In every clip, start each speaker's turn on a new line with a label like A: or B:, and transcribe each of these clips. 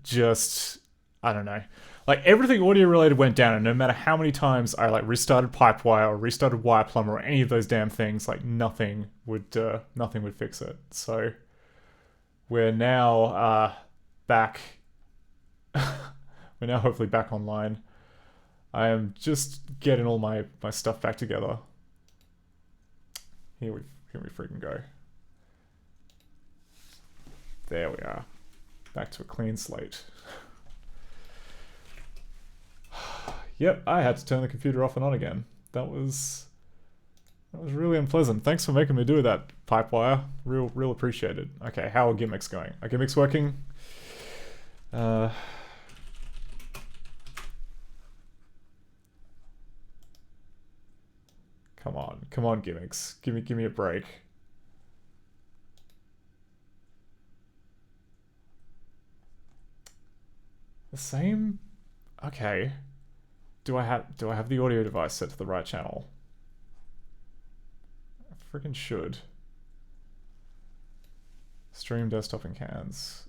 A: just, I don't know. Like everything audio related went down, and no matter how many times I like restarted Pipewire or restarted Wireplumber or any of those damn things, like nothing would fix it. So we're now back. We're now hopefully back online. I am just getting all my stuff back together. Here we freaking go. There we are. Back to a clean slate. Yep, I had to turn the computer off and on again. That was really unpleasant. Thanks for making me do that, Pipewire. Real appreciated. Okay, how are gimmicks going? Are gimmicks working? Come on, gimmicks. Give me a break. The same? Okay. Do I have the audio device set to the right channel? I freaking should. Stream desktop and cans.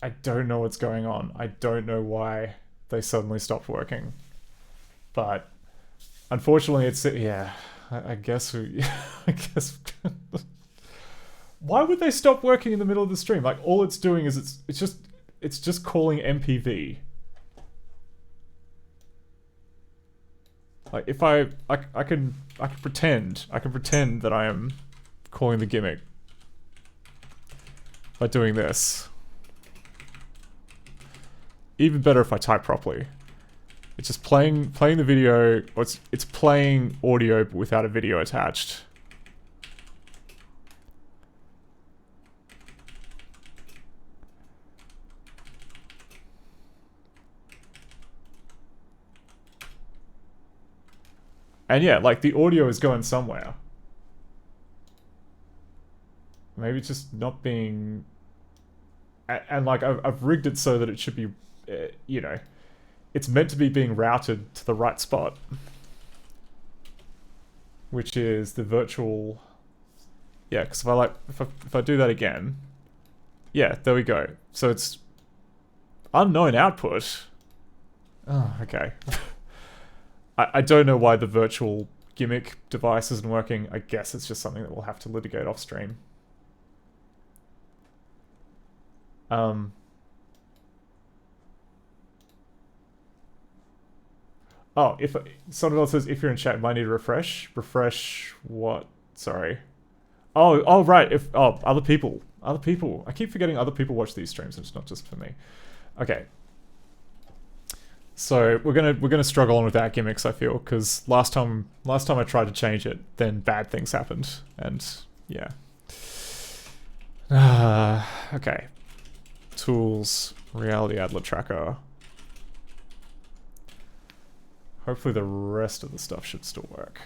A: I don't know what's going on. I don't know why they suddenly stopped working. But unfortunately it's, yeah, I guess I guess why would they stop working in the middle of the stream? Like all it's doing is it's just calling MPV. Like if I can pretend that I am calling the gimmick by doing this. Even better if I type properly. It's just playing the video, or it's playing audio but without a video attached. And yeah, like the audio is going somewhere. Maybe it's just not being... And like I've rigged it so that it should be, you know, it's meant to be being routed to the right spot. Which is the virtual... Yeah, because if I do that again... Yeah, there we go. So it's unknown output. Oh, okay. I don't know why the virtual gimmick device isn't working. I guess it's just something that we'll have to litigate off stream. Oh, if someone else says if you're in chat, might need to refresh. Refresh what? Sorry. Oh, right. Other people. I keep forgetting other people watch these streams. It's not just for me. Okay. So we're gonna struggle on without gimmicks, I feel, because last time I tried to change it, then bad things happened, and yeah. Okay. Tools, Reality Adler Tracker. Hopefully the rest of the stuff should still work.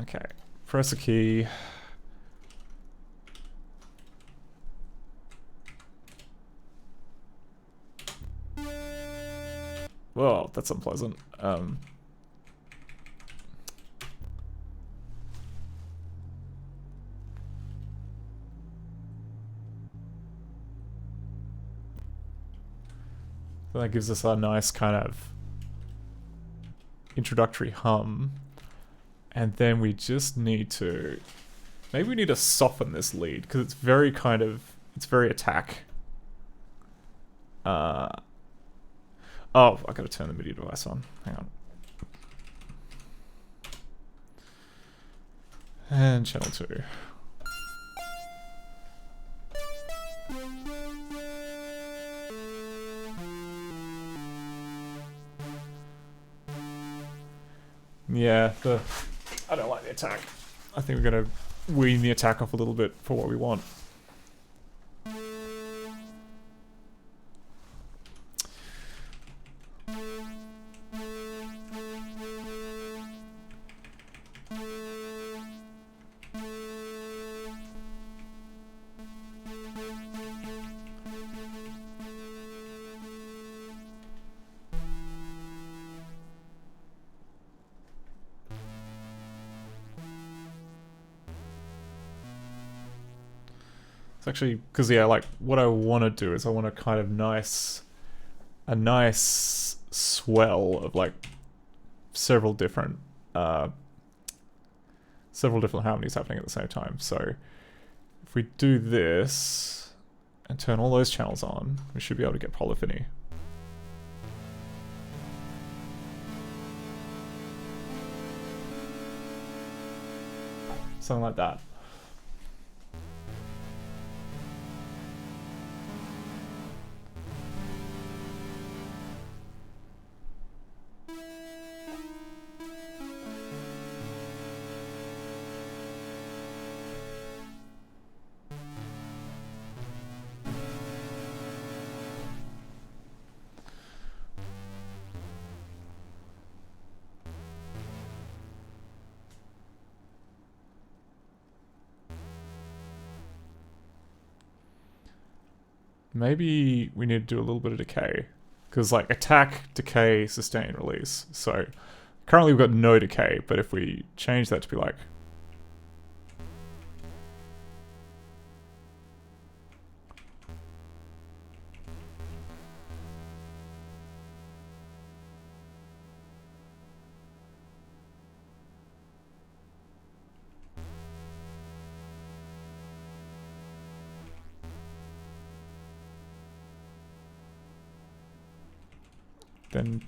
A: Okay, press a key. Well, that's unpleasant. So that gives us a nice kind of introductory hum. And then we just need to... Maybe we need to soften this lead, because it's very kind of... It's very attack. Oh, I gotta turn the MIDI device on. Hang on. And channel 2. Yeah, I don't like the attack. I think we're gonna wean the attack off a little bit for what we want. actually, because yeah, like what I want to do is I want a kind of a nice swell of like several different harmonies happening at the same time. So if we do this and turn all those channels on, we should be able to get polyphony. Something like that. Maybe we need to do a little bit of decay. Because like attack, decay, sustain, release. So currently we've got no decay, but if we change that to be like... then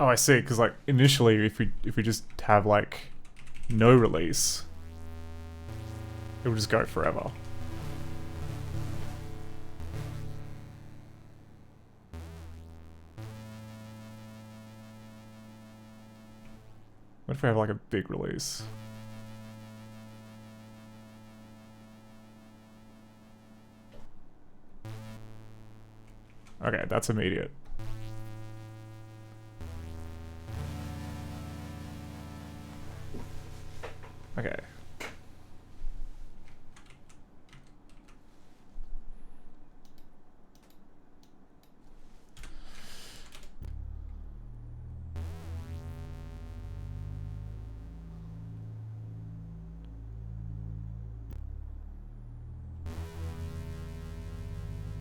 A: oh, I see. Because like initially, if we just have like no release, it will just go forever. What if we have like a big release? Okay, that's immediate. Okay.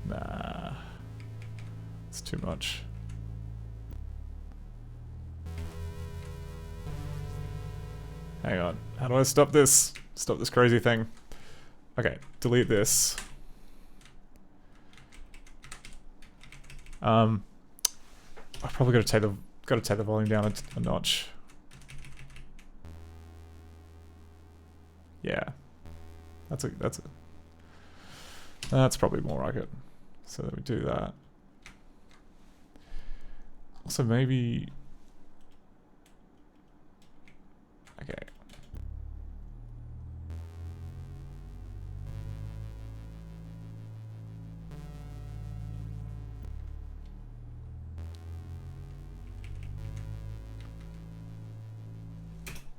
A: Nah. It's too much. Hang on. How do I stop this? Stop this crazy thing. Okay, delete this. I probably gotta take the volume down a notch. Yeah. That's probably more like it. So that we do that. Also maybe... Okay.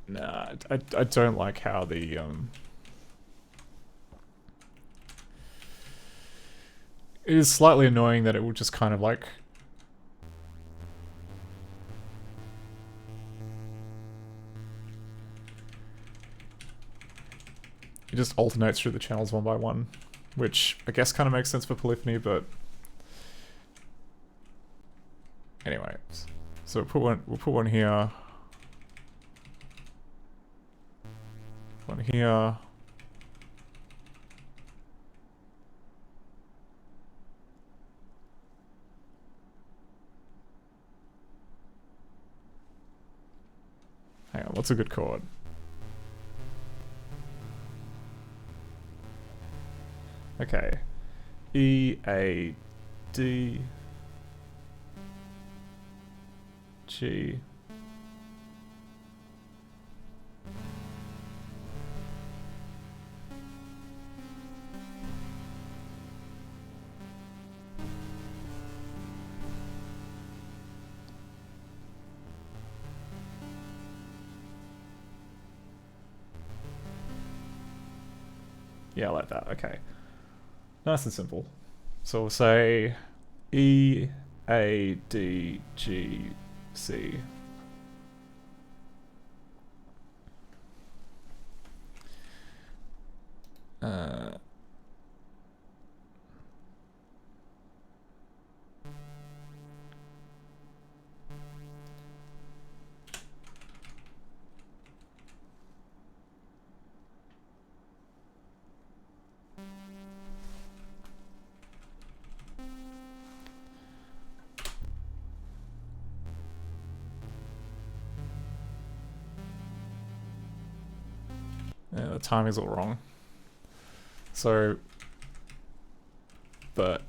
A: Nah, I don't like how the it is slightly annoying that it will just kind of like it just alternates through the channels one by one, which I guess kind of makes sense for polyphony, but anyway. So we'll put one here. One here. Hang on, what's a good chord? Okay. E, A, D, G, Yeah, I like that. Okay. Nice and simple. So we'll say E, A, D, G, C. Yeah, the timing's all wrong. So, but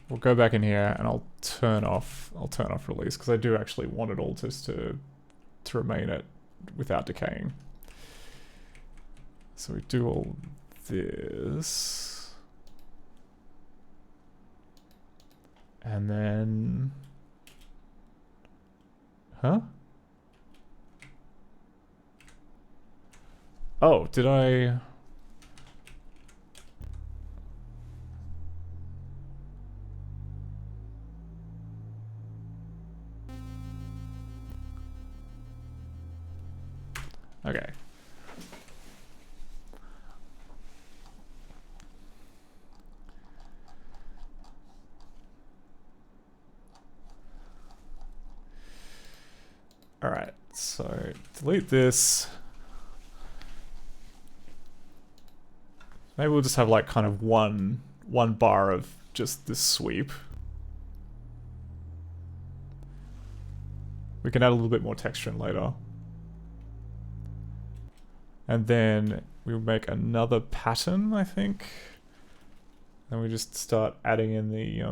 A: we'll go back in here and I'll turn off release because I do actually want it all just to remain it without decaying. So we do all this. And then... Huh? Oh, did I... Okay. Alright, so delete this. Maybe we'll just have like kind of one bar of just this sweep. We can add a little bit more texture in later. And then we'll make another pattern, I think. And we just start adding in the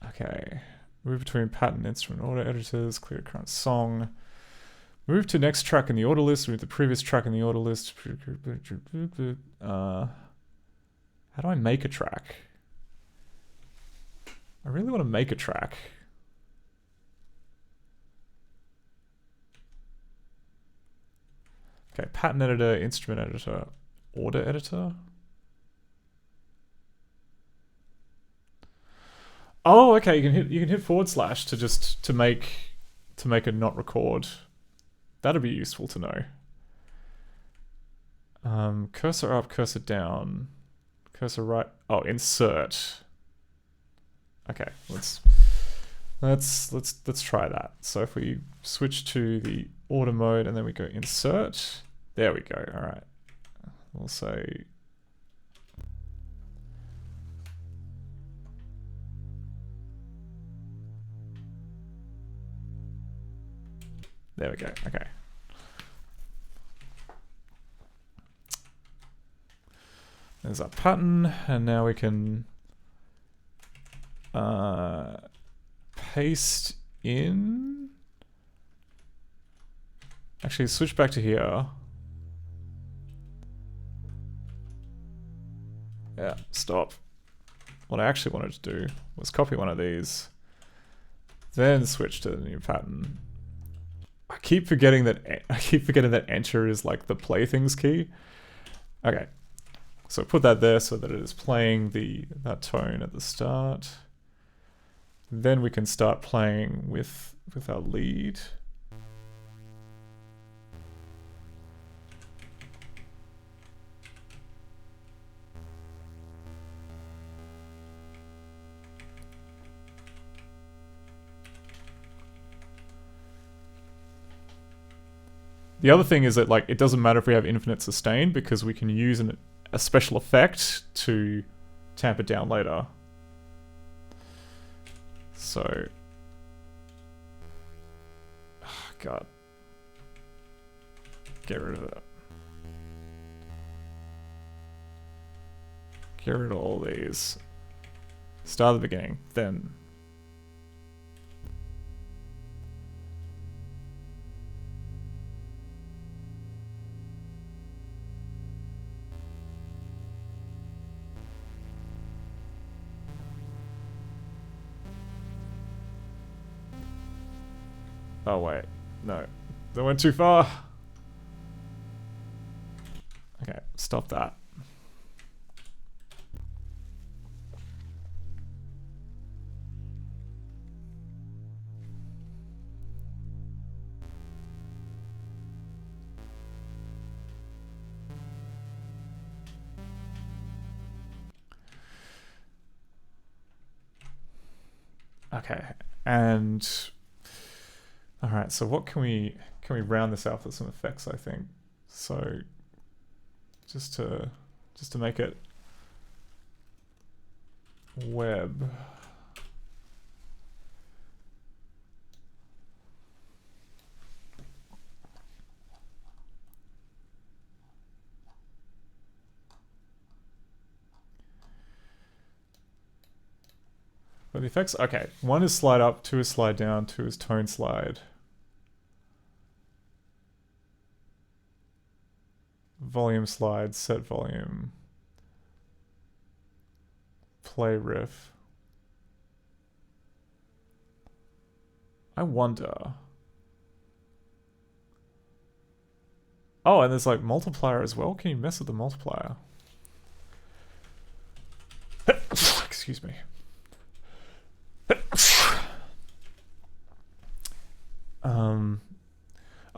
A: okay. Move between pattern, instrument, order editors, clear current song. Move to next track in the order list, move the previous track in the order list. How do I make a track? I really want to make a track. Okay, pattern editor, instrument editor, order editor. Oh, okay, you can hit forward slash to just to make it not record. That'd be useful to know. Cursor up, cursor down, cursor right. Oh, insert. Okay, let's try that. So if we switch to the order mode and then we go insert, there we go. All right, we'll say there we go. Okay. There's our pattern, and now we can paste in. Actually, switch back to here. Yeah, stop. What I actually wanted to do was copy one of these, then switch to the new pattern. I keep forgetting that enter is like the playthings key. Okay. So put that there so that it is playing that tone at the start. Then we can start playing with our lead. The other thing is that like it doesn't matter if we have infinite sustain because we can use a special effect to tamp it down later. So, oh God, get rid of it. Get rid of all these. Start at the beginning, then. Oh wait, no. That went too far. Okay, stop that. Okay, and all right. So what can we round this out with some effects? I think so. Just to make it web. For the effects, okay. 1 is slide up, 2 is slide down, 2 is tone slide. Volume slide, set volume. Play riff. I wonder. Oh, and there's like multiplier as well. Can you mess with the multiplier? Excuse me.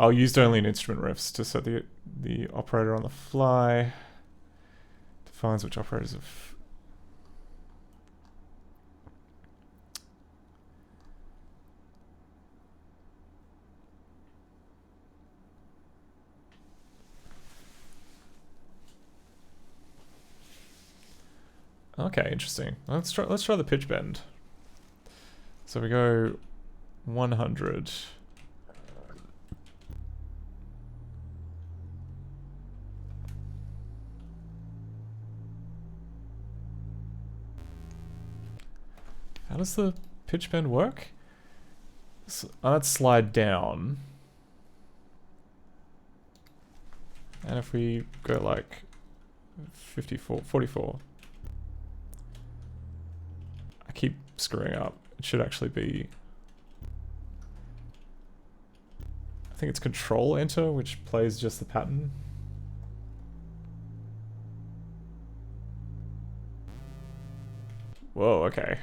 A: I'll use only in instrument riffs to set the operator on the fly. Defines which operators have. Okay, interesting. Let's try the pitch bend. So we go 100. How does the pitch bend work? So, let's slide down. And if we go like 54, 44. I keep screwing up. It should actually be... I think it's Control Enter, which plays just the pattern. Whoa, okay.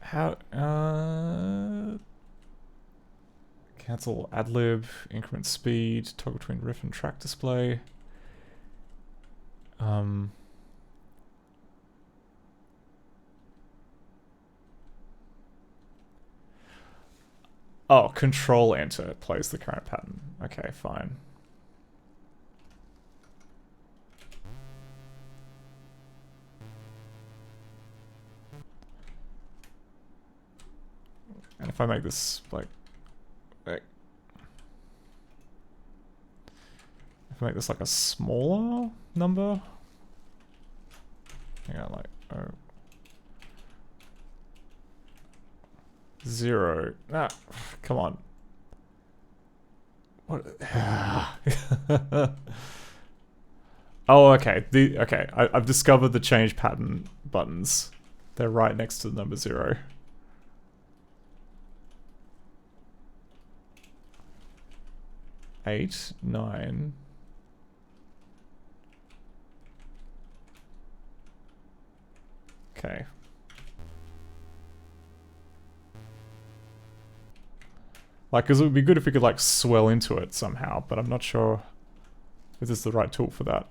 A: How, cancel adlib, increment speed, toggle between riff and track display. Oh, Control Enter plays the current pattern. Okay, fine. And if I make this like, if I make this like a smaller number, hang on, like 0. Ah, come on. What? Oh, okay. I've discovered the change pattern buttons. They're right next to the number 0. Eight, 9. Okay. Like, because it would be good if we could, like, swell into it somehow, but I'm not sure if this is the right tool for that.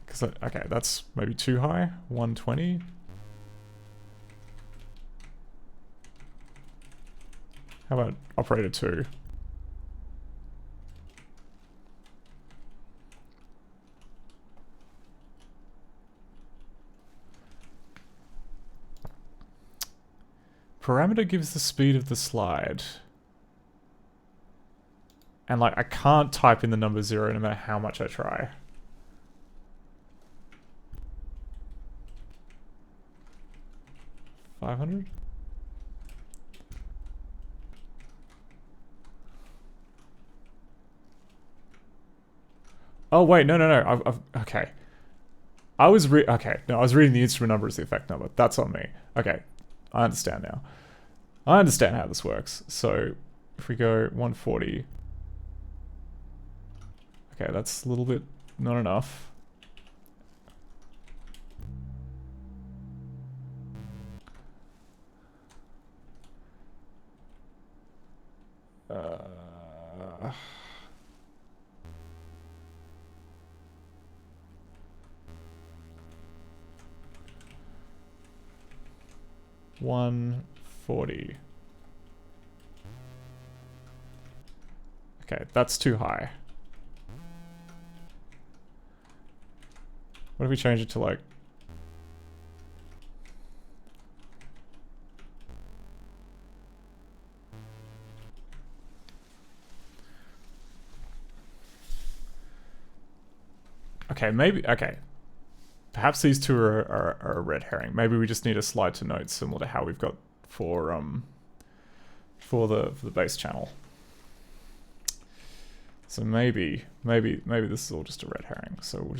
A: Because, okay, that's maybe too high. 120. How about operator 2? Parameter gives the speed of the slide. And like, I can't type in the number 0 no matter how much I try. $500? Oh wait, no. Okay. I was reading the instrument number as the effect number. That's on me. Okay, I understand now. I understand how this works. So if we go 140, okay, that's a little bit not enough. Uh, 140. Okay, that's too high. What if we change it to like... Okay, maybe... Okay. Perhaps these two are a red herring. Maybe we just need a slide to note similar to how we've got for the base channel. So maybe this is all just a red herring. So we'll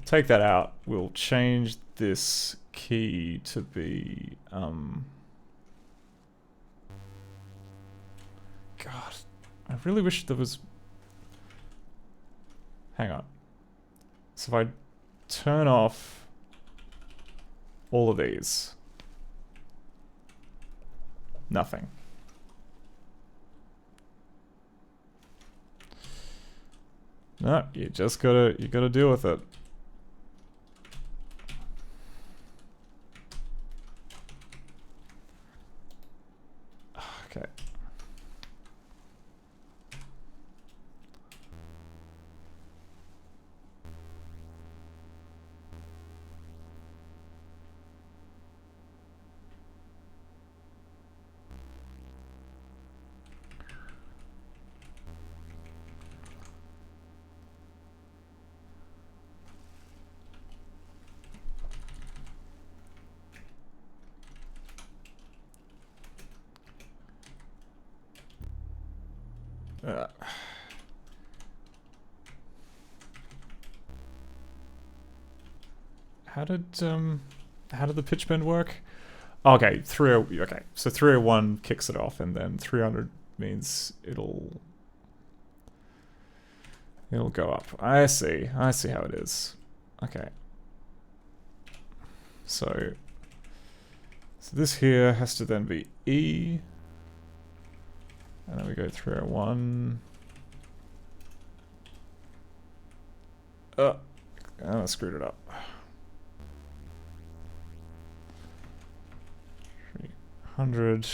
A: take that out. We'll change this key to be God, I really wish there was... Hang on. So if I turn off all of these, nothing. No, you gotta deal with it. Okay. How did the pitch bend work? Okay, okay, so 301 kicks it off, and then 300 means it'll go up. I see how it is. Okay. So this here has to then be E. And then we go 301. I screwed it up. 300.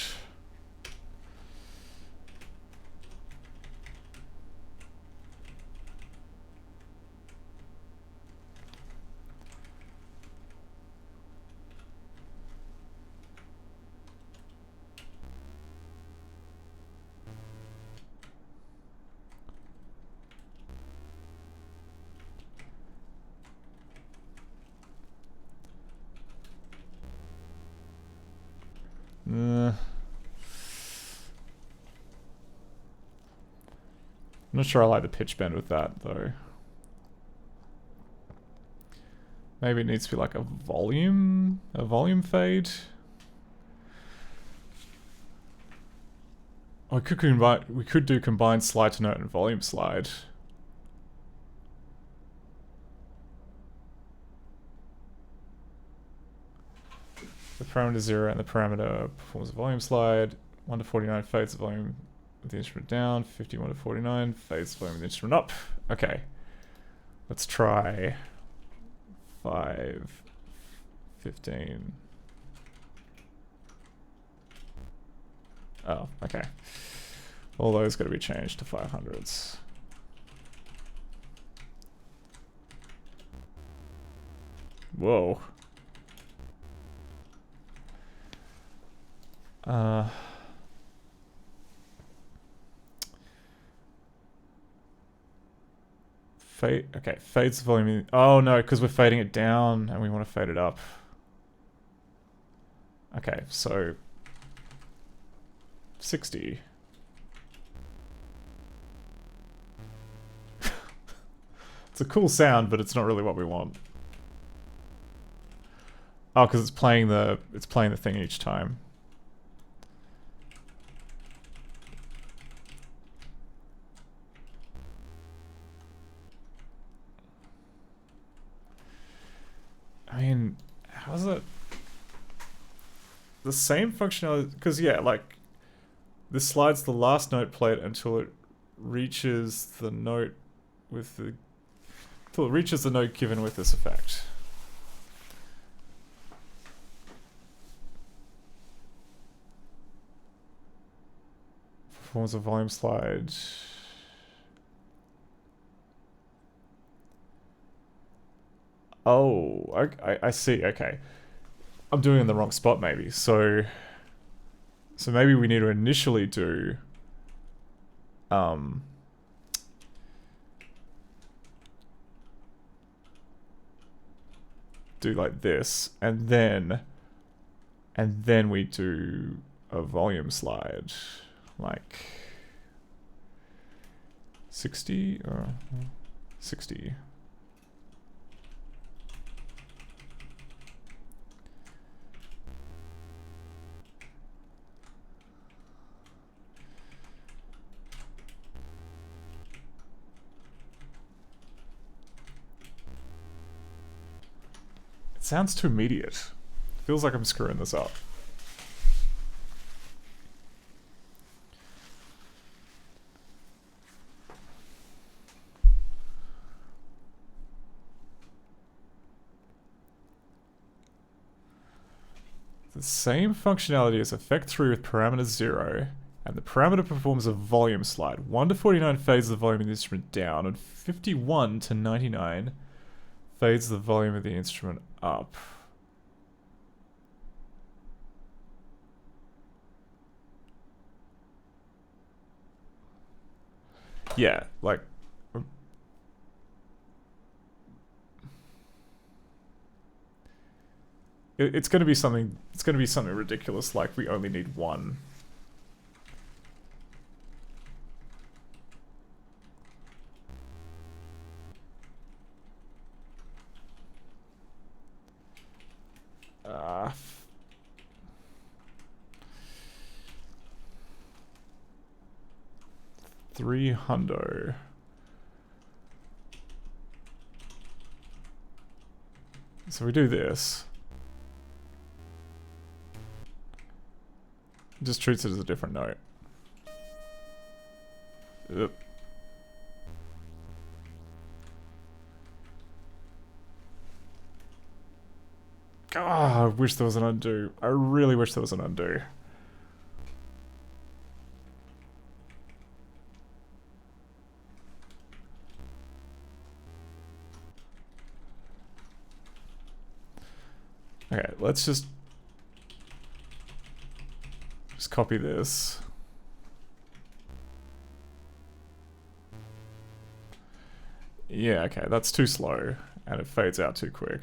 A: I'm not sure I like the pitch bend with that, though. Maybe it needs to be like a volume fade. Oh, we could do combined slide to note and volume slide. The parameter 0 and the parameter performs a volume slide. 1 to 49 fades the volume of the instrument down. 51 to 49 fades the volume of the instrument up. Okay. Let's try 5, 15. Oh, okay. All those got to be changed to 500s. Whoa. Fade. Okay, fades the volume. Oh no, because we're fading it down and we want to fade it up. Okay, so 60. It's a cool sound, but it's not really what we want. Oh, because it's playing the thing each time. I mean, how's it the same functionality? Because yeah, like this slides the last note plate until it reaches the note with the until it reaches the note given with this effect. Performs a volume slide. Oh, I see. Okay, I'm doing it in the wrong spot maybe. So maybe we need to initially do like this, and then we do a volume slide, like 60 or 60. It sounds too immediate. Feels like I'm screwing this up. The same functionality as effect 3 with parameter 0, and the parameter performs a volume slide. 1 to 49 fades the volume of the instrument down, and 51 to 99 fades the volume of the instrument up. Yeah, like it's going to be something. It's going to be something ridiculous. Like we only need one. Uh, 300. So we do this. It just treats it as a different note. Yep. Ah, I wish there was an undo. I really wish there was an undo. Okay, let's just copy this. Yeah, okay, that's too slow, and it fades out too quick.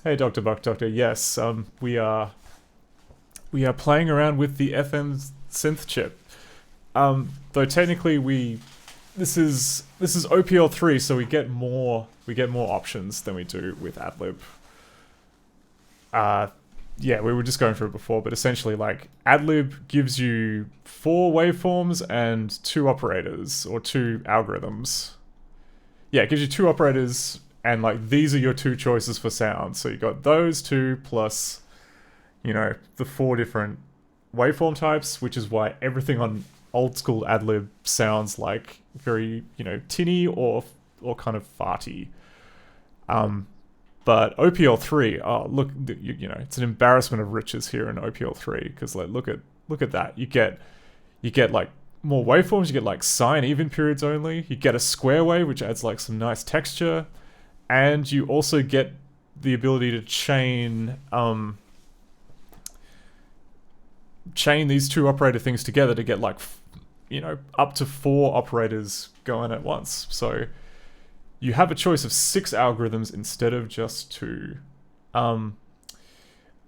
A: Hey, Dr. Buck Doctor. Yes, we are playing around with the FM synth chip. Though technically this is OPL3, so we get more options than we do with AdLib. Yeah, we were just going through it before, but essentially, like, AdLib gives you 4 waveforms and 2 operators, or 2 algorithms. Yeah, it gives you 2 operators, and, like, these are your 2 choices for sound. So you got those 2 plus, you know, the 4 different waveform types, which is why everything on old school AdLib sounds like very, you know, tinny or kind of farty. But OPL3, oh look, you know, it's an embarrassment of riches here in OPL3 because like look at that. You get like more waveforms. You get like sine even periods only. You get a square wave, which adds like some nice texture, and you also get the ability to chain these two operator things together to get like, you know, up to 4 operators going at once. So you have a choice of 6 algorithms instead of just 2. No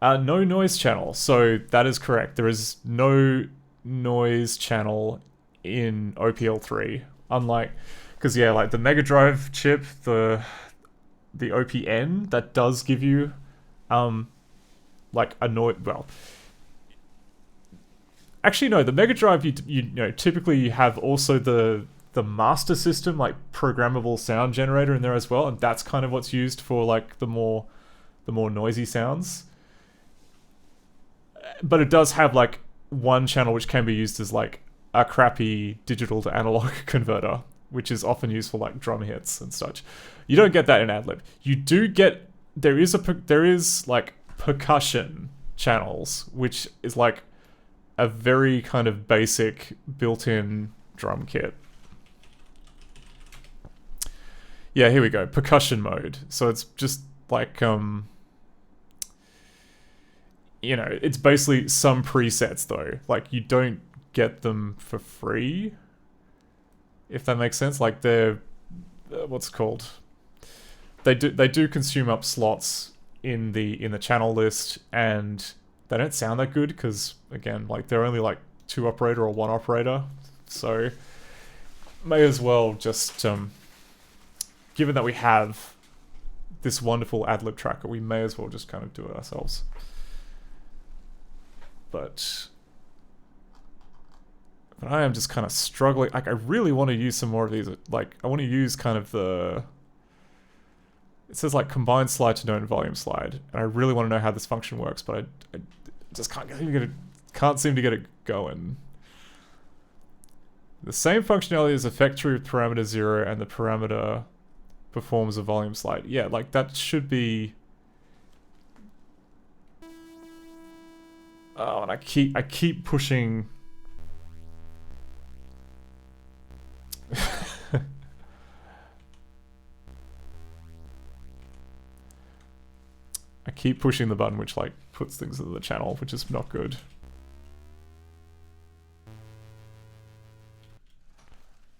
A: noise channel. So that is correct. There is no noise channel in OPL3. Unlike, because yeah, like the Mega Drive chip, the OPN, that does give you like a noise. Well, actually no, the Mega Drive you know typically you have also the master system, like programmable sound generator in there as well, and that's kind of what's used for like the more noisy sounds. But it does have like one channel which can be used as like a crappy digital to analog converter, which is often used for like drum hits and such. You don't get that in AdLib. You do get there is like percussion channels, which is like a very kind of basic built-in drum kit. Yeah, here we go. Percussion mode. So it's just like, you know, it's basically some presets though. Like you don't get them for free, if that makes sense. Like they're, what's it called? They do consume up slots in the channel list, and they don't sound that good because again, like they're only like 2 operator or 1 operator. So may as well just given that we have this wonderful AdLib tracker, we may as well just kind of do it ourselves. But I am just kind of struggling. Like, I really want to use some more of these. Like, I want to use kind of the... It says, like, combined slide to known volume slide. And I really want to know how this function works, but I just can't seem to get it going. The same functionality as effect true with parameter 0 and the parameter performs a volume slide. Yeah, like, that should be... Oh, and I keep pushing... I keep pushing the button which like puts things into the channel, which is not good.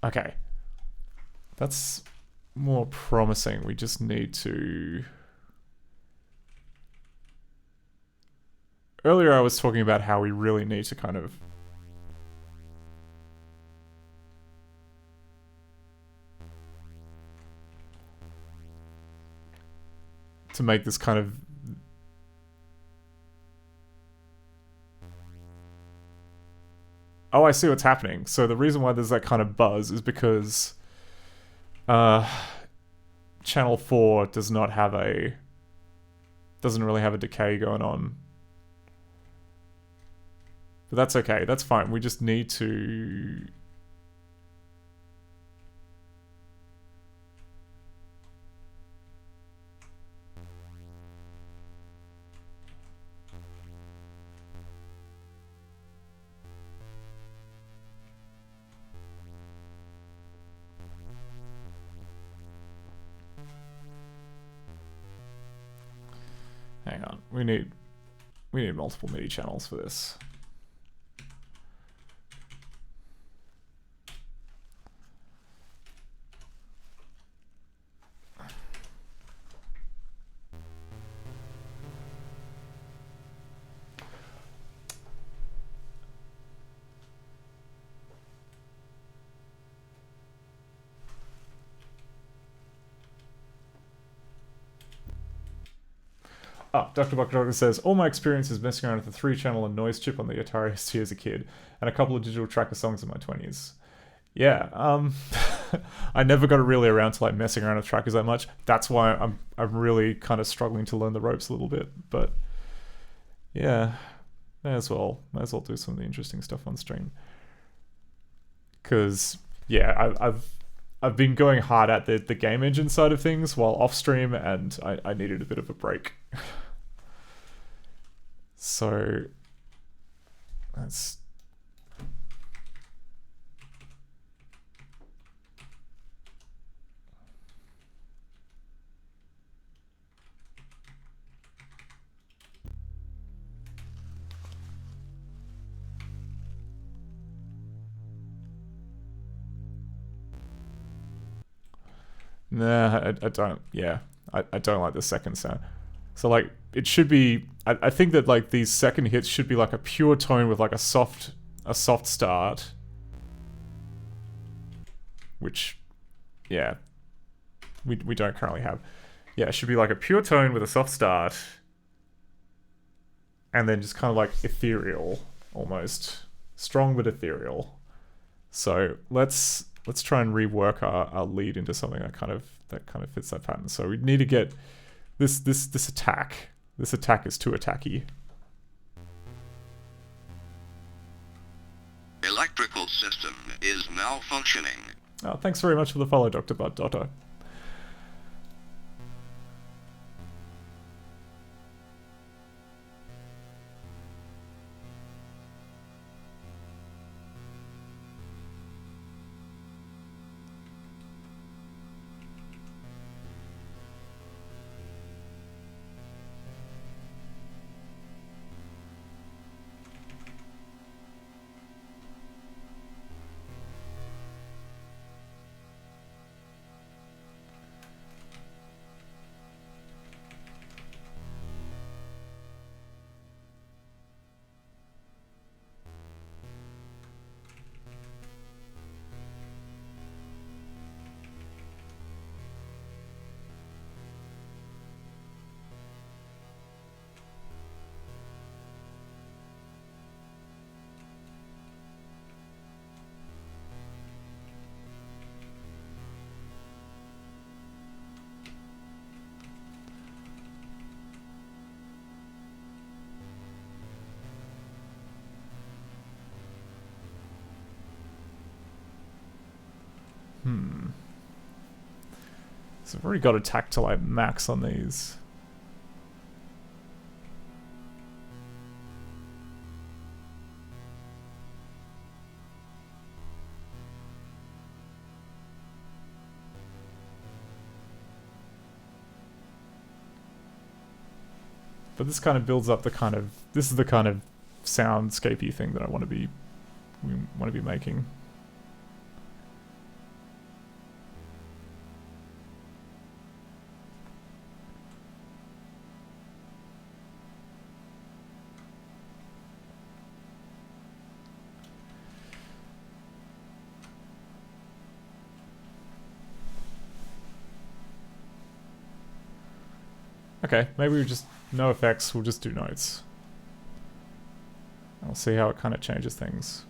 A: Okay. That's more promising. We just need to... Earlier I was talking about how we really need to kind of... to make this kind of... Oh, I see what's happening. So the reason why there's that kind of buzz is because channel 4 does not have a... doesn't really have a decay going on. But that's okay, that's fine. We just need to... Hang on, we need multiple MIDI channels for this. Oh, Dr. Buckdog says, all my experience is messing around with the 3-channel and noise chip on the Atari ST as a kid, and a couple of digital tracker songs in my 20s. Yeah, I never got really around to like messing around with trackers that much. That's why I'm really kind of struggling to learn the ropes a little bit. But yeah, may as well do some of the interesting stuff on stream. Because yeah, I've been going hard at the game engine side of things while off stream, and I needed a bit of a break. So that's nah, I don't. Yeah, I don't like the second sound. So like it should be. I think that like these second hits should be like a pure tone with like a soft start, which yeah we don't currently have. Yeah, it should be like a pure tone with a soft start, and then just kind of like ethereal, almost strong but ethereal. So let's try and rework our lead into something that kind of fits that pattern. So we need to get this attack. This attack is too attacky.
B: Electrical system is malfunctioning.
A: Oh, thanks very much for the follow, Dr. Bud Dotto. So I've already got attack to like max on these. But this kind of builds up the kind of, this is the kind of soundscapey thing that we want to be making. Okay, maybe we just, no effects, we'll just do notes. I'll see how it kind of changes things.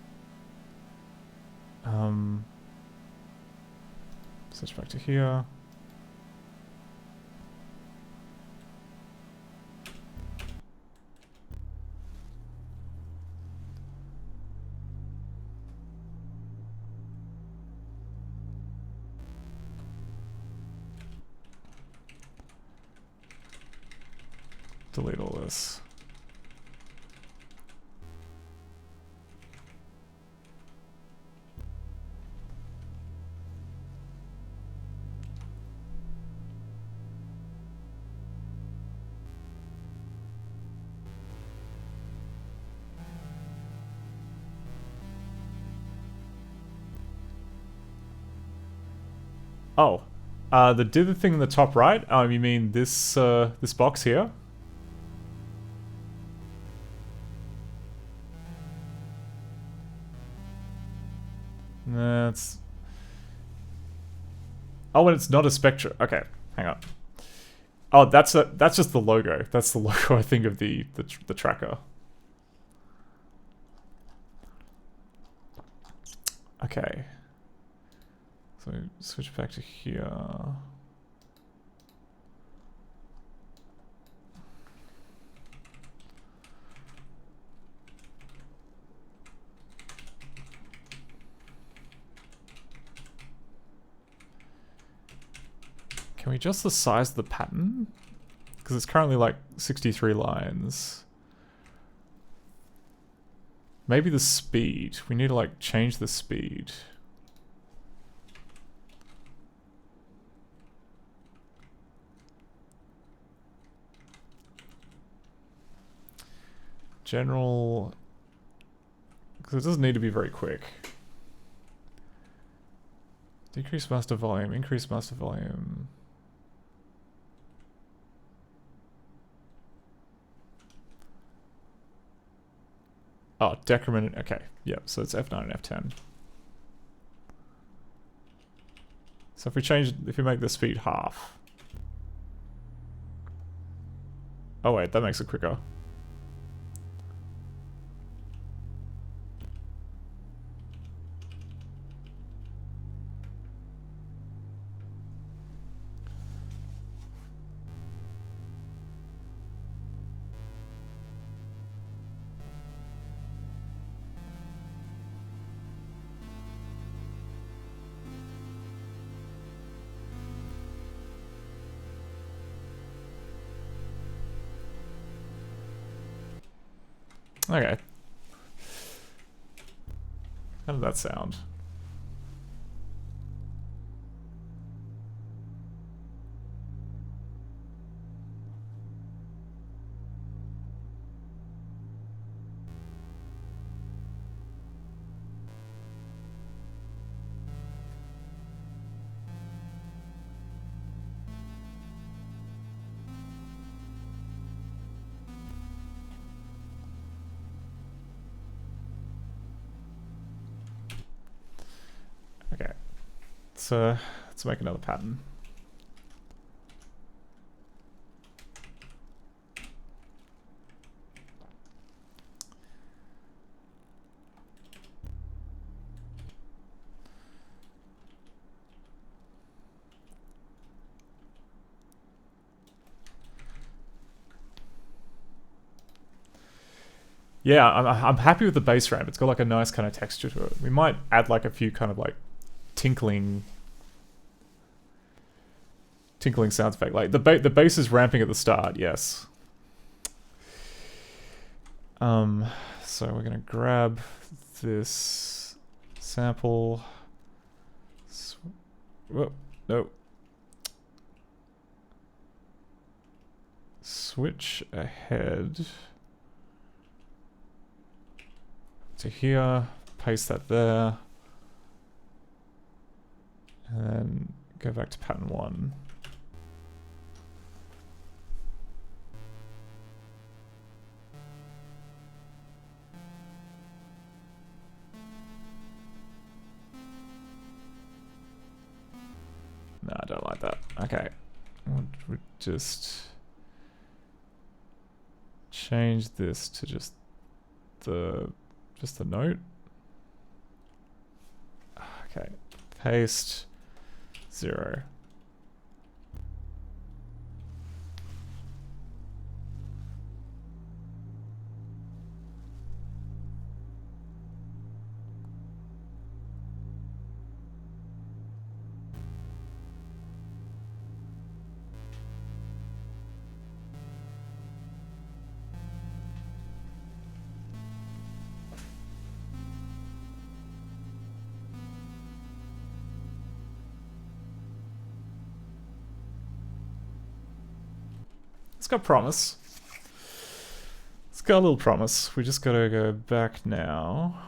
A: Switch back to here. Delete all this. Oh, the thing in the top right? You mean this this box here? That's. Oh, and it's not a spectrum. Okay, hang on. Oh, that's just the logo. That's the logo, I think, of the tracker. Okay. So switch back to here. Can we adjust the size of the pattern? Because it's currently like 63 lines. Maybe the speed. We need to like change the speed. General, because it doesn't need to be very quick. Decrease master volume, increase master volume. Oh, decrement, okay. Yep, so it's F9 and F10. So if we make the speed half. Oh wait, that makes it quicker. Okay. How did that sound? Okay. Let's make another pattern. Yeah, I'm happy with the bass ramp. It's got like a nice kind of texture to it. We might add like a few kind of like tinkling sound effect. Like the bass is ramping at the start. Yes. So we're gonna grab this sample. Whoa, no. Switch ahead to here, paste that there, and then go back to pattern 1. No, I don't like that. Okay, we'll just change this to just the note. Okay, paste 0. It's got promise. It's got a little promise. We just gotta go back now.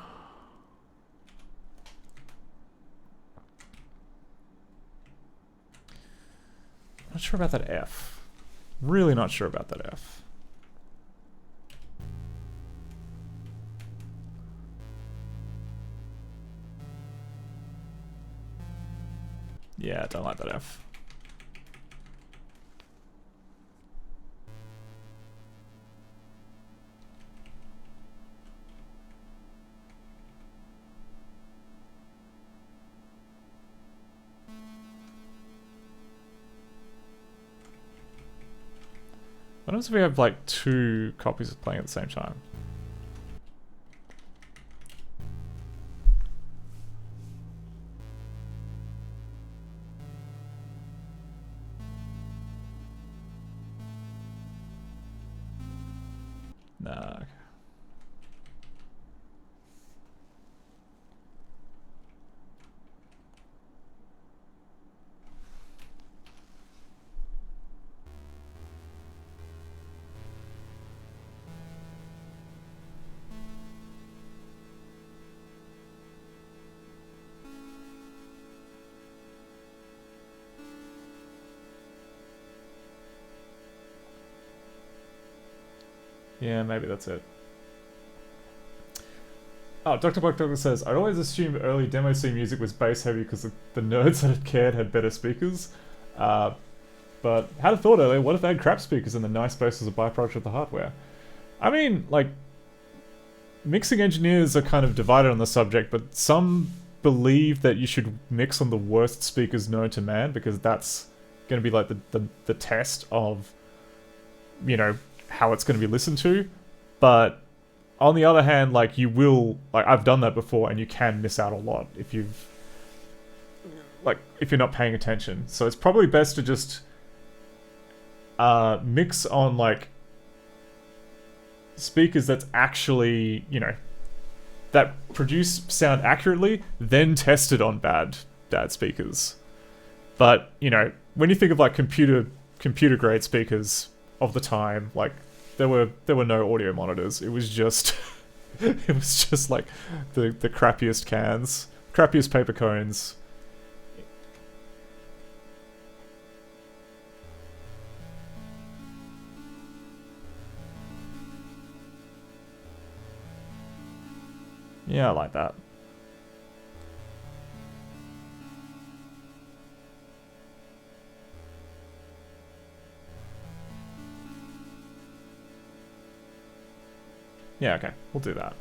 A: Not sure about that F. Really not sure about that F. Yeah, I don't like that F. What happens if we have like 2 copies playing at the same time? Nah. Yeah, maybe that's it. Oh, Dr. Buck Doctor says, I'd always assumed early demo scene music was bass heavy because the nerds that had cared had better speakers. But had a thought earlier, what if they had crap speakers and the nice bass was a byproduct of the hardware? I mean, like, mixing engineers are kind of divided on the subject, but some believe that you should mix on the worst speakers known to man because that's going to be like the test of, you know, how it's going to be listened to. But on the other hand, like, you will, like, I've done that before and you can miss out a lot if you're not paying attention. So it's probably best to just mix on, like, speakers that's actually, you know, that produce sound accurately, then test it on bad speakers. But, you know, when you think of, like, computer grade speakers of the time, like, there were no audio monitors. It was just it was just like the crappiest cans, crappiest paper cones. Yeah, I like that. Yeah, okay, we'll do that.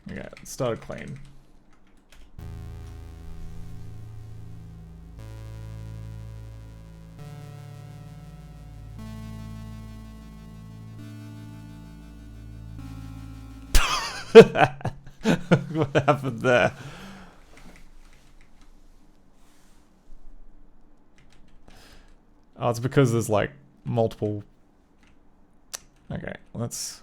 A: Okay, let's start clean. What happened there? Oh, it's because there's, like, multiple... Okay, let's...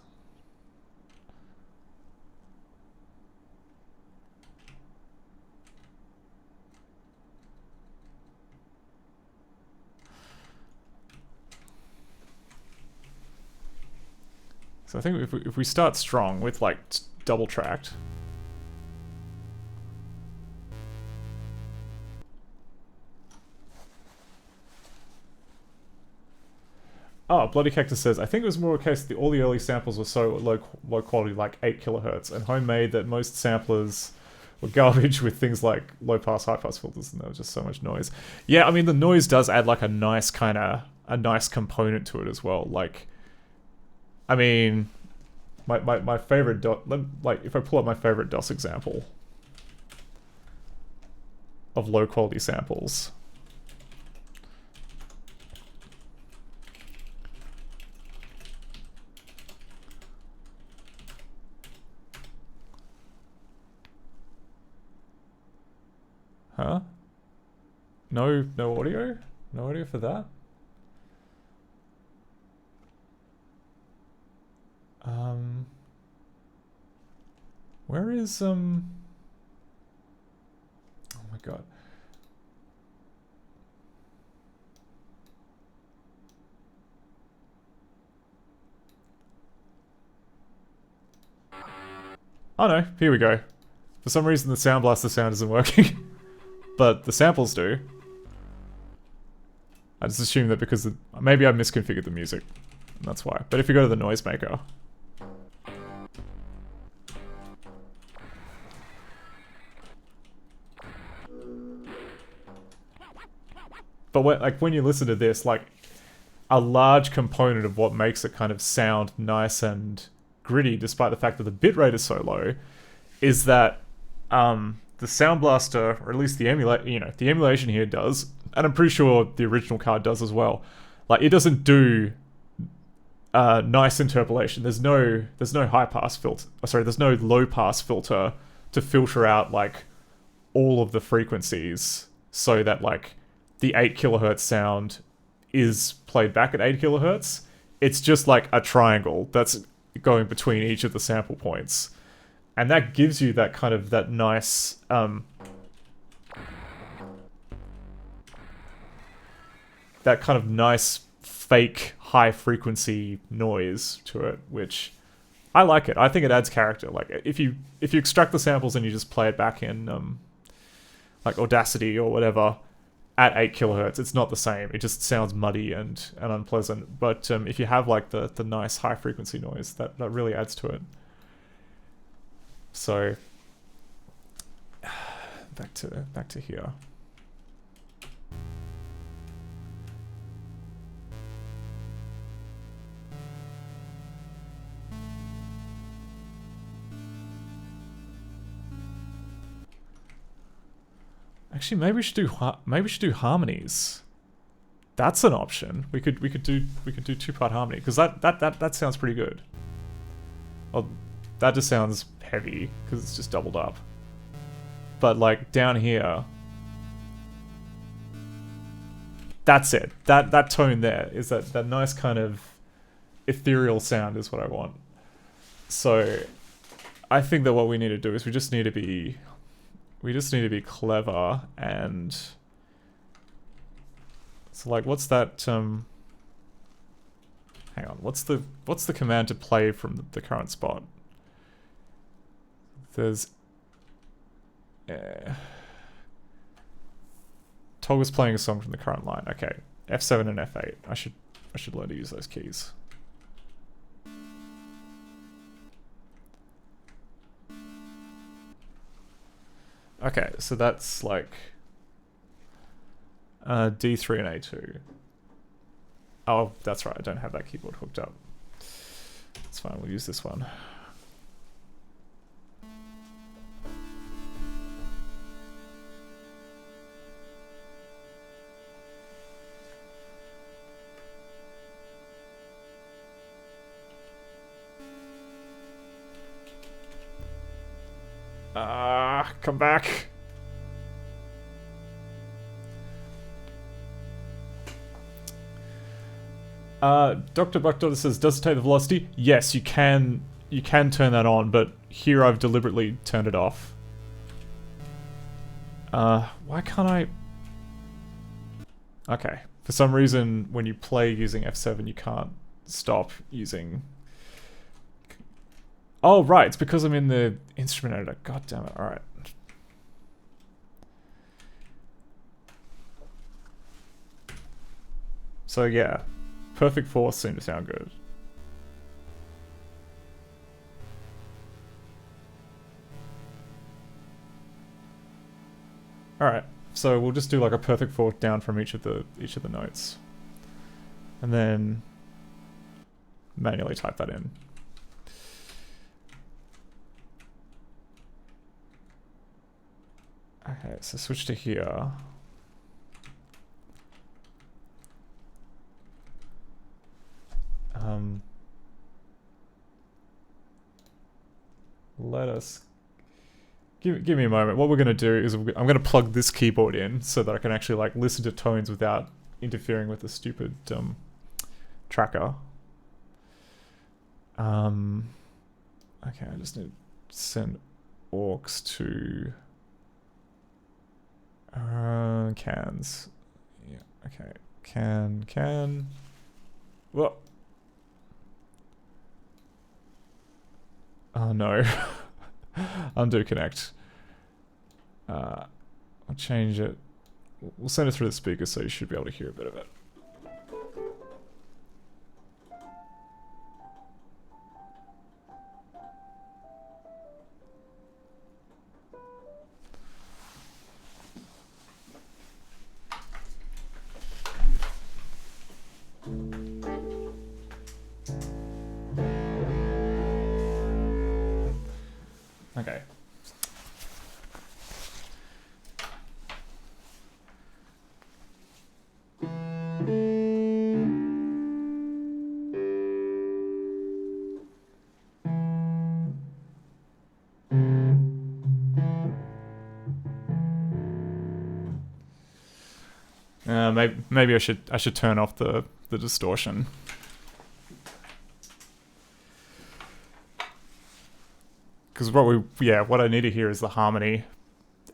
A: So I think if we start strong with, like, double tracked... Oh, Bloody Cactus says, I think it was more a case that all the early samples were so low quality, like 8 kilohertz, and homemade that most samplers were garbage with things like low pass, high pass filters, and there was just so much noise. Yeah, I mean, the noise does add, like, a nice component to it as well. Like, I mean, my favorite like, if I pull up my favorite DOS example of low quality samples. Huh? No audio? No audio for that? Where is, oh my god. Oh no, here we go. For some reason the Sound Blaster sound isn't working. But the samples do. I just assume that because maybe I misconfigured the music. And that's why. But if you go to the noisemaker, But when you listen to this, like a large component of what makes it kind of sound nice and gritty, despite the fact that the bitrate is so low, is that the Sound Blaster, or at least the emulation here does, and I'm pretty sure the original card does as well. Like, it doesn't do nice interpolation. There's no high pass filter. Sorry, there's no low pass filter to filter out like all of the frequencies, so that like the 8 kilohertz sound is played back at 8 kilohertz. It's just like a triangle that's going between each of the sample points, and that gives you that kind of that nice fake high frequency noise to it, which I like it. I think it adds character. Like if you extract the samples and you just play it back in like Audacity or whatever at 8 kilohertz, it's not the same. It just sounds muddy and unpleasant. But if you have like the nice high frequency noise, that really adds to it. So back to here. Actually, maybe we should do harmonies. That's an option. We could do 2-part harmony, because that sounds pretty good. Well, that just sounds heavy because it's just doubled up. But like down here, that's it. That tone there is that nice kind of ethereal sound is what I want. So I think that what we need to do is we just need to be clever. And so like, what's that hang on, what's the command to play from the current spot? There's Toggle's playing a song from the current line. Okay, F7 and F8. I should learn to use those keys. Okay, so that's like D3 and A2. Oh, that's right, I don't have that keyboard hooked up. It's fine, we'll use this one. Come back. Dr. Buckdother says, does it take the velocity? Yes, you can turn that on, but here I've deliberately turned it off. Why can't I? Okay, for some reason when you play using F7 you can't stop using... Oh right, it's because I'm in the instrument editor. God damn it, alright. So yeah, perfect force seemed to sound good. Alright, so we'll just do like a perfect fourth down from each of the notes. And then manually type that in. Okay, so switch to here. Let us give me a moment. What we're gonna do is I'm gonna plug this keyboard in so that I can actually like listen to tones without interfering with the stupid tracker. Okay, I just need to send aux to cans. Yeah, okay. Can. Whoa. Oh no. Undo connect. I'll change it. We'll send it through the speaker so you should be able to hear a bit of it. Maybe I should turn off the distortion. Because what I need to hear is the harmony,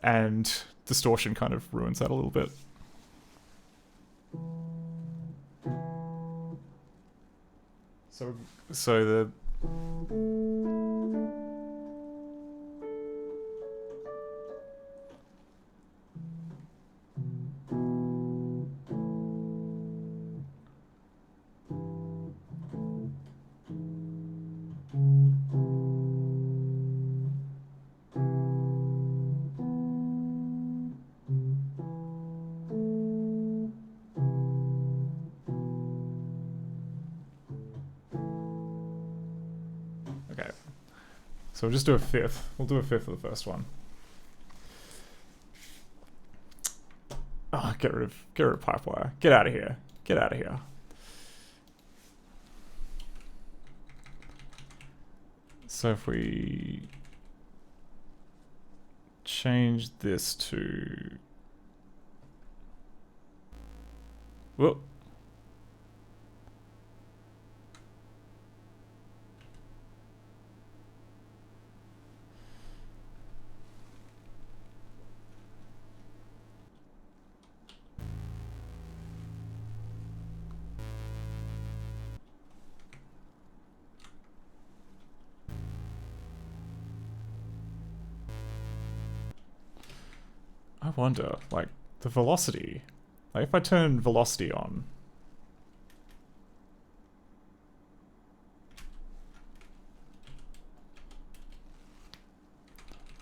A: and distortion kind of ruins that a little bit. So the okay. So we'll just do a fifth. We'll do a fifth of the first one. Oh, get rid of pipe wire. Get out of here. Get out of here. So if we change this to... Whoop. I wonder, like, the velocity. Like, if I turn velocity on...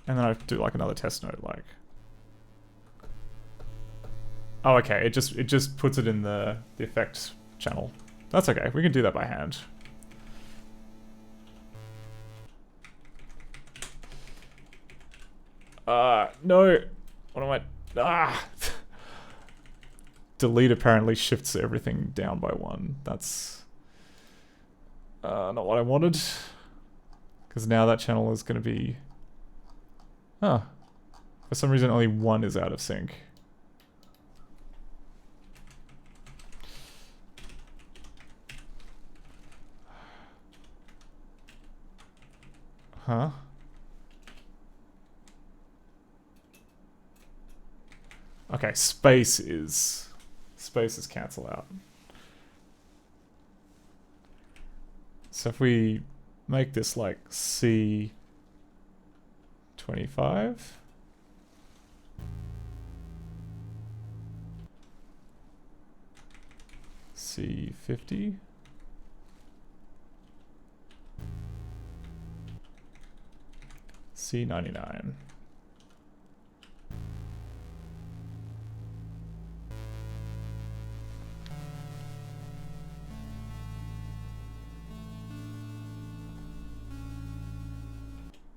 A: And then I do, like, another test note, like... Oh, okay, it just puts it in the effect channel. That's okay, we can do that by hand. No! What am I... Ah! Delete apparently shifts everything down by 1. That's... not what I wanted. Because now that channel is going to be... Oh. For some reason only 1 is out of sync. Huh? Okay, spaces cancel out. So if we make this like C25, C50, C99.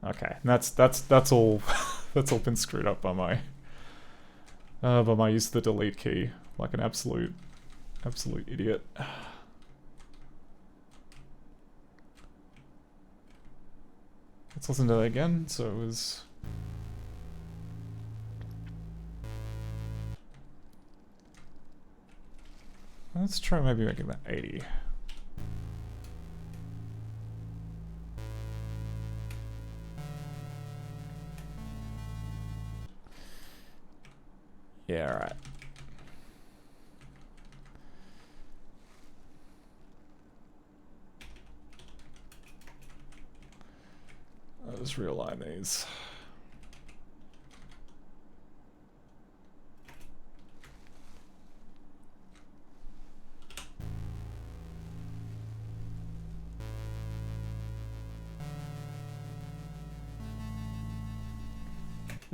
A: Okay, that's all. That's all been screwed up by my use of the delete key, like an absolute idiot. Let's listen to that again. So it was. Let's try maybe making that 80. Yeah, alright. I'll just realign these.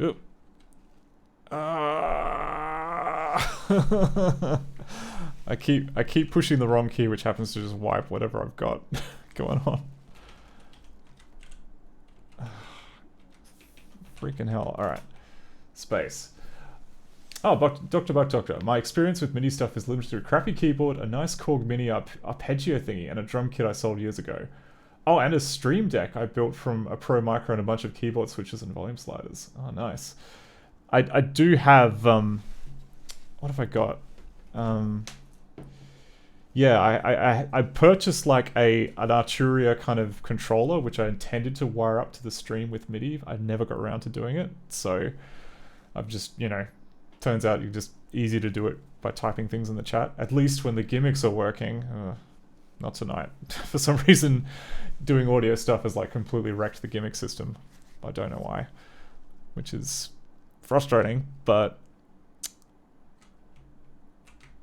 A: Oop. I keep pushing the wrong key, which happens to just wipe whatever I've got going on. Freaking hell. Alright. Space. Oh, Dr. Buck Doctor. My experience with MIDI stuff is limited to a crappy keyboard, a nice Korg Mini arpeggio thingy, and a drum kit I sold years ago. Oh, and a stream deck I built from a Pro Micro and a bunch of keyboard switches and volume sliders. Oh, nice. I do have... what have I got? Yeah, I purchased like an Arturia kind of controller, which I intended to wire up to the stream with MIDI. I never got around to doing it, so I've just, turns out you're just easy to do it by typing things in the chat. At least when the gimmicks are working. Not tonight. For some reason, doing audio stuff has like completely wrecked the gimmick system. I don't know why, which is frustrating, but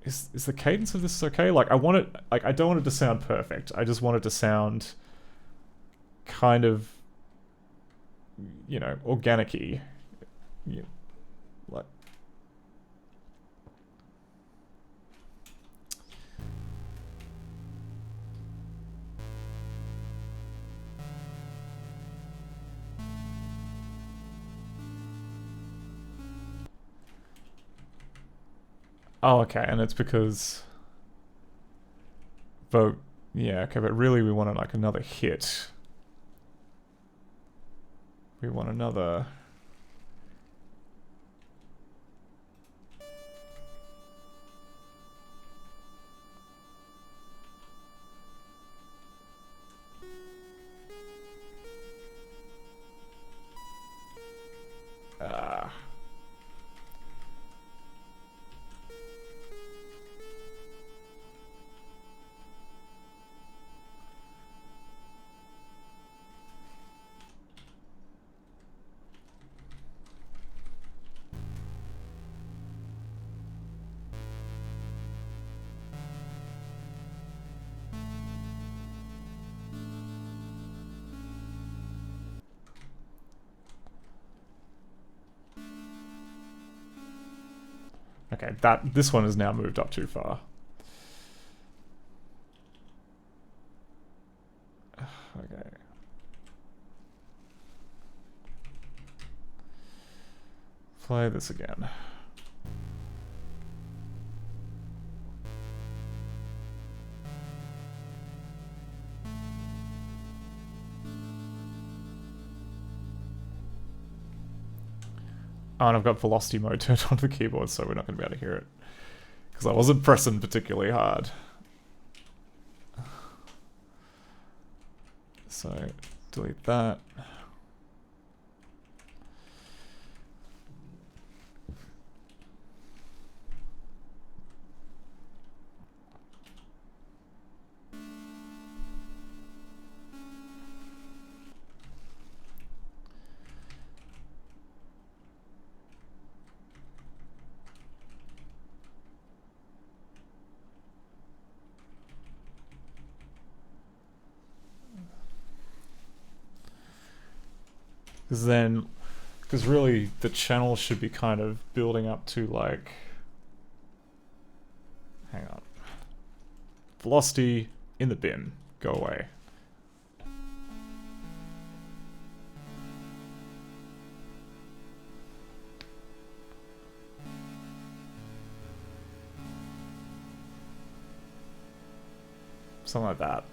A: is the cadence of this okay? Like I want it, like I don't want it to sound perfect. I just want it to sound kind of, organic-y. Like oh, okay, and it's because vote. Yeah, okay, but really we want like another hit. We want another. Okay, this one has now moved up too far. Okay. Play this again. Oh, and I've got velocity mode turned onto the keyboard, so we're not going to be able to hear it. Because I wasn't pressing particularly hard. So, delete that. Because really the channel should be kind of building up to like, hang on, velocity in the bin, go away. Something like that.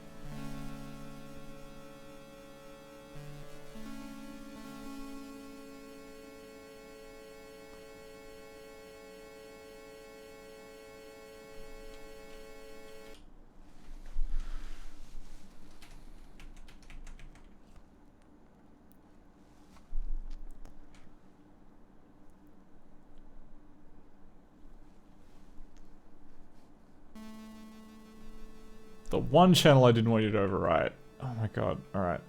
A: The one channel I didn't want you to overwrite. Oh my god, alright.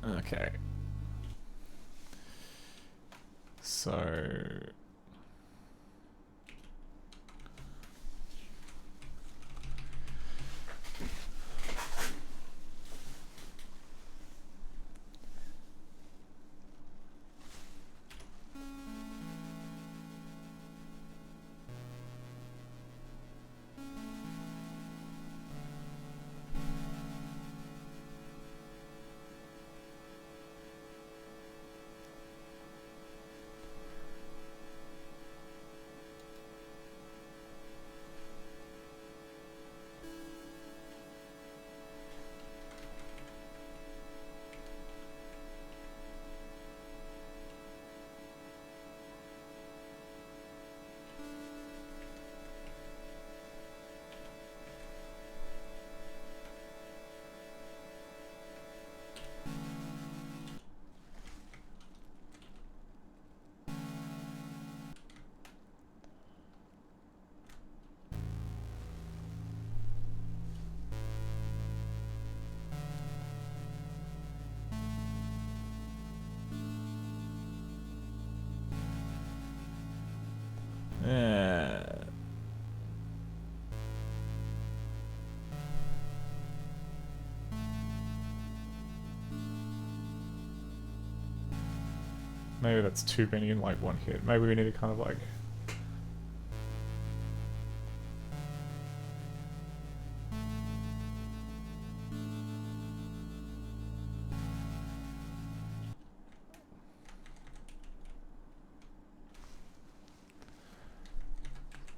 A: Okay. So Maybe that's too many in like one hit. Maybe we need to kind of like...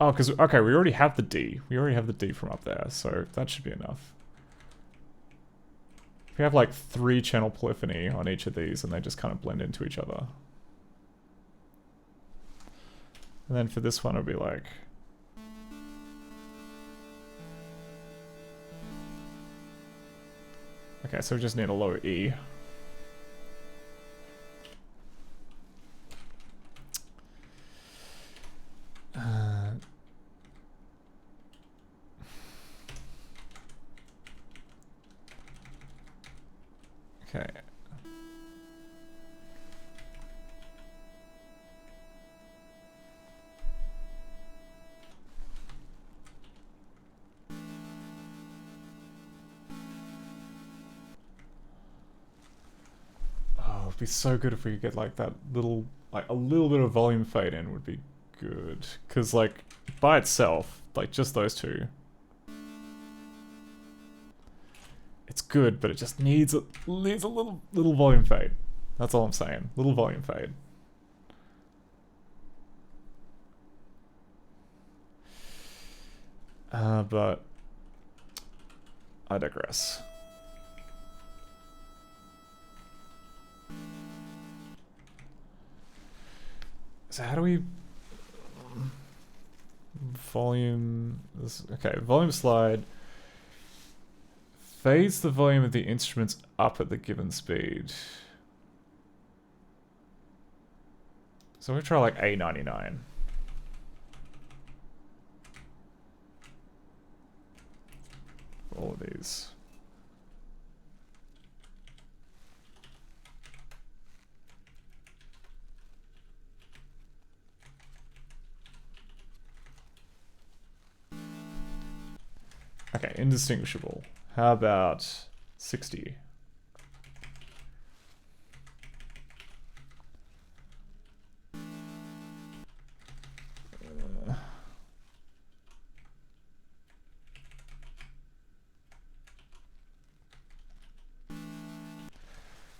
A: Oh, because, okay, we already have the D. We already have the D from up there, so that should be enough. If we have like 3 channel polyphony on each of these and they just kind of blend into each other. And then for this one it'll be like... Okay, so we just need a low E. Okay. Oh, it'd be so good if we could get like that little, like a little bit of volume fade in would be good. Because like by itself, like just those two, it's good, but it just needs a little volume fade. That's all I'm saying. Little volume fade. But I digress. So how do we volume this? Okay, volume slide fades the volume of the instruments up at the given speed. So we try like A99. For all of these. Okay, indistinguishable. How about 60?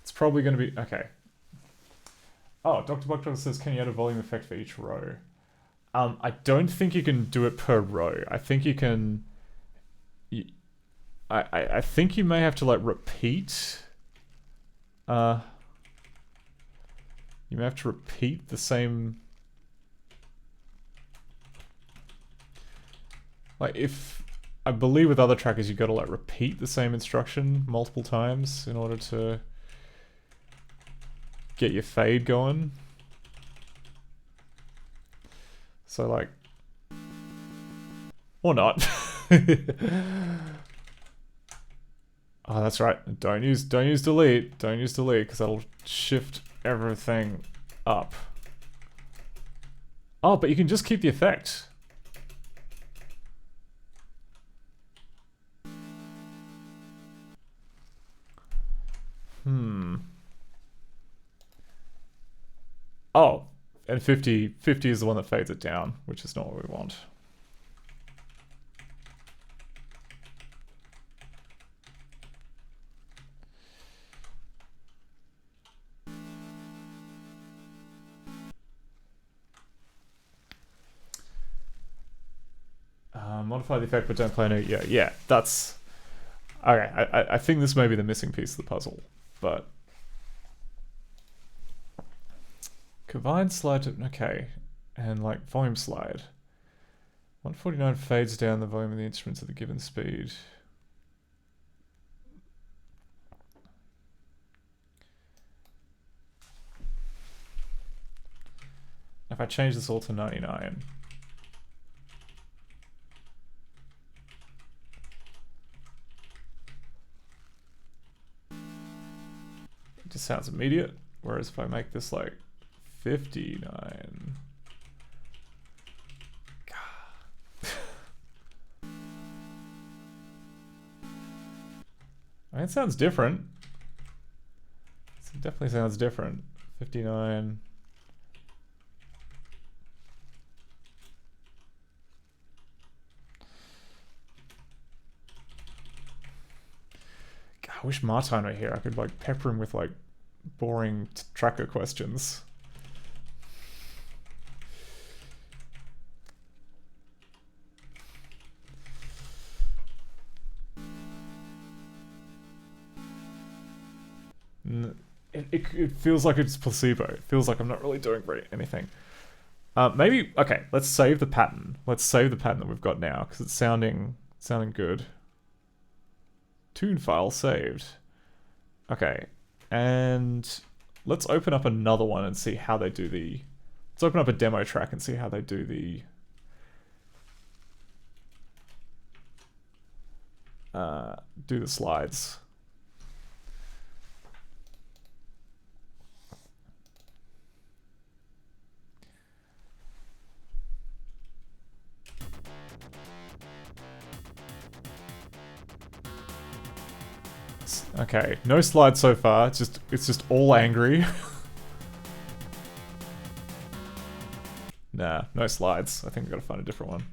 A: It's probably going to be... Okay. Oh, Dr. Buckdog says, can you add a volume effect for each row? I don't think you can do it per row. I think you can... I think you may have to like repeat. You may have to repeat the same. Like if I believe with other trackers you got to like repeat the same instruction multiple times in order to get your fade going. So like, or not. Oh, that's right. Don't use delete. Don't use delete because that'll shift everything up. Oh, but you can just keep the effect. Oh, and 50 is the one that fades it down, which is not what we want. Modify the effect but don't play new. Yeah, that's... Okay, I think this may be the missing piece of the puzzle, but... Combine slide to... Okay, and like volume slide. 149 fades down the volume of the instruments at the given speed. If I change this all to 99... It just sounds immediate, whereas if I make this like 59... I mean, it sounds different. It definitely sounds different. 59... I wish Martine were here. I could like pepper him with like boring tracker questions. It feels like it's placebo. It feels like I'm not really doing anything. Maybe, okay, let's save the pattern. Let's save the pattern that we've got now, because it's sounding good. Tune file saved. Okay, and let's open up another one and see how they do the... Let's open up a demo track and see how they do the... do the slides. Okay, no slides so far. It's just all angry. Nah, no slides. I think we gotta find a different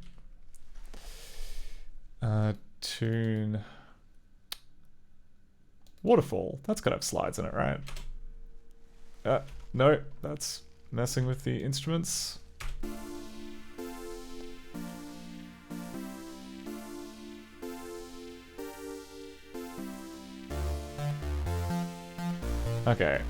A: one. Tune. Waterfall. That's gotta have slides in it, right? No, that's messing with the instruments. Okay.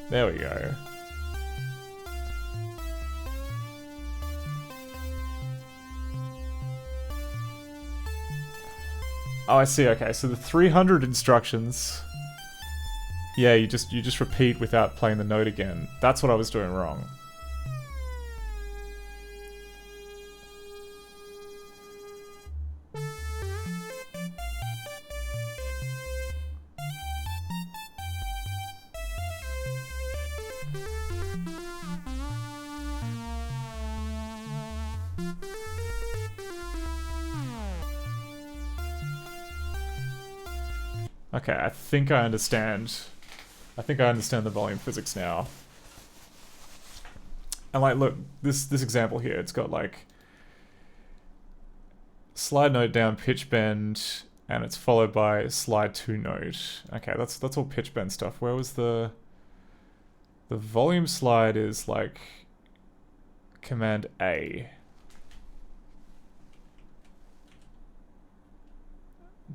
A: There we go. Oh, I see. Okay, so the 300 instructions. Yeah, you just repeat without playing the note again. That's what I was doing wrong. Okay, I think I understand. I think I understand the volume physics now. And like, look, this example here, it's got like slide note down, pitch bend, and it's followed by slide 2 note. Okay, that's all pitch bend stuff. Where was the volume slide is like Command A.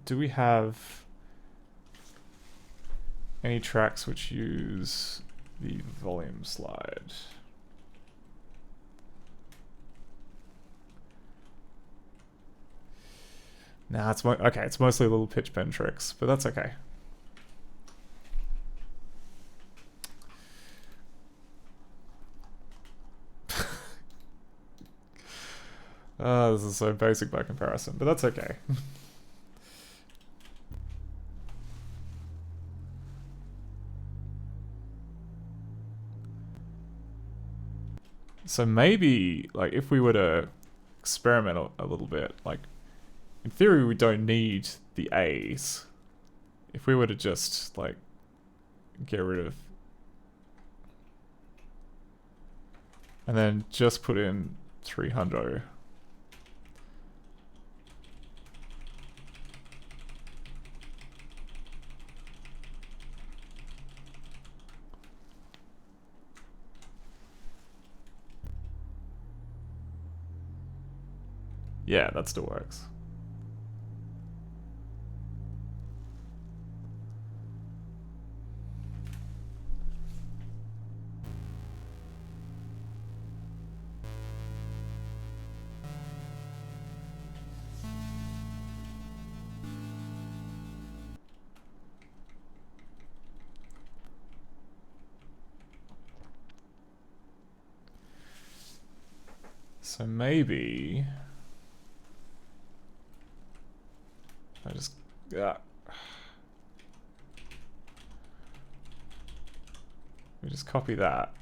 A: Do we have any tracks which use the volume slide? Nah, it's okay. It's mostly little pitch bend tricks, but that's okay. This is so basic by comparison, but that's okay. So maybe, like, if we were to experiment a little bit, like, in theory we don't need the A's. If we were to just, like, get rid of... And then just put in 300. Yeah, that still works. So maybe... I just... we just copy that.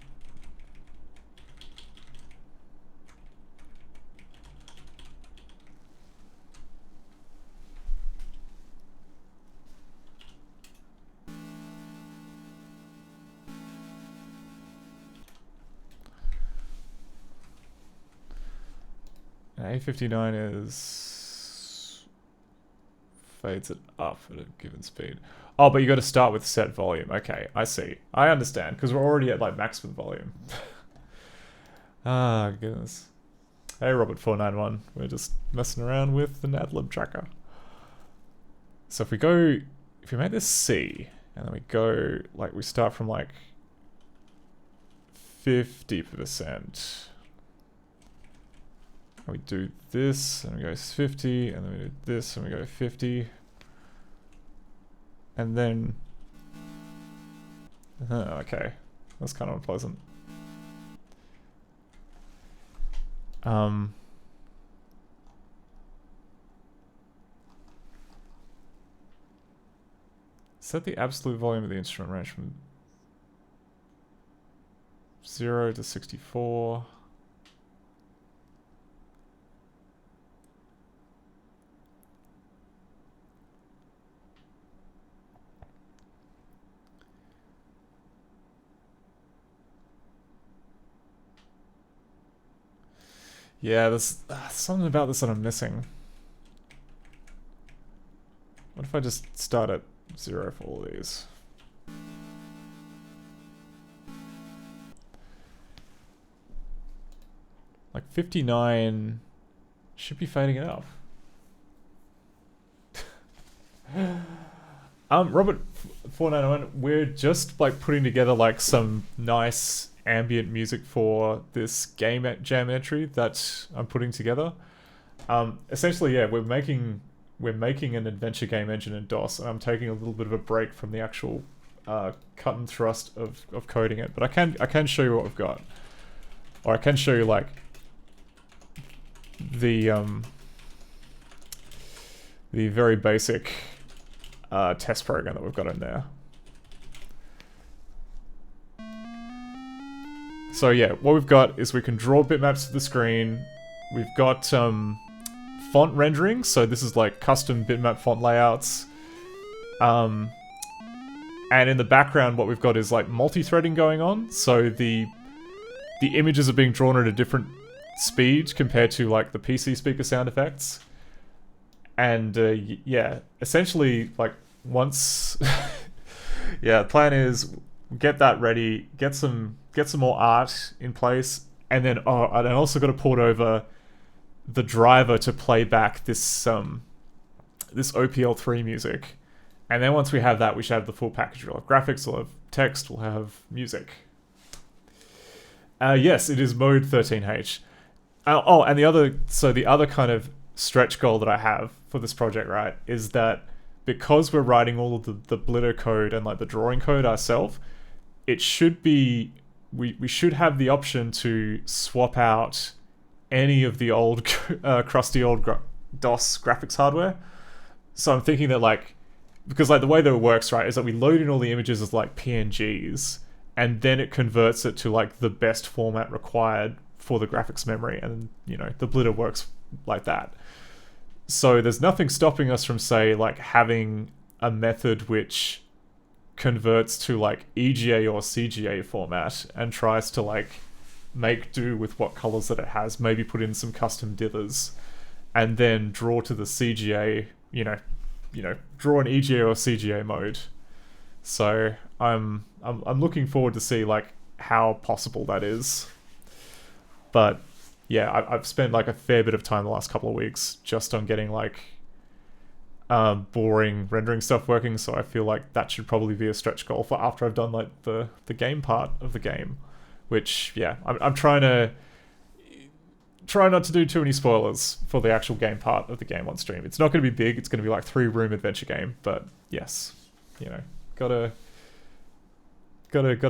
A: A59 is fades it up at a given speed. Oh, but you got to start with set volume. Okay, I see. I understand because we're already at like maximum volume. Ah, goodness. Hey, Robert491. We're just messing around with the Adlib tracker. So if we make this C, and then we go, like, we start from like 50%. And we do this, and we go 50, and then we do this, and we go 50. And then... okay. That's kind of unpleasant. Set the absolute volume of the instrument range from 0 to 64. Yeah, there's something about this that I'm missing. What if I just start at 0 for all of these? Like 59 should be fading it up. Robert 491, we're just like putting together like some nice ambient music for this game jam entry that I'm putting together. Essentially, yeah, we're making an adventure game engine in DOS, and I'm taking a little bit of a break from the actual cut and thrust of coding it. But I can show you what we've got, or I can show you like the very basic test program that we've got in there. So yeah, what we've got is we can draw bitmaps to the screen. We've got font rendering, so this is like custom bitmap font layouts. And in the background, what we've got is like multi-threading going on. So the images are being drawn at a different speed compared to like the PC speaker sound effects. And yeah, essentially like once, yeah, the plan is get that ready, get some more art in place, and then and I also got to port over the driver to play back this this OPL3 music. And then once we have that, we should have the full package. We'll have graphics, we'll have text, we'll have music. Yes, it is mode 13H. And the other kind of stretch goal that I have for this project, right, is that because we're writing all of the blitter code and like the drawing code ourselves, it should be, we should have the option to swap out any of the old crusty old DOS graphics hardware. So I'm thinking that like, because like the way that it works, right, is that we load in all the images as like PNGs, and then it converts it to like the best format required for the graphics memory, and you know, the blitter works like that. So there's nothing stopping us from, say, like having a method which converts to like EGA or CGA format and tries to like make do with what colors that it has, maybe put in some custom dithers, and then draw to the CGA, you know, draw an EGA or CGA mode. So I'm looking forward to see like how possible that is. But yeah, I've spent like a fair bit of time the last couple of weeks just on getting like boring rendering stuff working, so I feel like that should probably be a stretch goal for after I've done like the game part of the game, which yeah, I'm trying not to do too many spoilers for the actual game part of the game on stream. It's not going to be big, it's going to be like 3-room adventure game, but yes, you know, gotta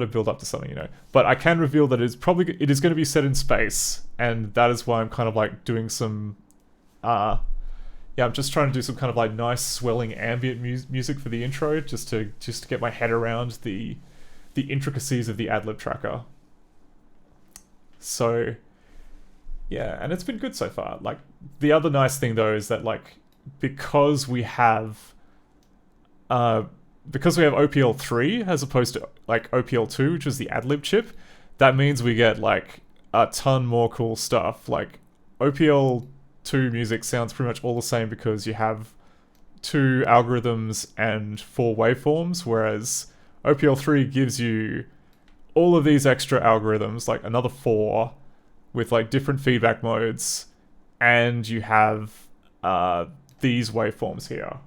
A: build up to something, you know. But I can reveal that it is going to be set in space, and that is why I'm kind of like doing some yeah, I'm just trying to do some kind of like nice swelling ambient music for the intro, just to get my head around the intricacies of the Adlib tracker. So yeah, and it's been good so far. Like the other nice thing though is that like because we have OPL3 as opposed to like OPL2, which is the Adlib chip, that means we get like a ton more cool stuff. Like OPL 2 music sounds pretty much all the same because you have 2 algorithms and 4 waveforms, whereas OPL3 gives you all of these extra algorithms, like another 4, with like different feedback modes, and you have these waveforms here.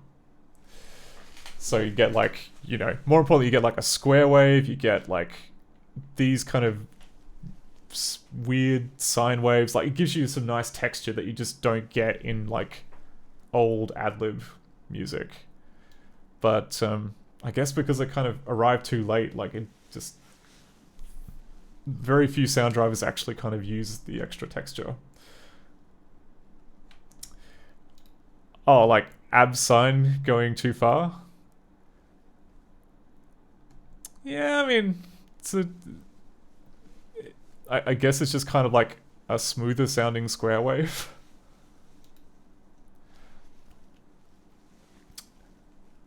A: So you get like, you know, more importantly, you get like a square wave, you get like these kind of weird sine waves. Like it gives you some nice texture that you just don't get in like old ad-lib music. But I guess because it kind of arrived too late, like it just, very few sound drivers actually kind of use the extra texture. Oh, like ab-sine going too far? Yeah, I mean, I guess it's just kind of like a smoother sounding square wave.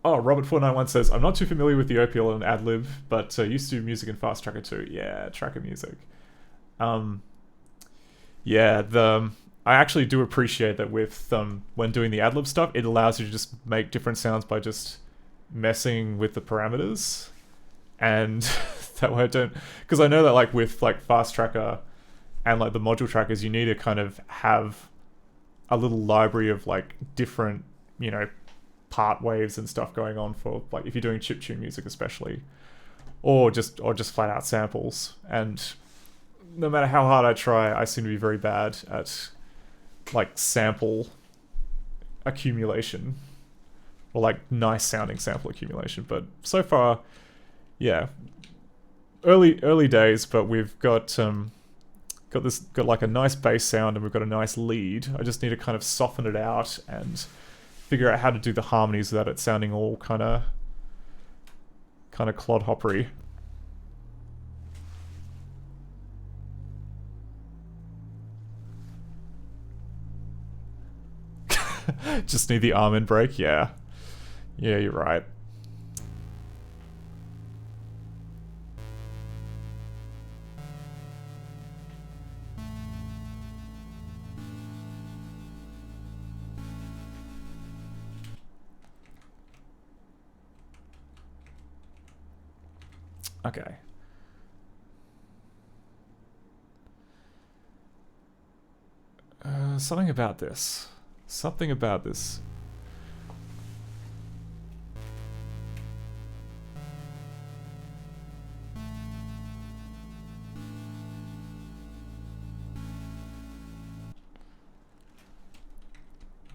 A: Oh, Robert491 says, I'm not too familiar with the OPL and ad-lib, but used to do music in Fast Tracker too. Yeah, tracker music. Yeah, I actually do appreciate that with when doing the ad-lib stuff, it allows you to just make different sounds by just messing with the parameters. And that way I don't, because I know that like with like Fast Tracker and like the module trackers, you need to kind of have a little library of like different, you know, part waves and stuff going on for like if you're doing chiptune music especially, or just flat out samples. And no matter how hard I try, I seem to be very bad at like sample accumulation or like nice sounding sample accumulation. But so far, yeah, early days, but we've got like a nice bass sound and we've got a nice lead. I just need to kind of soften it out and figure out how to do the harmonies without it sounding all kind of clodhoppery. Just need the almond break, yeah. Yeah, you're right. Okay. Something about this. Something about this.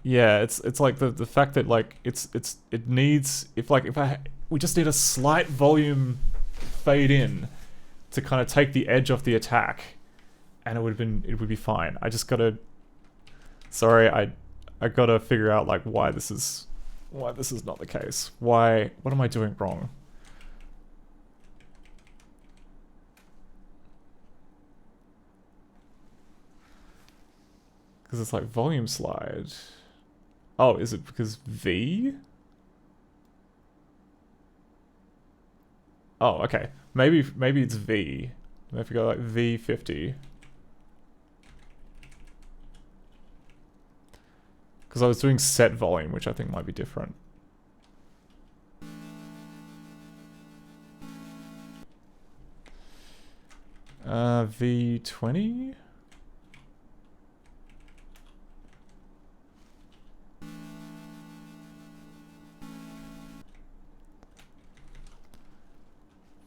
A: Yeah, it's like the fact that like it needs, if we just need a slight volume fade in to kind of take the edge off the attack, and it would be fine. I just gotta, sorry, I gotta figure out like why this is not the case. What am I doing wrong? Because it's like volume slide. Oh, is it because V? Oh, okay. Maybe it's V. If we go like V50. Because I was doing set volume, which I think might be different. V20?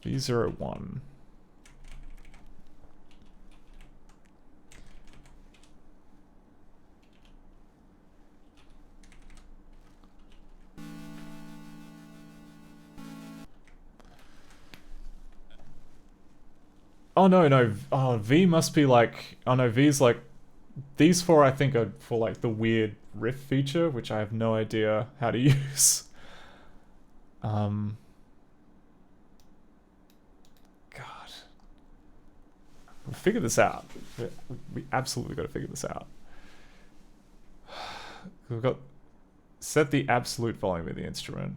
A: V01. Oh no. Oh, V must be like, oh no, V's like, these 4 I think are for like the weird riff feature, which I have no idea how to use. God. We'll figure this out. We absolutely got to figure this out. We've got set the absolute volume of the instrument.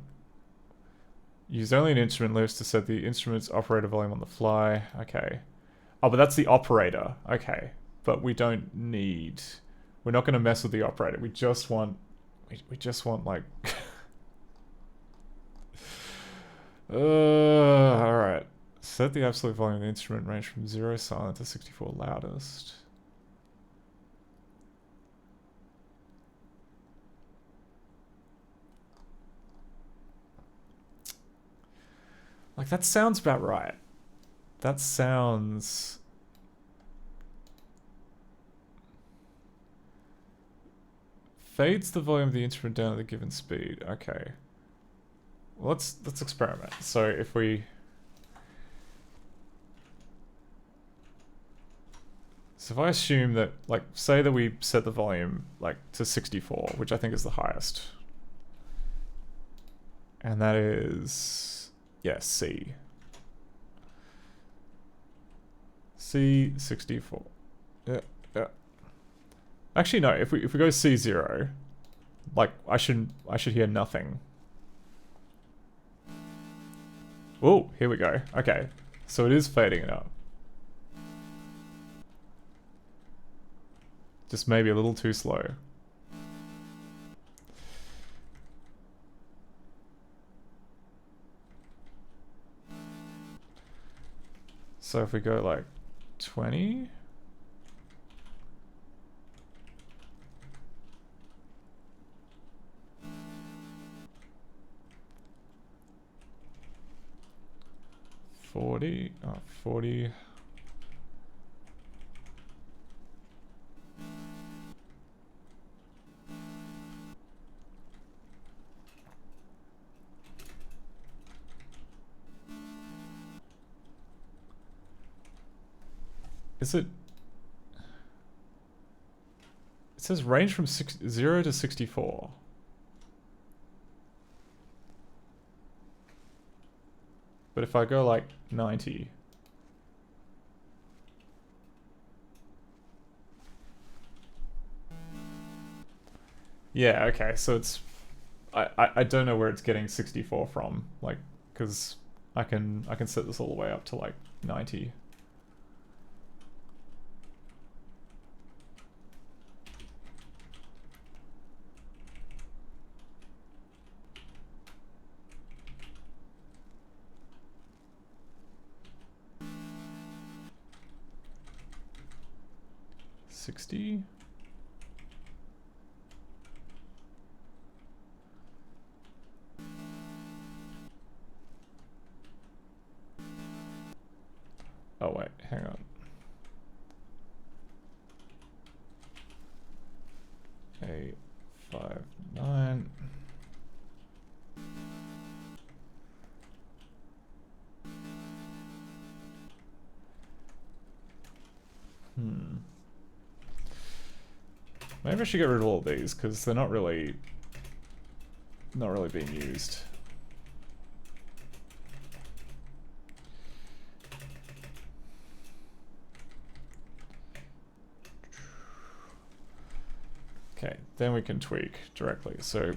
A: Use only an instrument list to set the instrument's operator volume on the fly. Okay. Oh, but that's the operator. Okay. But we don't need We're not going to mess with the operator. We just want like all right. Set the absolute volume of the instrument range from 0 silent to 64 loudest. Like, that sounds about right. That sounds... Fades the volume of the instrument down at a given speed. Okay. Well, let's experiment. So if we... So if I assume that, like, say that we set the volume, like, to 64, which I think is the highest. And that is... yeah, C. C64. Yeah, yeah. Actually, no, if we go C0, like, I should hear nothing. Oh, here we go. Okay. So it is fading it up. Just maybe a little too slow. So if we go like 20. $40. 40. Is it? It says range from 0 to 64. But if I go like 90. Yeah, okay, so it's... I don't know where it's getting 64 from, like, because I can set this all the way up to like 90. $60. Oh wait, hang on. 8, 5, 9. Maybe I should get rid of all of these because they're not really being used. Okay, then we can tweak directly. So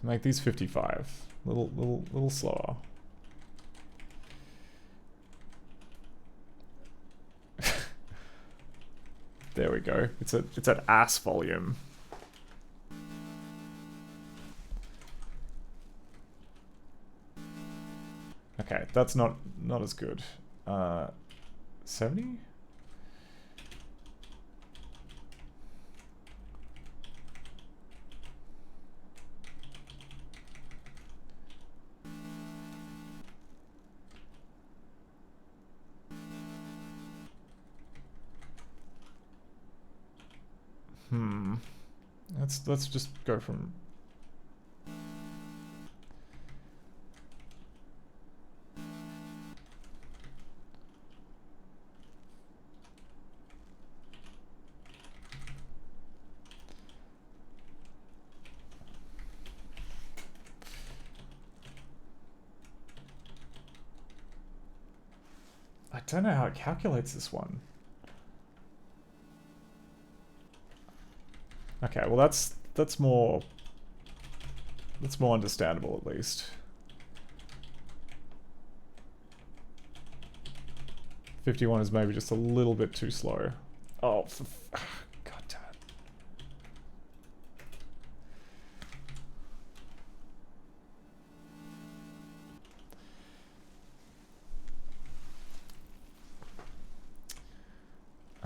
A: make these 55. Little slower. There we go. It's at ass volume. Okay, that's not as good. 70? Let's just go from... I don't know how it calculates this one. Okay, well that's more understandable at least. 51 is maybe just a little bit too slow. Oh, God damn it.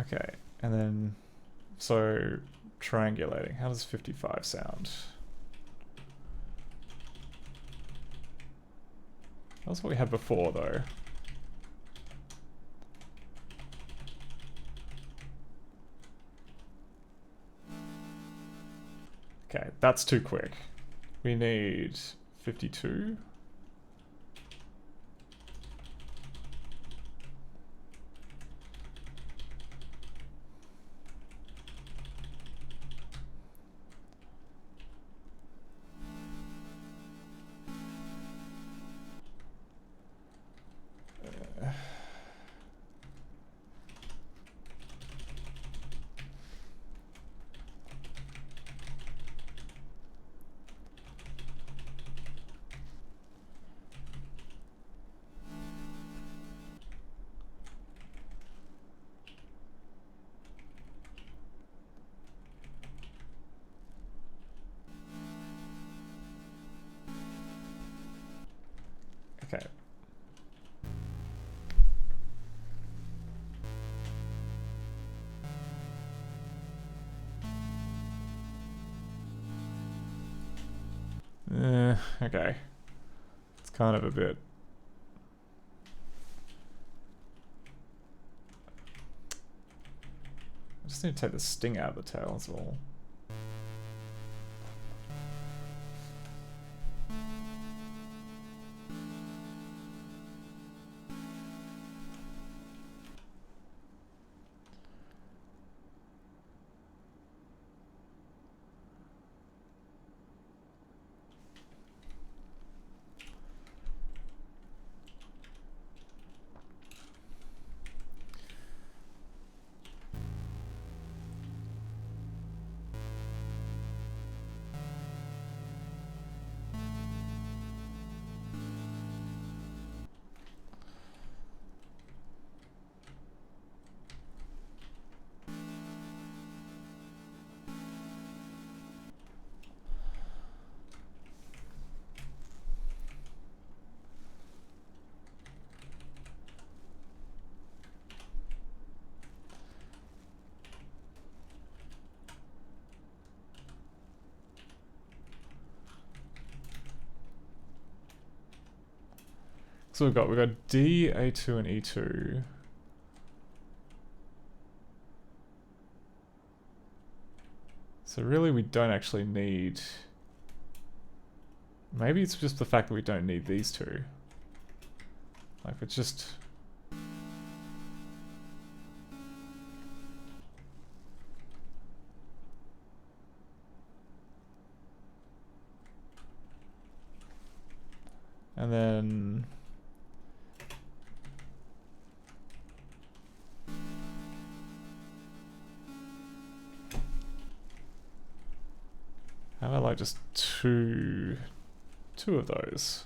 A: Okay, and then, so triangulating. How does 55 sound? That's what we had before, though. Okay, that's too quick. We need 52. Okay. Okay. It's kind of a bit... I just need to take the sting out of the tail as well. So we've got D, A2, and E2. So really we don't actually need... Maybe it's just the fact that we don't need these two. Like, it's just... And then... How about like just two of those?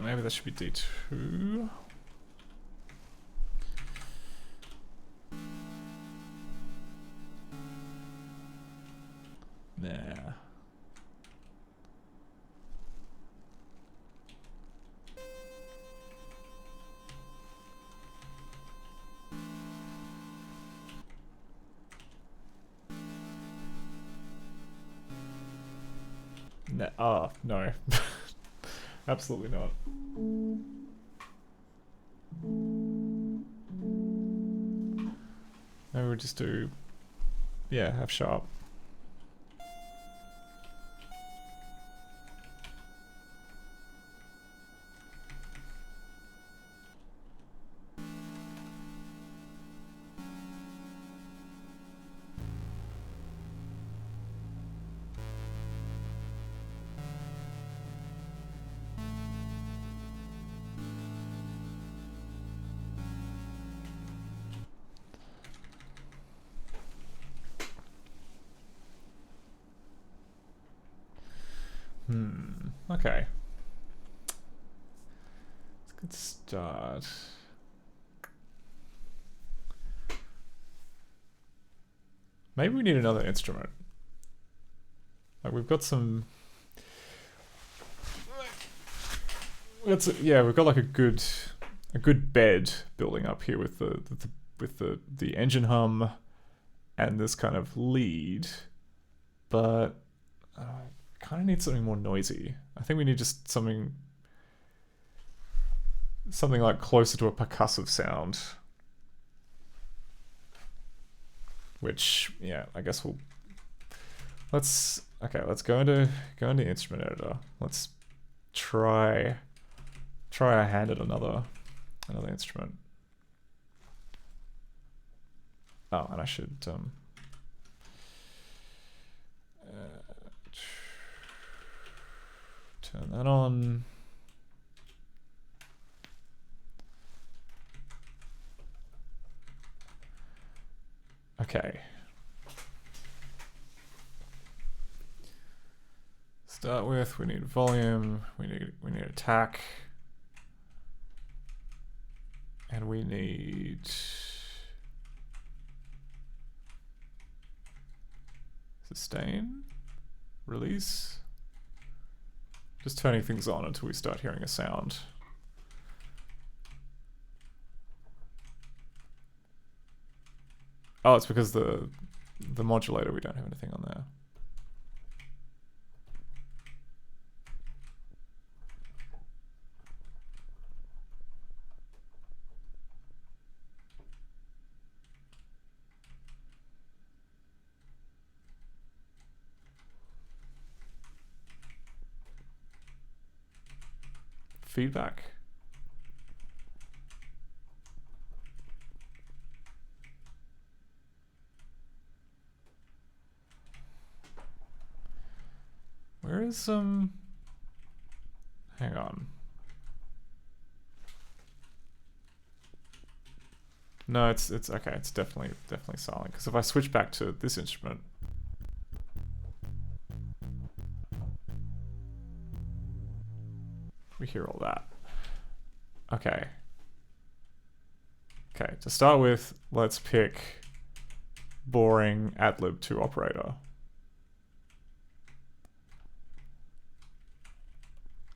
A: Yeah, maybe that should be D2. Nah. Nah. Oh, no. Absolutely not. Maybe we'll just do, yeah, F sharp. Okay. It's a good start. Maybe we need another instrument. Like we've got some. We've got like a good bed building up here with the engine hum and this kind of lead, but kind of need something more noisy. I think we need just something like closer to a percussive sound. Which, yeah, I guess let's go into instrument editor. Let's try our hand at another instrument. Oh, and I should turn that on. Okay. Start with, we need volume, we need attack, and we need sustain, release. Just turning things on until we start hearing a sound. Oh, it's because the modulator, we don't have anything on there. Feedback. Where is hang on. No, it's okay. It's definitely silent. Because if I switch back to this instrument, we hear all that. Okay. Okay. To start with, let's pick boring adlib 2 operator.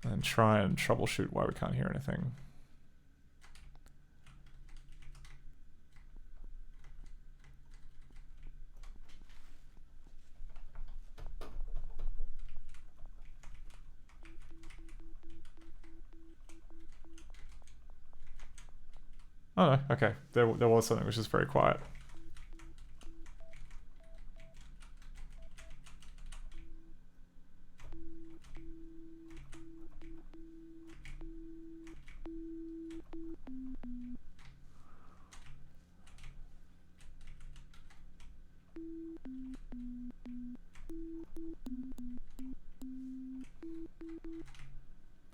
A: And try and troubleshoot why we can't hear anything. Oh no, okay. There was something which is very quiet.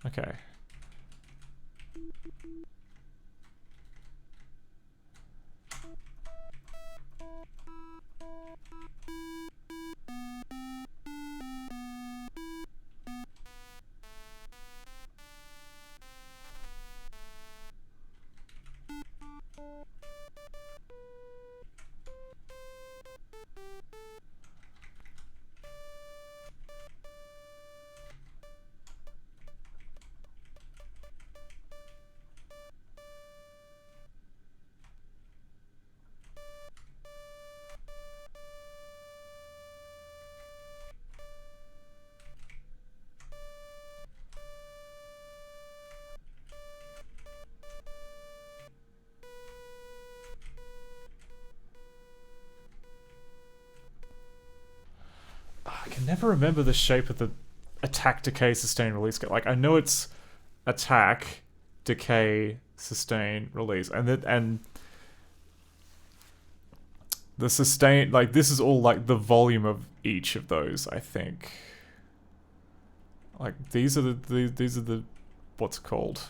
A: Okay. never remember the shape of the attack, decay, sustain, release. Like I know it's attack, decay, sustain, release, and the sustain, like this is all like the volume of each of those. I think. Like these are the what's it called?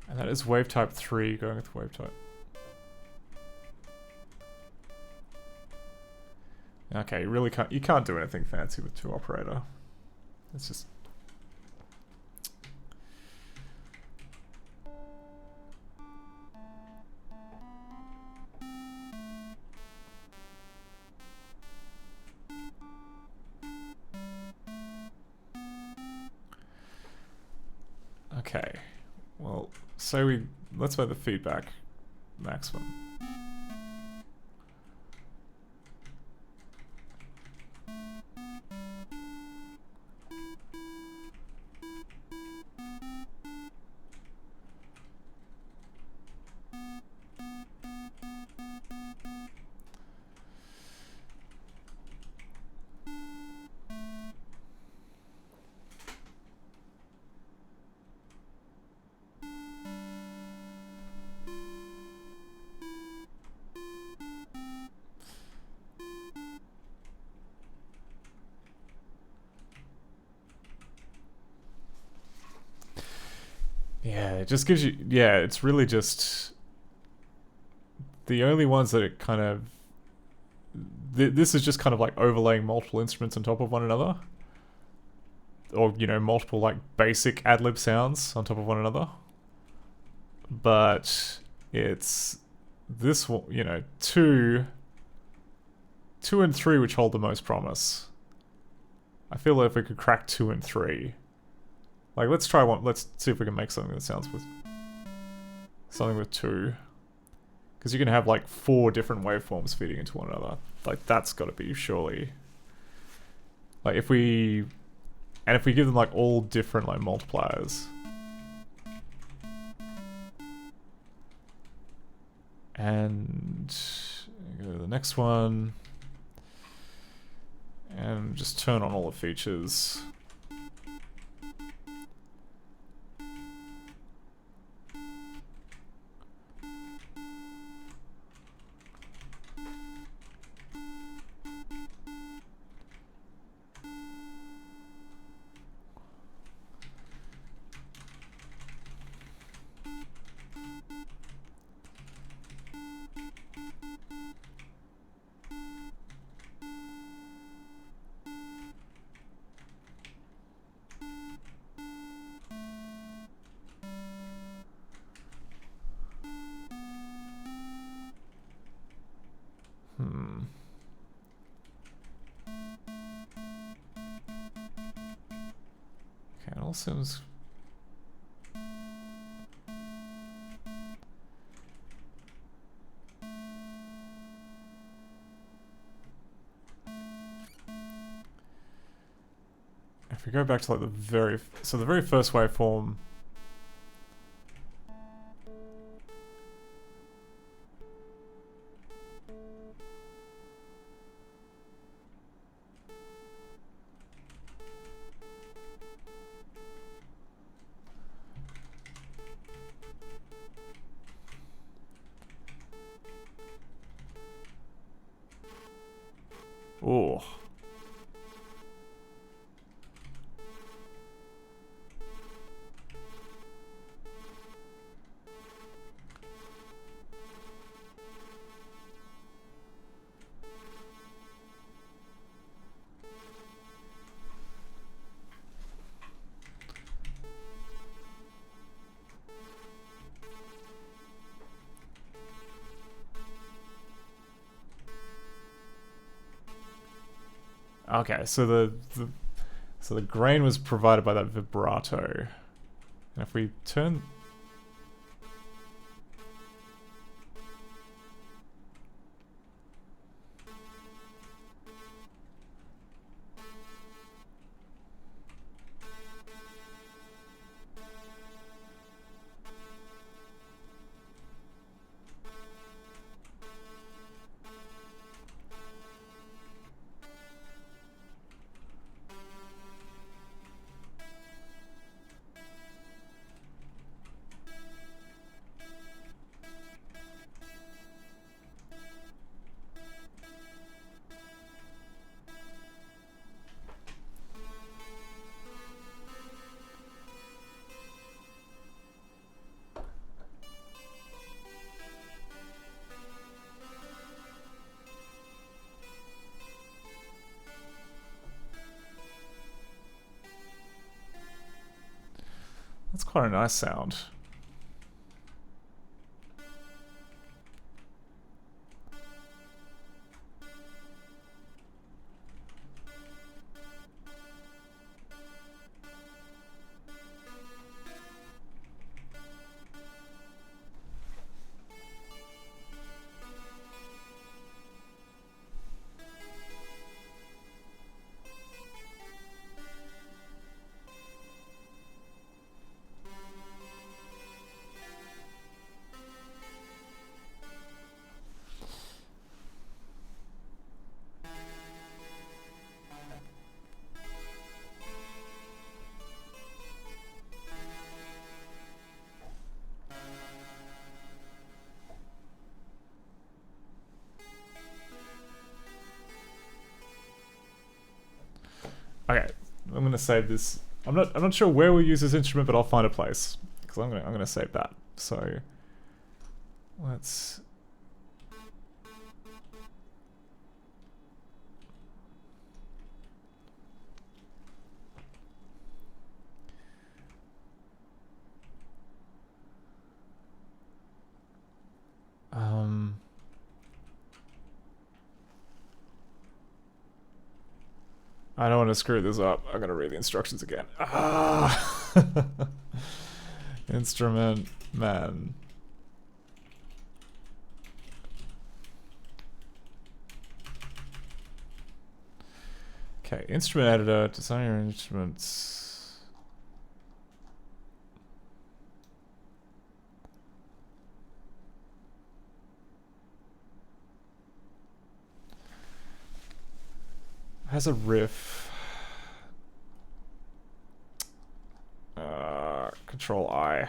A: And that is wave type 3, going with wave type. Okay, you can't do anything fancy with 2 operator. It's just... Okay, well, let's make the feedback maximum. Yeah, it just gives you... Yeah, it's really just... The only ones that it kind of... This is just kind of like overlaying multiple instruments on top of one another. Or, you know, multiple like basic ad-lib sounds on top of one another. But it's this one, you know, 2 and 3 which hold the most promise. I feel like if we could crack 2 and 3... Like, let's try one. Let's see if we can make something that sounds with... Something with 2. Because you can have, like, 4 different waveforms feeding into one another. Like, that's got to be, surely... Like, if we... And if we give them, like, all different, like, multipliers... And... Go to the next one... And just turn on all the features... Okay, it all seems... If we go back to like the very... So the very first waveform... Oh. Okay, so the grain was provided by that vibrato. And if we turn... That's quite a nice sound. Okay, I'm gonna save this. I'm not sure where we'll use this instrument, but I'll find a place because I'm gonna save that. So let's. I don't want to screw this up. I'm gonna read the instructions again. Ah! Instrument man. Okay, instrument editor, design your instruments. Has a riff. Control I.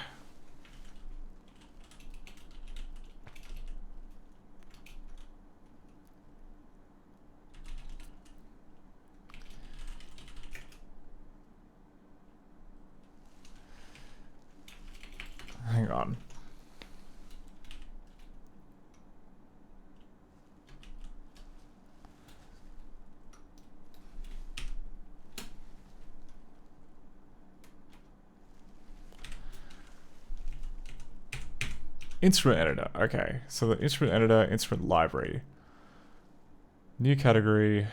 A: Hang on. Instrument editor. Okay, so the instrument editor, instrument library. New category.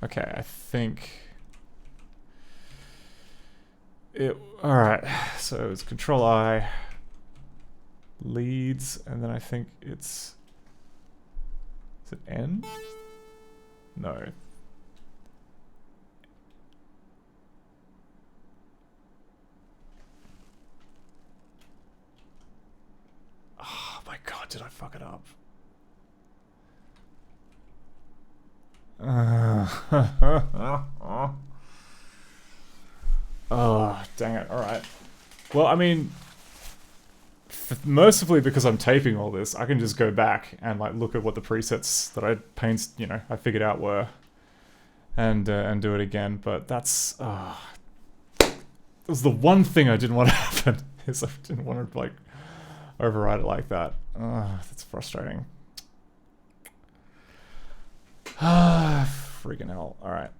A: Okay, I think it. All right, so it's Control I, leads, and then I think it's. Is it N? No. Oh my god, did I fuck it up? Oh, dang it. Alright. Well, I mean, mercifully because I'm taping all this, I can just go back and like look at what the presets that I figured out were, and do it again. But that's that was the one thing I didn't want to happen. Is I didn't want to like override it like that. That's frustrating. Freaking hell. Alright.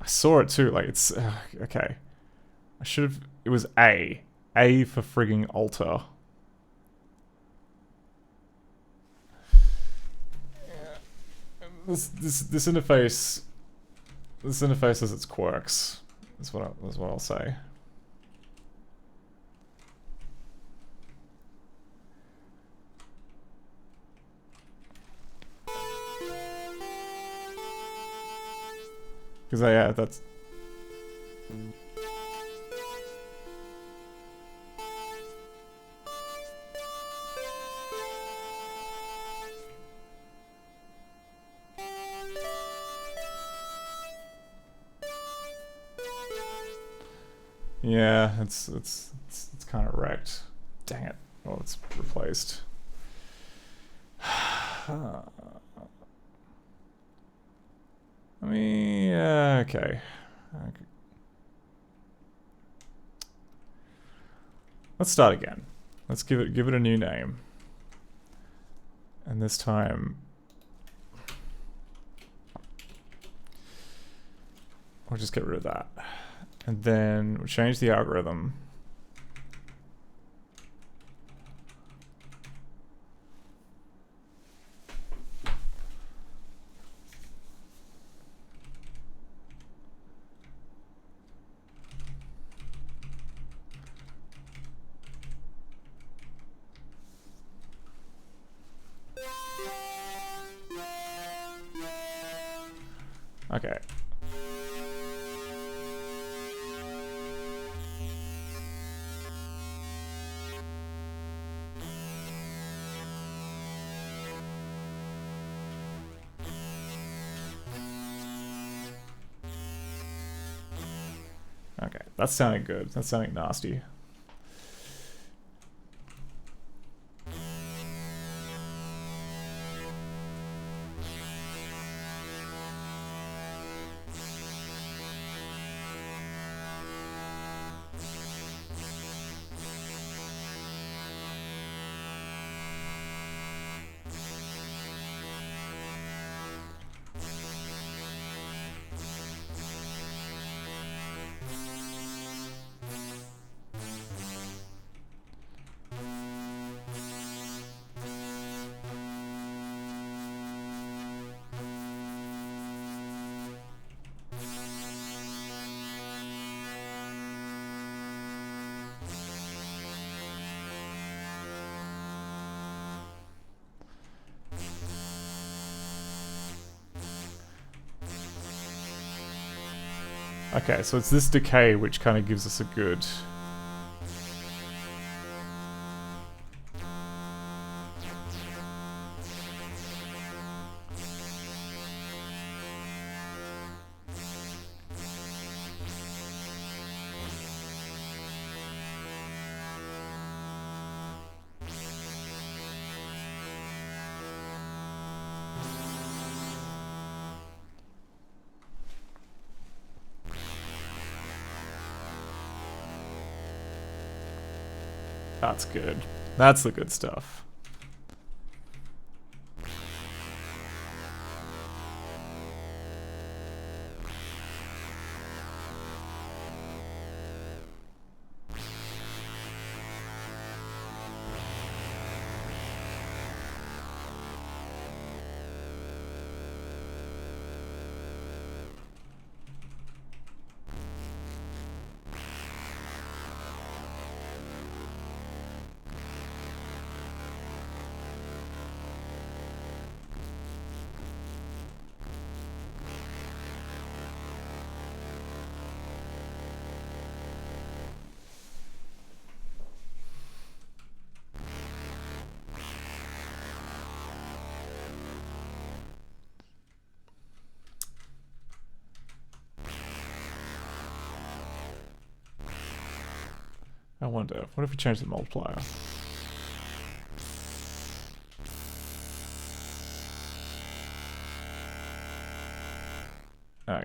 A: I saw it too, like it's okay. I should have. It was A. A for frigging alter. This interface. This interface has its quirks. That's what I'll say. Because yeah, that's. Yeah, it's kind of wrecked. Dang it. Well, it's replaced. I mean, yeah, okay. Let's start again. Let's give it a new name. And this time we'll just get rid of that. And then we'll change the algorithm. Okay. Okay, that's sounding good. That's sounding nasty. Okay, so it's this decay which kind of gives us a good... That's good. That's the good stuff. I wonder, what if we change the multiplier? Okay.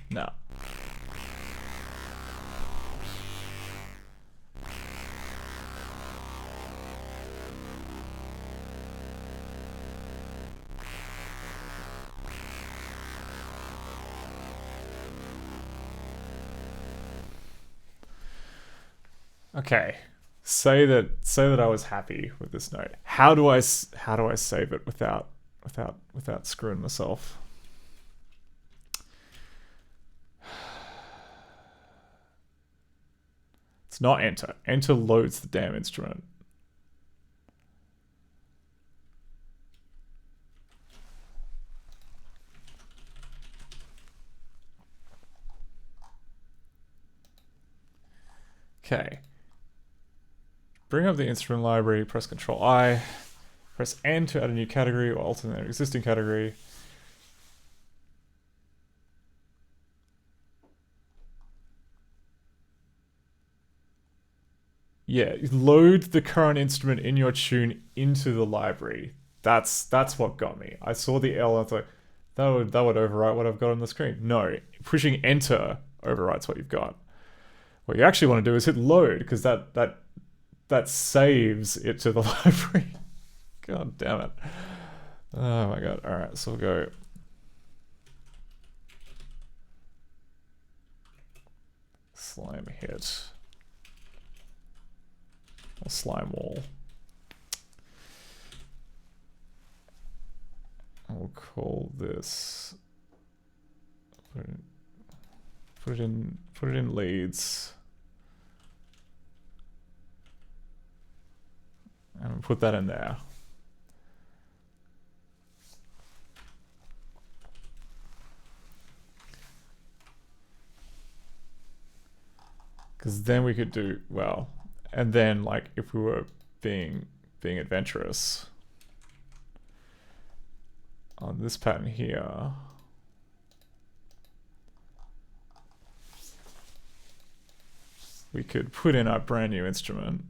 A: No. Okay. Say that I was happy with this note. How do I save it without screwing myself? It's not enter. Enter loads the damn instrument. Okay. Bring up the instrument library, press Control I, press N to add a new category or alter an existing category. Yeah, load the current instrument in your tune into the library. That's what got me. I saw the L and I thought that would overwrite what I've got on the screen. No, pushing enter overwrites what you've got. What you actually want to do is hit load because that saves it to the library. God damn it. Oh my god. Alright, so we'll go slime hit. Or slime wall. I'll call this put it in leads. And put that in there. Because then we could do, well, and then like if we were being adventurous on this pattern here, we could put in our brand new instrument.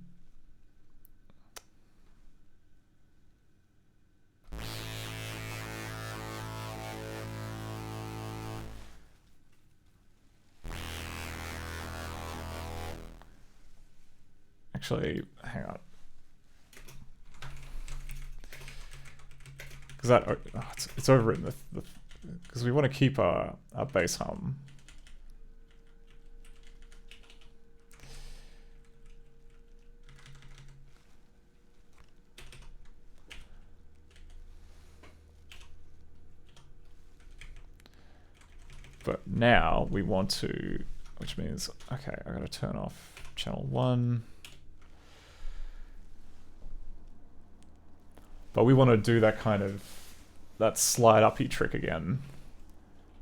A: Actually, hang on. Because that it's overwritten because we want to keep our bass hum. But now we want to, which means, okay, I gotta turn off channel 1. But we want to do that kind of, that slide uppy trick again,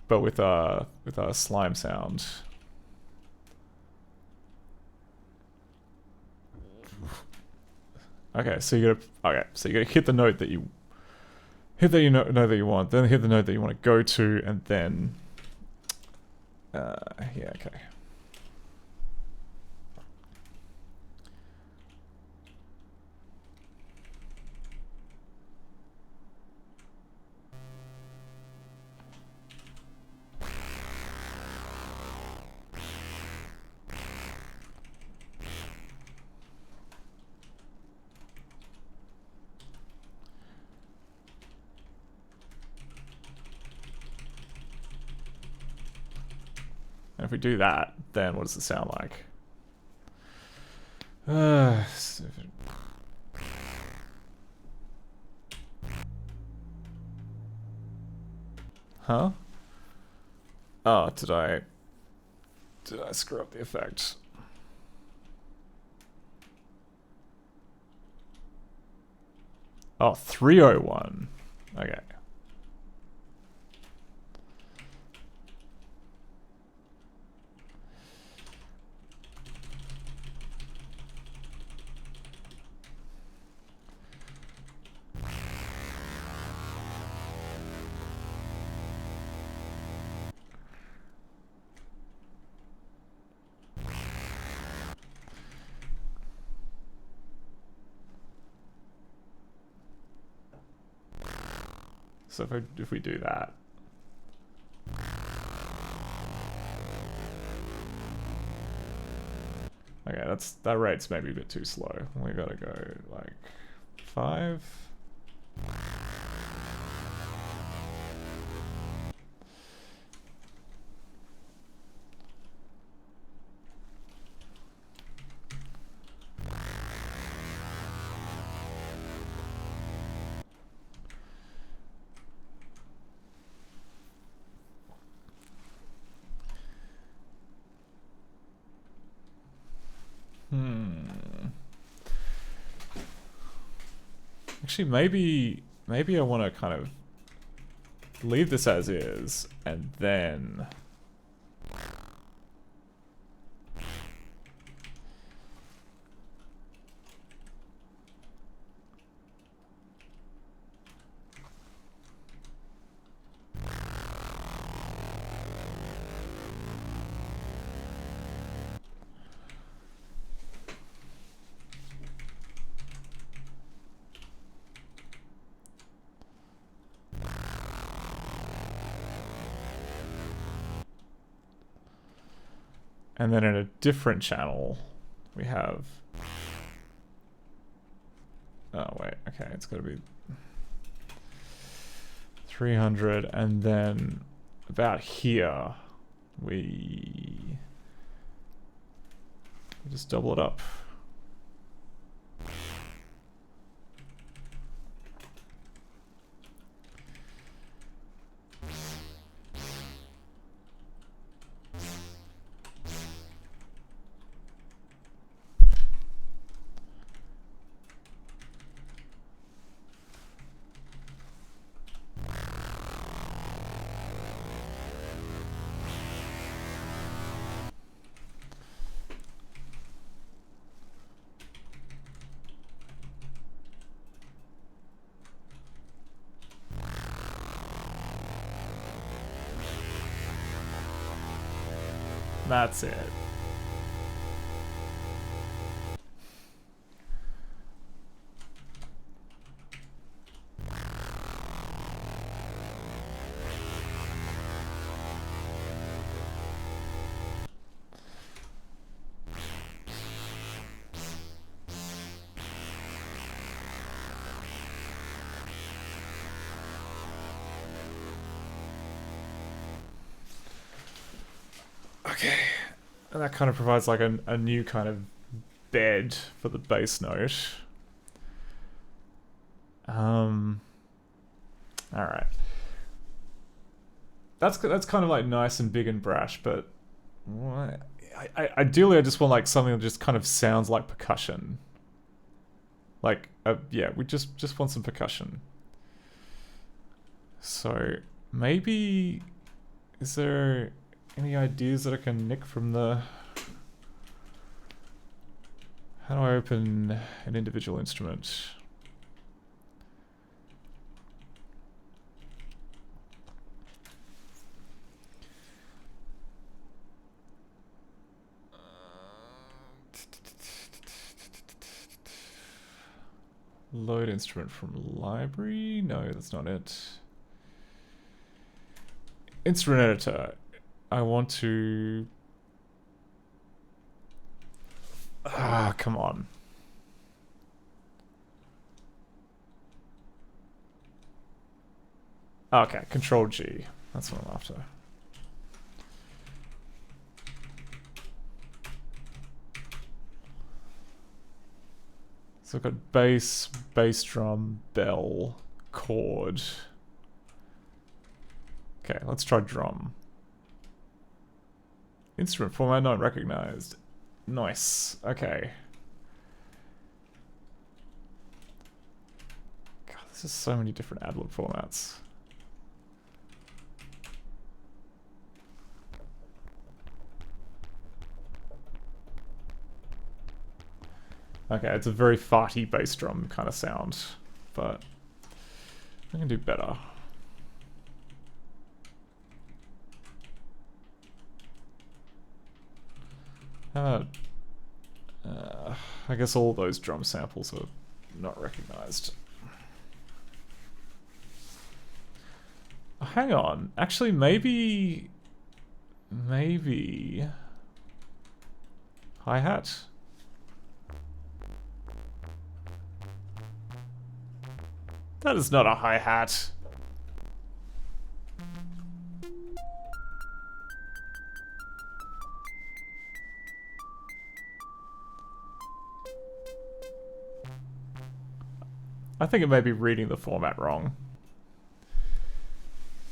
A: but with our slime sound. Okay, so you gotta hit the note that you know that you want, then hit the note that you want to go to, and then yeah, okay. If we do that, then what does it sound like? Huh? Oh, did I screw up the effect? Oh, 301. Okay. So if we do that. Okay, that rate's maybe a bit too slow. We gotta go like 5. Actually, maybe I want to kind of leave this as is, and then in a different channel we have. Oh wait, okay, it's got to be 300, and then about here we just double it up. That's it. Okay, and that kind of provides like a new kind of bed for the bass note. All right. That's kind of like nice and big and brash, but ideally I just want like something that just kind of sounds like percussion. Like, yeah, we just want some percussion. So maybe, is there any ideas that I can nick from the... How do I open an individual instrument? Load instrument from library? No, that's not it. Instrument editor. I want to... Ah, come on. Okay, Control G. That's what I'm after. So I've got bass, bass drum, bell, chord. Okay, let's try drum. Instrument format not recognized. Nice. Okay. God, this is so many different ad-lib formats. Okay, it's a very farty bass drum kind of sound, but I can do better. I guess all those drum samples are not recognized. Hang on, actually maybe hi-hat? That is not a hi-hat. I think it may be reading the format wrong.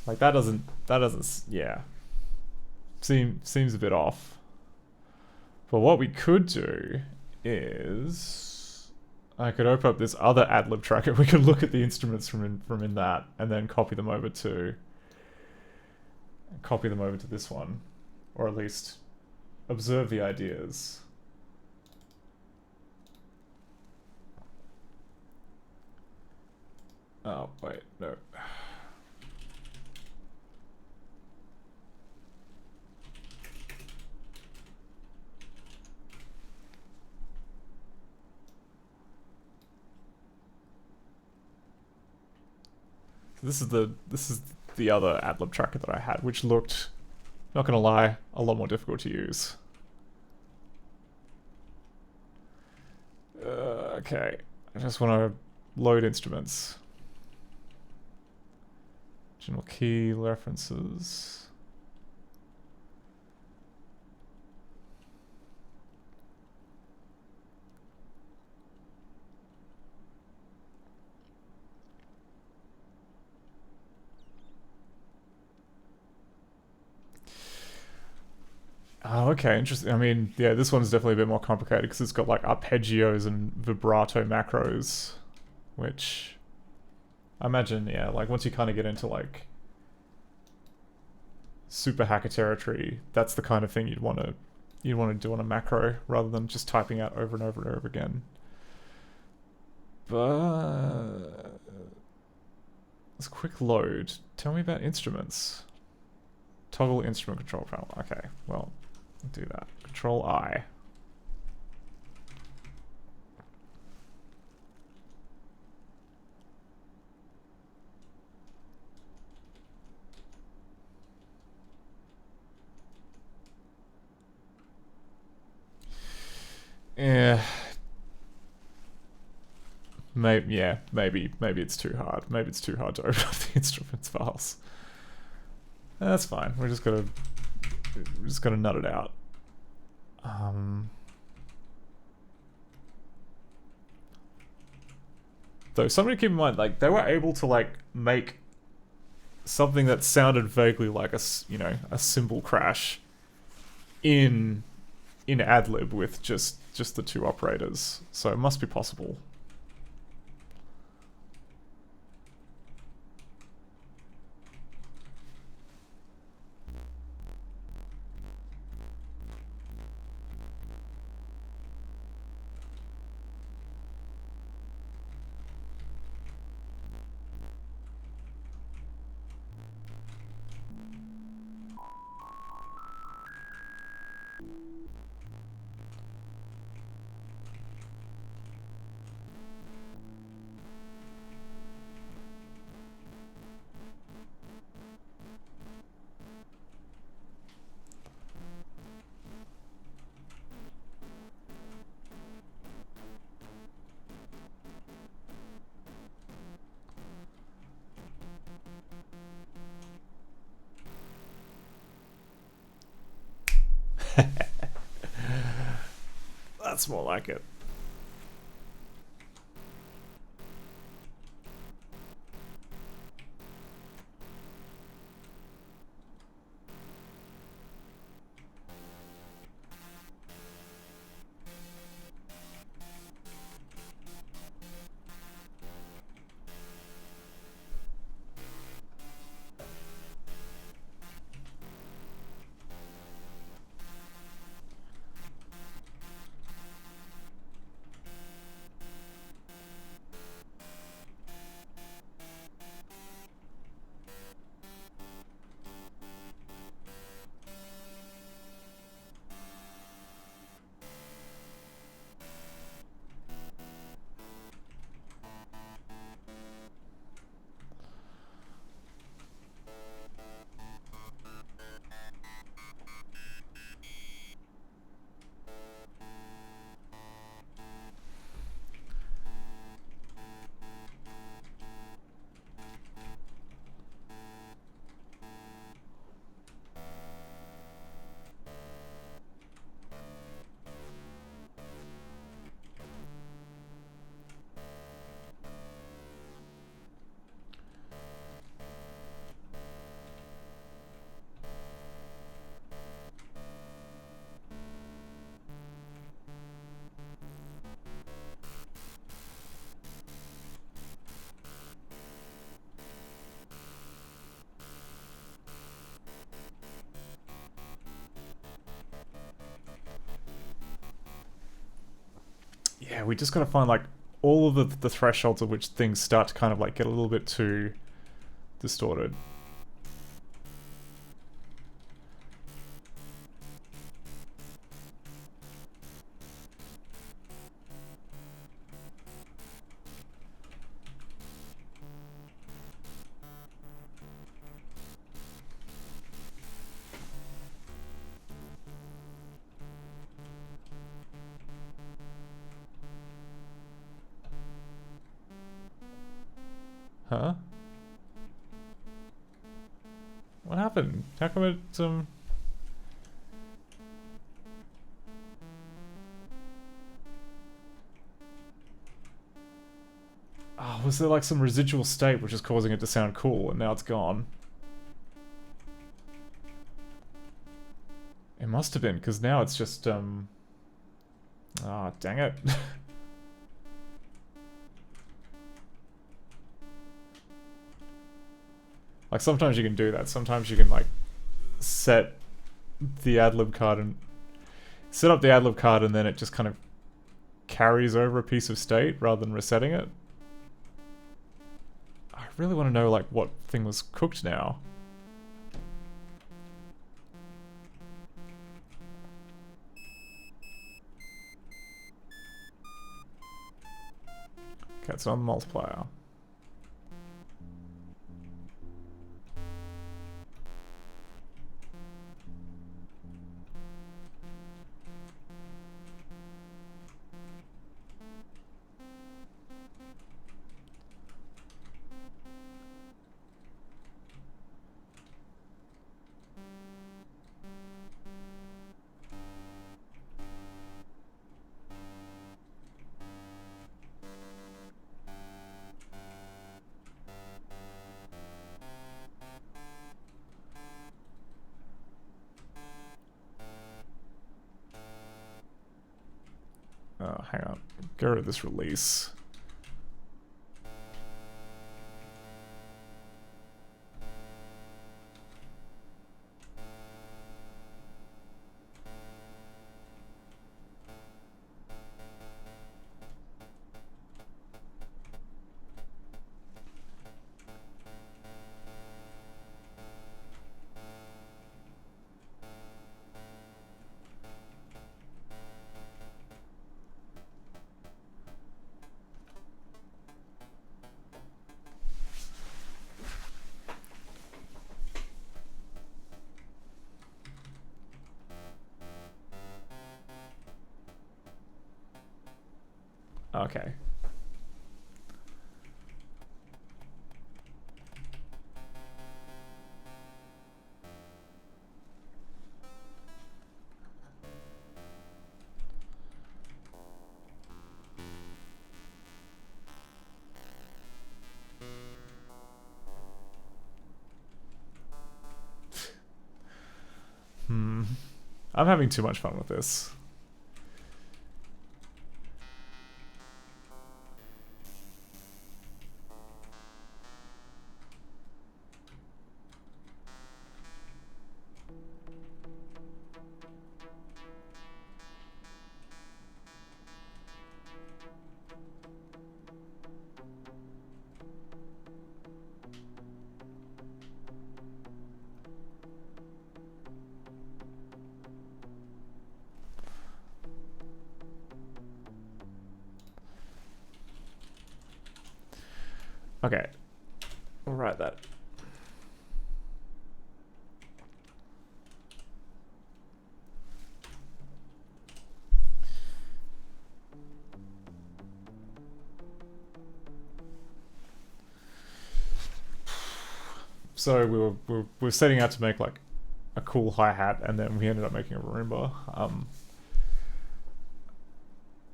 A: Like that doesn't, yeah. Seems a bit off. But what we could do is I could open up this other ad-lib tracker. We could look at the instruments from in that and then copy them over to this one, or at least observe the ideas. Oh, wait, no. This is the other ad-lib tracker that I had, which looked, not gonna lie, a lot more difficult to use. Okay, I just want to load instruments. General key references. Oh, okay, interesting. I mean, yeah, this one's definitely a bit more complicated because it's got like arpeggios and vibrato macros, which I imagine, yeah, like once you kind of get into like super hacker territory, that's the kind of thing you'd want to do on a macro rather than just typing out over and over and over again. But let's quick load. Tell me about instruments. Toggle instrument control panel. Okay, well, do that. Control I. Yeah. Maybe it's too hard. Maybe it's too hard to open up the instruments files. That's fine. We're just gonna nut it out. Though something to keep in mind, like they were able to like make something that sounded vaguely like a cymbal crash in ad-lib with just the two operators. So it must be possible. That's more like it. yeah, we just gotta find like all of the thresholds at which things start to kind of like get a little bit too distorted. Huh? What happened? How come it, oh, was there like some residual state which is causing it to sound cool and now it's gone? It must have been, because now it's just, ah, dang it. Like, sometimes you can do that. Sometimes you can, like, set the adlib card and set up the adlib card and then it just kind of carries over a piece of state rather than resetting it. I really want to know, like, what thing was cooked now. Okay, it's on the multiplier. Oh, hang on. Get rid of this release. Okay. I'm having too much fun with this. Okay. We'll write that. So we were setting out to make like a cool hi-hat and then we ended up making a marimba.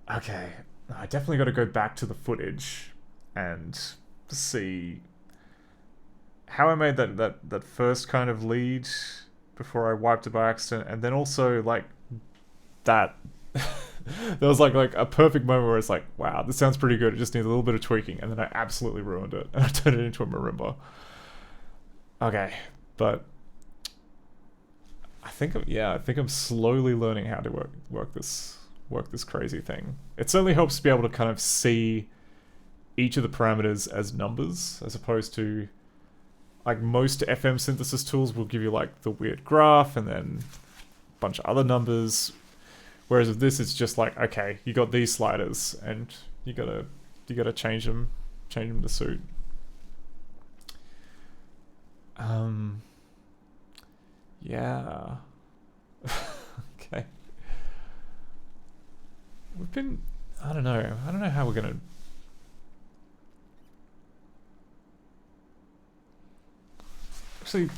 A: Okay. I definitely got to go back to the footage and see how I made that first kind of lead before I wiped it by accident, and then also like that there was like a perfect moment where it's like, wow, this sounds pretty good, it just needs a little bit of tweaking, and then I absolutely ruined it and I turned it into a marimba. Okay, but I think I'm slowly learning how to work this work this crazy thing. It certainly helps to be able to kind of see each of the parameters as numbers, as opposed to like most FM synthesis tools will give you like the weird graph and then a bunch of other numbers. Whereas with this, it's just like, okay, you got these sliders and you gotta change them to suit. Yeah. Okay. We've been, I don't know how we're gonna. Actually,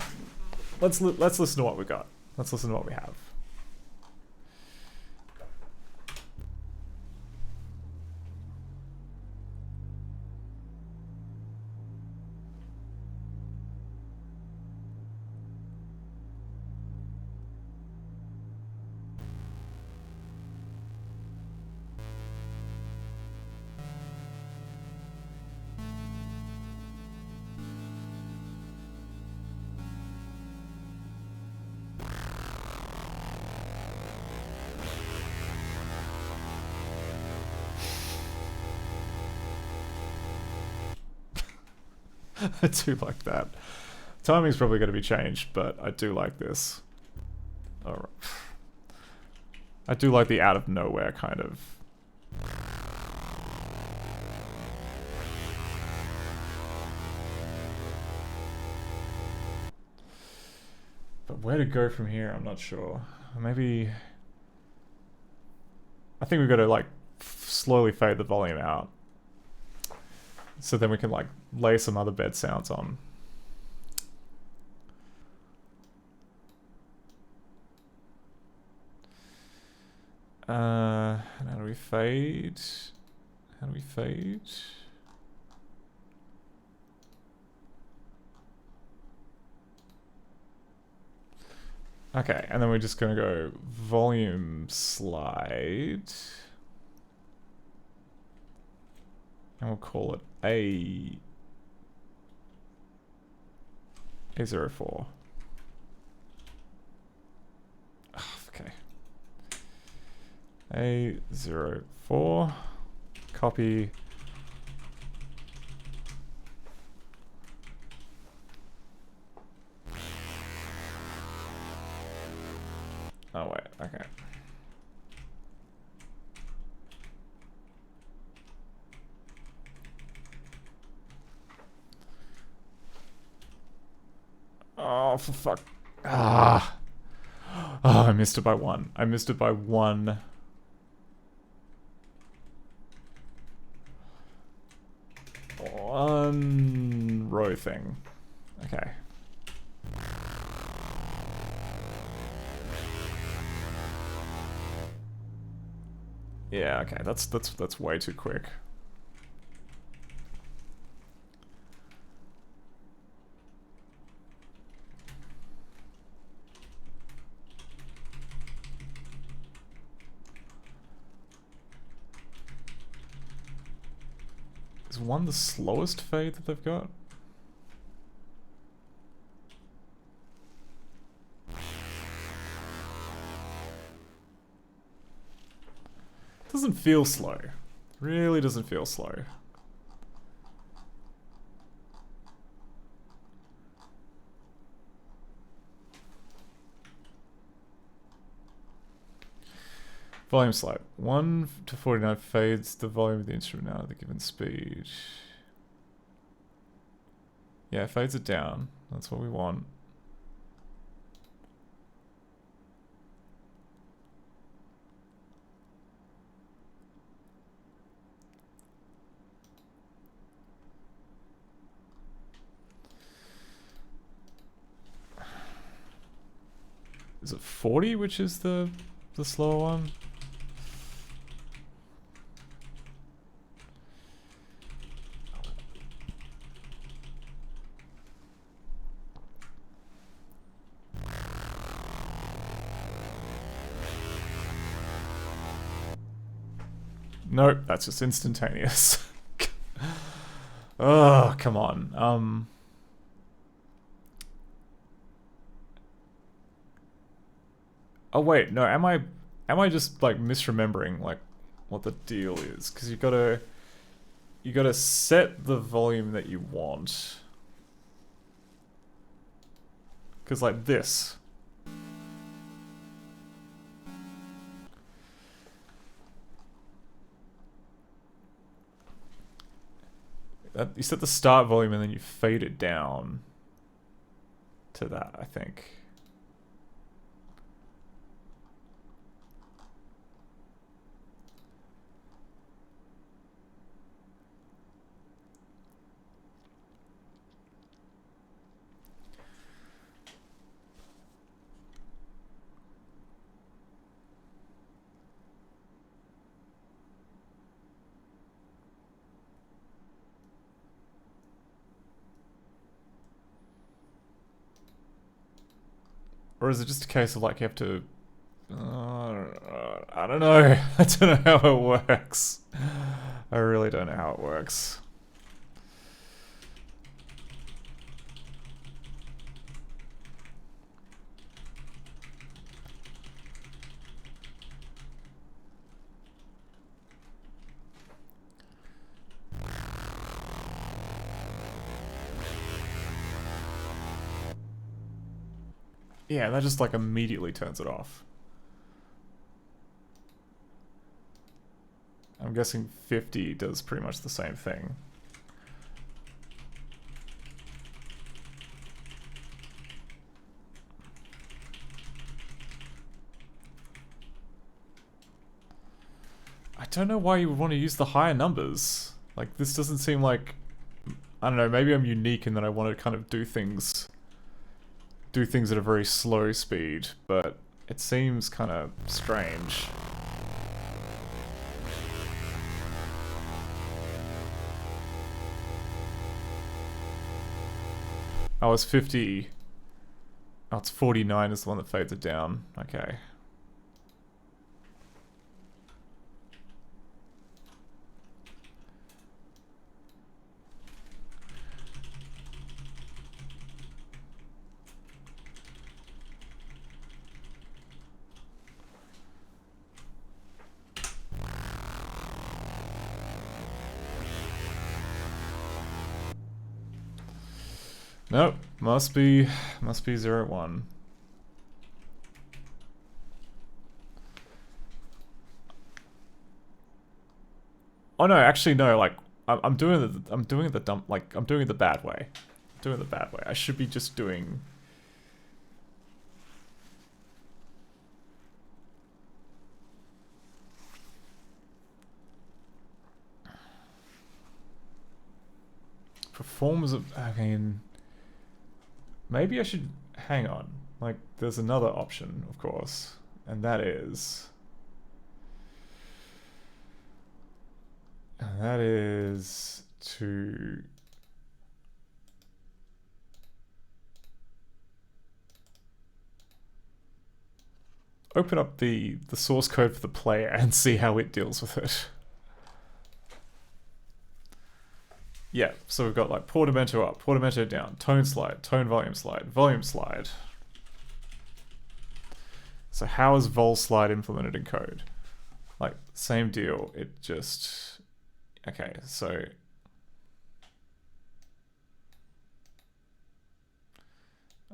A: let's listen to what we got. Let's listen to what we have. I do like that. Timing's probably going to be changed, but I do like this. Alright. I do like the out of nowhere kind of. But where to go from here, I'm not sure. Maybe... I think we've got to like slowly fade the volume out. So then we can like lay some other bed sounds on. And how do we fade? How do we fade? Okay, and then we're just gonna go volume slide. And we'll call it A04. Oh, okay. A04. Copy. Oh wait, okay. Oh, for fuck. Ah. Oh, I missed it by one. I missed it by one. One row thing. Okay. Yeah, okay. That's way too quick. Is one the slowest fade that they've got? Doesn't feel slow. Really doesn't feel slow. Volume slide. 1 to 49 fades the volume of the instrument out at the given speed. Yeah, fades it down. That's what we want. Is it 40, which is the slower one? Nope, that's just instantaneous. Oh, come on. Oh wait, no, am am I just like misremembering like what the deal is? Because you gotta set the volume that you want. Because like this. You set the start volume and then you fade it down to that, I think. Or is it just a case of like you have to... I don't know. I don't know how it works. I really don't know how it works. Yeah, that just like immediately turns it off. I'm guessing 50 does pretty much the same thing. I don't know why you would want to use the higher numbers. Like, this doesn't seem like... I don't know, maybe I'm unique in that I want to kind of do things at a very slow speed, but it seems kind of strange. Oh, it's 50. Oh, it's 49 is the one that fades it down. Okay. Nope, must be 01. Oh no, actually no, like I'm doing it the bad way. I'm doing it the bad way. I should be just doing performers of, I mean, maybe I should hang on. Like, there's another option, of course, and that is to open up the source code for the player and see how it deals with it. Yeah, so we've got like portamento up, portamento down, tone slide, tone volume slide, volume slide. So how is vol slide implemented in code? Like, same deal, it just... Okay, so...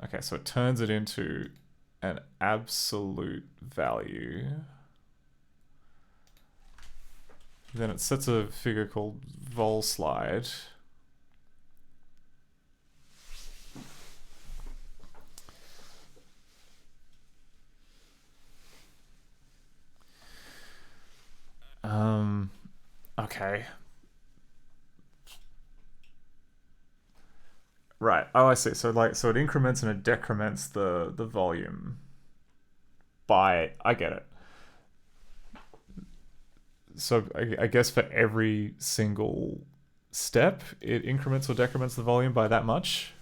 A: Okay, so it turns it into an absolute value. Then it sets a figure called vol slide. Okay. Right. Oh, I see. So it increments and it decrements the volume by... I get it. So I guess for every single step, it increments or decrements the volume by that much.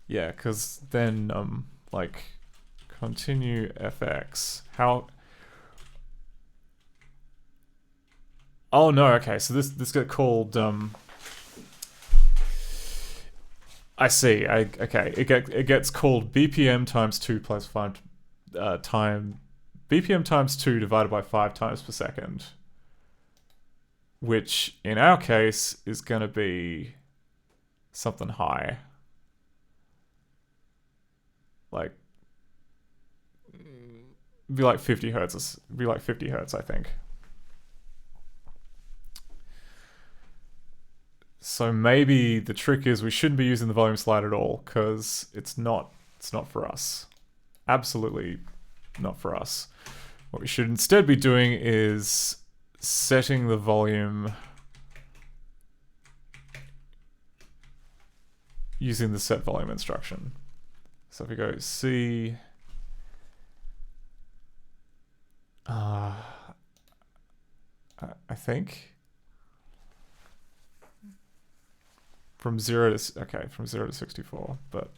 A: Yeah, because then, like, continue fx. How... Oh no, okay, so this got called, I see. Okay. It gets called BPM times 2 plus 5 time. BPM times 2 divided by 5 times per second. Which, in our case, is going to be something high. Like, be like 50 hertz. Be like 50 hertz, I think. So maybe the trick is we shouldn't be using the volume slide at all, because it's not for us. Absolutely not for us. What we should instead be doing is setting the volume using the set volume instruction. So if we go C, I think from 0 to, okay, from 0 to 64, but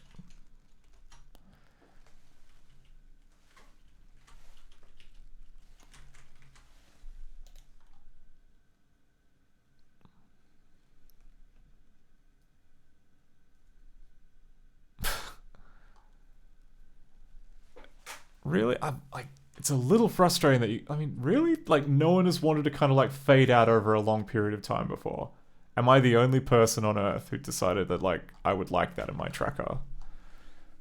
A: really, I'm like, it's a little frustrating that you, I mean, really? Like, no one has wanted to kind of like fade out over a long period of time before. Am I the only person on Earth who decided that, like, I would like that in my tracker?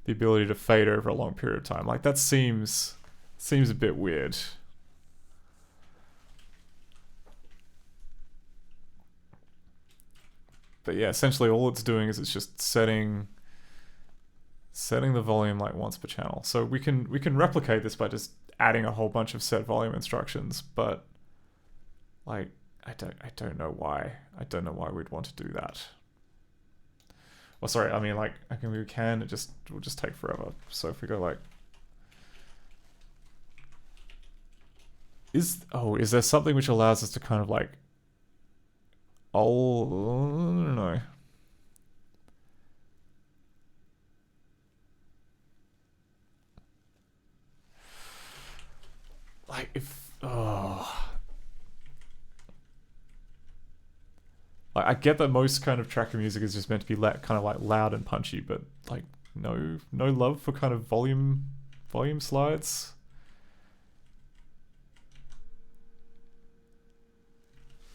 A: The ability to fade over a long period of time. Like, that seems a bit weird. But yeah, essentially all it's doing is it's just setting the volume like once per channel. So we can replicate this by just adding a whole bunch of set volume instructions, but like I don't know why. I don't know why we'd want to do that. Well, sorry, I mean, like, I can, we can, it will just take forever. So if we go like, is there something which allows us to kind of like, oh, I don't know. Like if, like, I get that most kind of tracker music is just meant to be kind of like loud and punchy, but like no love for kind of volume slides.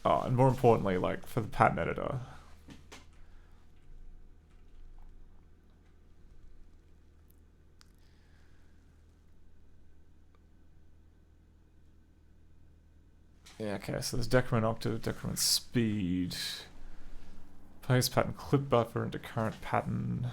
A: Oh, and more importantly, like for the pattern editor. Yeah, okay, so there's decrement octave, decrement speed, paste pattern clip buffer into current pattern.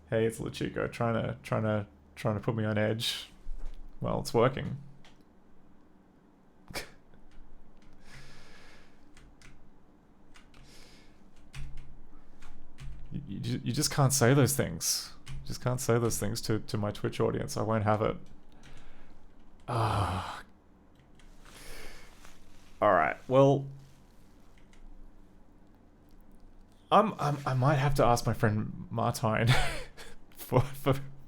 A: Hey, it's Lachiko trying to put me on edge. Well, it's working. You just can't say those things. You just can't say those things to my Twitch audience. I won't have it. Ah. All right. Well, I might have to ask my friend Martine for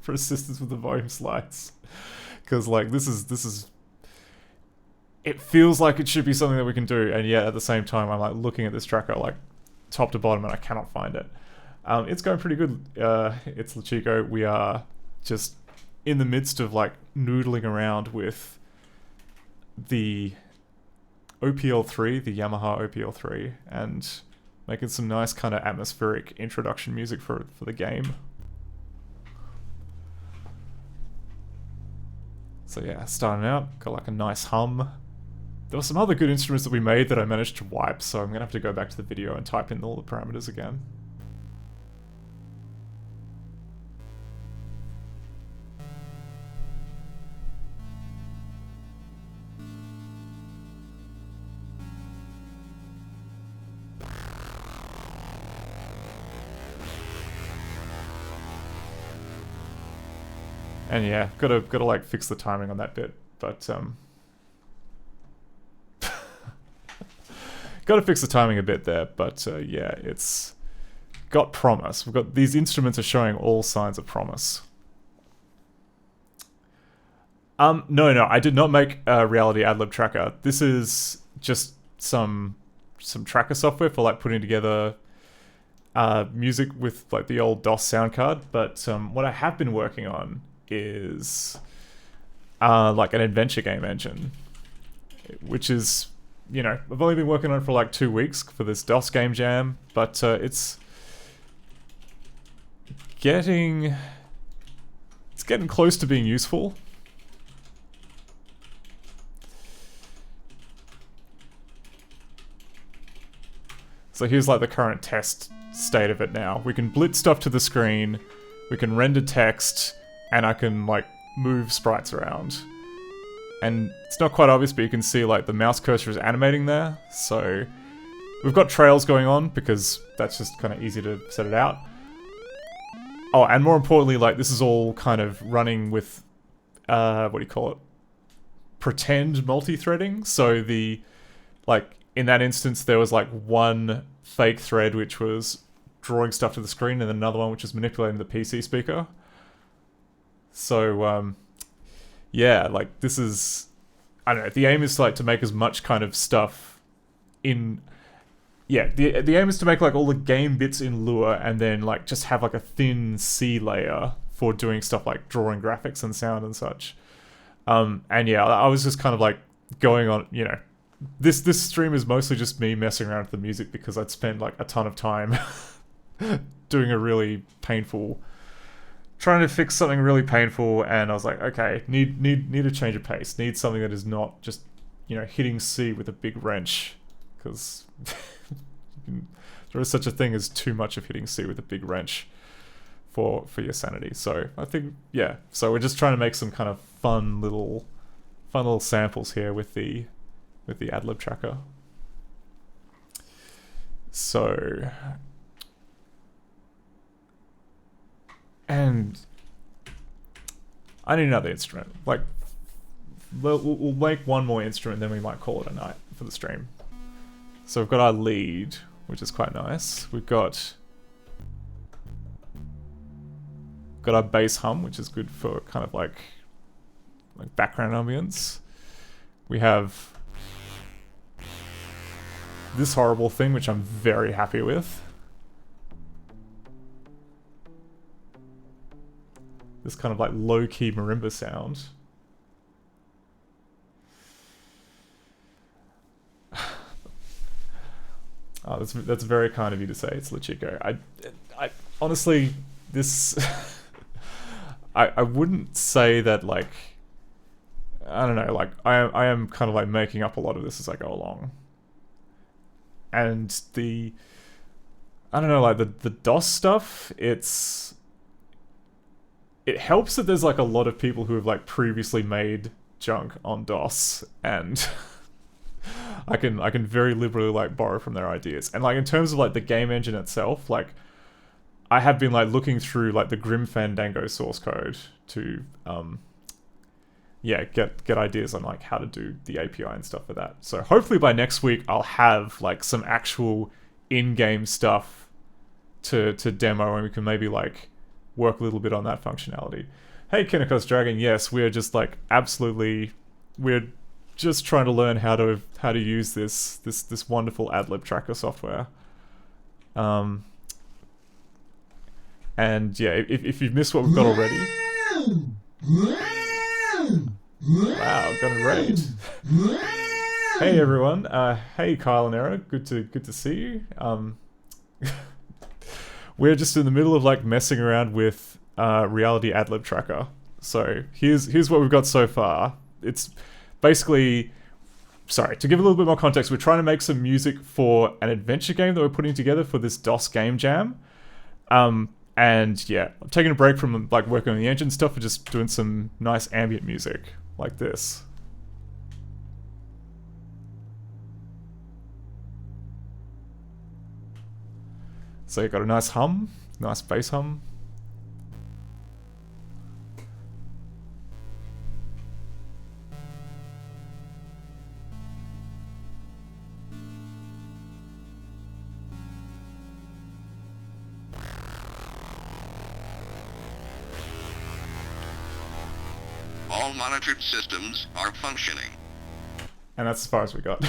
A: assistance with the volume slides, because like this is. It feels like it should be something that we can do, and yet at the same time, I'm like looking at this tracker like top to bottom, and I cannot find it. It's going pretty good. It's Lachiko. We are just in the midst of like noodling around with the OPL3, the Yamaha OPL3, and making some nice kind of atmospheric introduction music for the game. So yeah, starting out, got like a nice hum. There were some other good instruments that we made that I managed to wipe, so I'm gonna have to go back to the video and type in all the parameters again. And yeah, gotta like fix the timing on that bit, but got to fix the timing a bit there, but yeah, it's got promise. We've got these instruments are showing all signs of promise. No, I did not make a reality adlib tracker. This is just some tracker software for like putting together music with like the old DOS sound card. But what I have been working on is like an adventure game engine, which is, you know, I've only been working on it for like 2 weeks for this DOS game jam, but it's getting close to being useful. So here's like the current test state of it now. We can blitz stuff to the screen, we can render text, and I can like move sprites around. And it's not quite obvious, but you can see like the mouse cursor is animating there. So we've got trails going on because that's just kind of easy to set it out. Oh, and more importantly, like this is all kind of running with, what do you call it? Pretend multi-threading. So the, like, in that instance, there was like one fake thread which was drawing stuff to the screen and another one which was manipulating the PC speaker. So, yeah, like this is, I don't know, the aim is like to make as much kind of stuff in, yeah, the aim is to make like all the game bits in Lua and then like just have like a thin C layer for doing stuff like drawing graphics and sound and such. And yeah, I was just kind of like going on, you know, this stream is mostly just me messing around with the music because I'd spent like a ton of time doing a really painful, trying to fix something really painful, and I was like, okay, need a change of pace, need something that is not just, you know, hitting C with a big wrench, because there is such a thing as too much of hitting C with a big wrench for your sanity. So I think, yeah, so we're just trying to make some kind of fun little samples here with the adlib tracker. So, and I need another instrument. Like, we'll make one more instrument, then we might call it a night for the stream. So we've got our lead, which is quite nice. We've got our bass hum, which is good for kind of like background ambience. We have this horrible thing, which I'm very happy with. This kind of like low-key marimba sound. Oh, that's very kind of you to say. It's Lachiko. I honestly, this I wouldn't say that, like, I don't know, like I am kind of like making up a lot of this as I go along. And I don't know, like the DOS stuff, it helps that there's like a lot of people who have like previously made junk on DOS, and I can very liberally like borrow from their ideas. And like in terms of like the game engine itself, like I have been like looking through like the Grim Fandango source code to yeah, get ideas on like how to do the API and stuff for that. So hopefully by next week I'll have like some actual in-game stuff to demo, and we can maybe like work a little bit on that functionality. Hey Kinnikos Dragon, yes, we're just like we're just trying to learn how to use this wonderful adlib tracker software. And yeah, if you've missed what we've got already. Wow, got a raid. Hey everyone, hey Kyle and Era, good to see you. We're just in the middle of like messing around with reality adlib tracker. So here's what we've got so far. It's basically, sorry, to give a little bit more context, we're trying to make some music for an adventure game that we're putting together for this DOS game jam. And yeah, I'm taking a break from like working on the engine stuff and just doing some nice ambient music like this. So you got a nice hum, nice bass hum.
B: All monitored systems are functioning.
A: And that's as far as we got.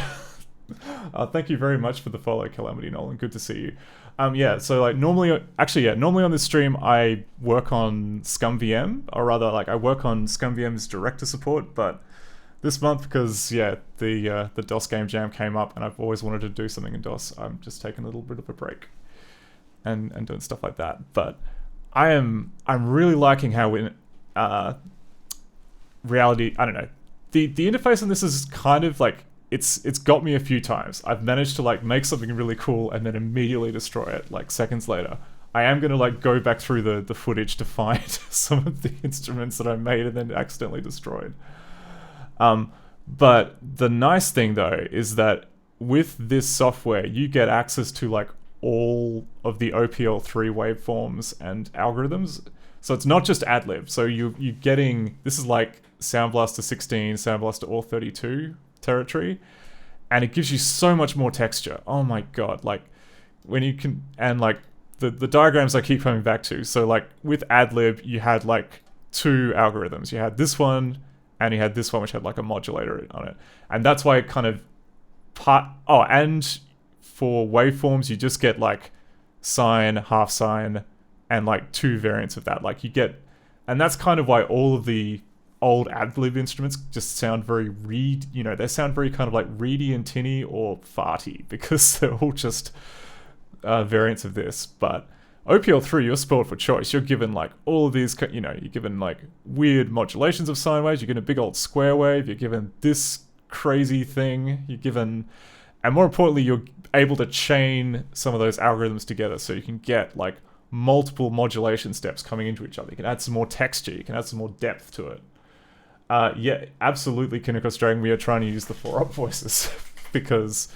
A: Thank you very much for the follow, Calamity Nolan. Good to see you. Yeah, so like normally, actually, yeah, normally on this stream I work on ScumVM, or rather, like I work on ScumVM's director support, but this month, because yeah, the DOS game jam came up, and I've always wanted to do something in DOS. I'm just taking a little bit of a break, and doing stuff like that. But I'm really liking how in reality, I don't know, the interface on this is kind of like it's got me a few times. I've managed to like make something really cool and then immediately destroy it like seconds later. I am gonna like go back through the footage to find some of the instruments that I made and then accidentally destroyed. But the nice thing though is that with this software you get access to like all of the OPL3 waveforms and algorithms. So it's not just AdLib. So you're getting, this is like Sound Blaster 16, Sound Blaster All-32 territory, and it gives you so much more texture. Oh my god, like when you can, and like the diagrams I keep coming back to. So like with AdLib, you had like two algorithms. You had this one, and you had this one, which had like a modulator on it, and that's why it kind of and for waveforms, you just get like sine, half sine, and like two variants of that. Like you get, and that's kind of why all of the old AdLib instruments just sound very they sound very kind of like reedy and tinny or farty, because they're all just variants of this. But OPL3, you're spoiled for choice. You're given like all of these, you're given like weird modulations of sine waves, you're given a big old square wave, you're given this crazy thing, you're given, and more importantly, you're able to chain some of those algorithms together so you can get like multiple modulation steps coming into each other. You can add some more texture, you can add some more depth to it. Yeah, absolutely, Kinnikos Dragon, we are trying to use the 4-up voices because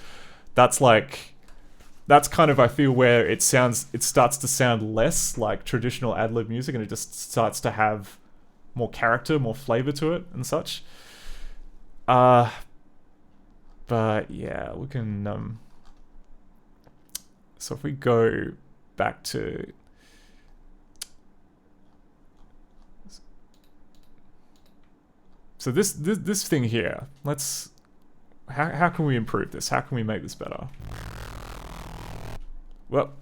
A: that's kind of, I feel, where it starts to sound less like traditional AdLib music, and it just starts to have more character, more flavor to it and such. But yeah, we can so if we go back to this thing here, let's how can we improve this? How can we make this better? Well,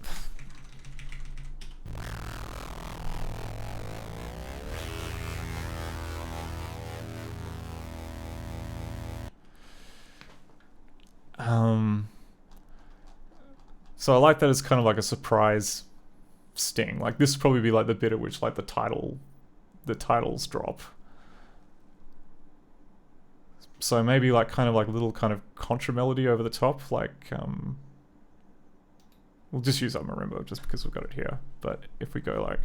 A: so I like that it's kind of like a surprise sting. Like this would probably be like the bit at which like the titles drop. So maybe like kind of like a little kind of contra melody over the top, like we'll just use that marimba just because we've got it here. But if we go like,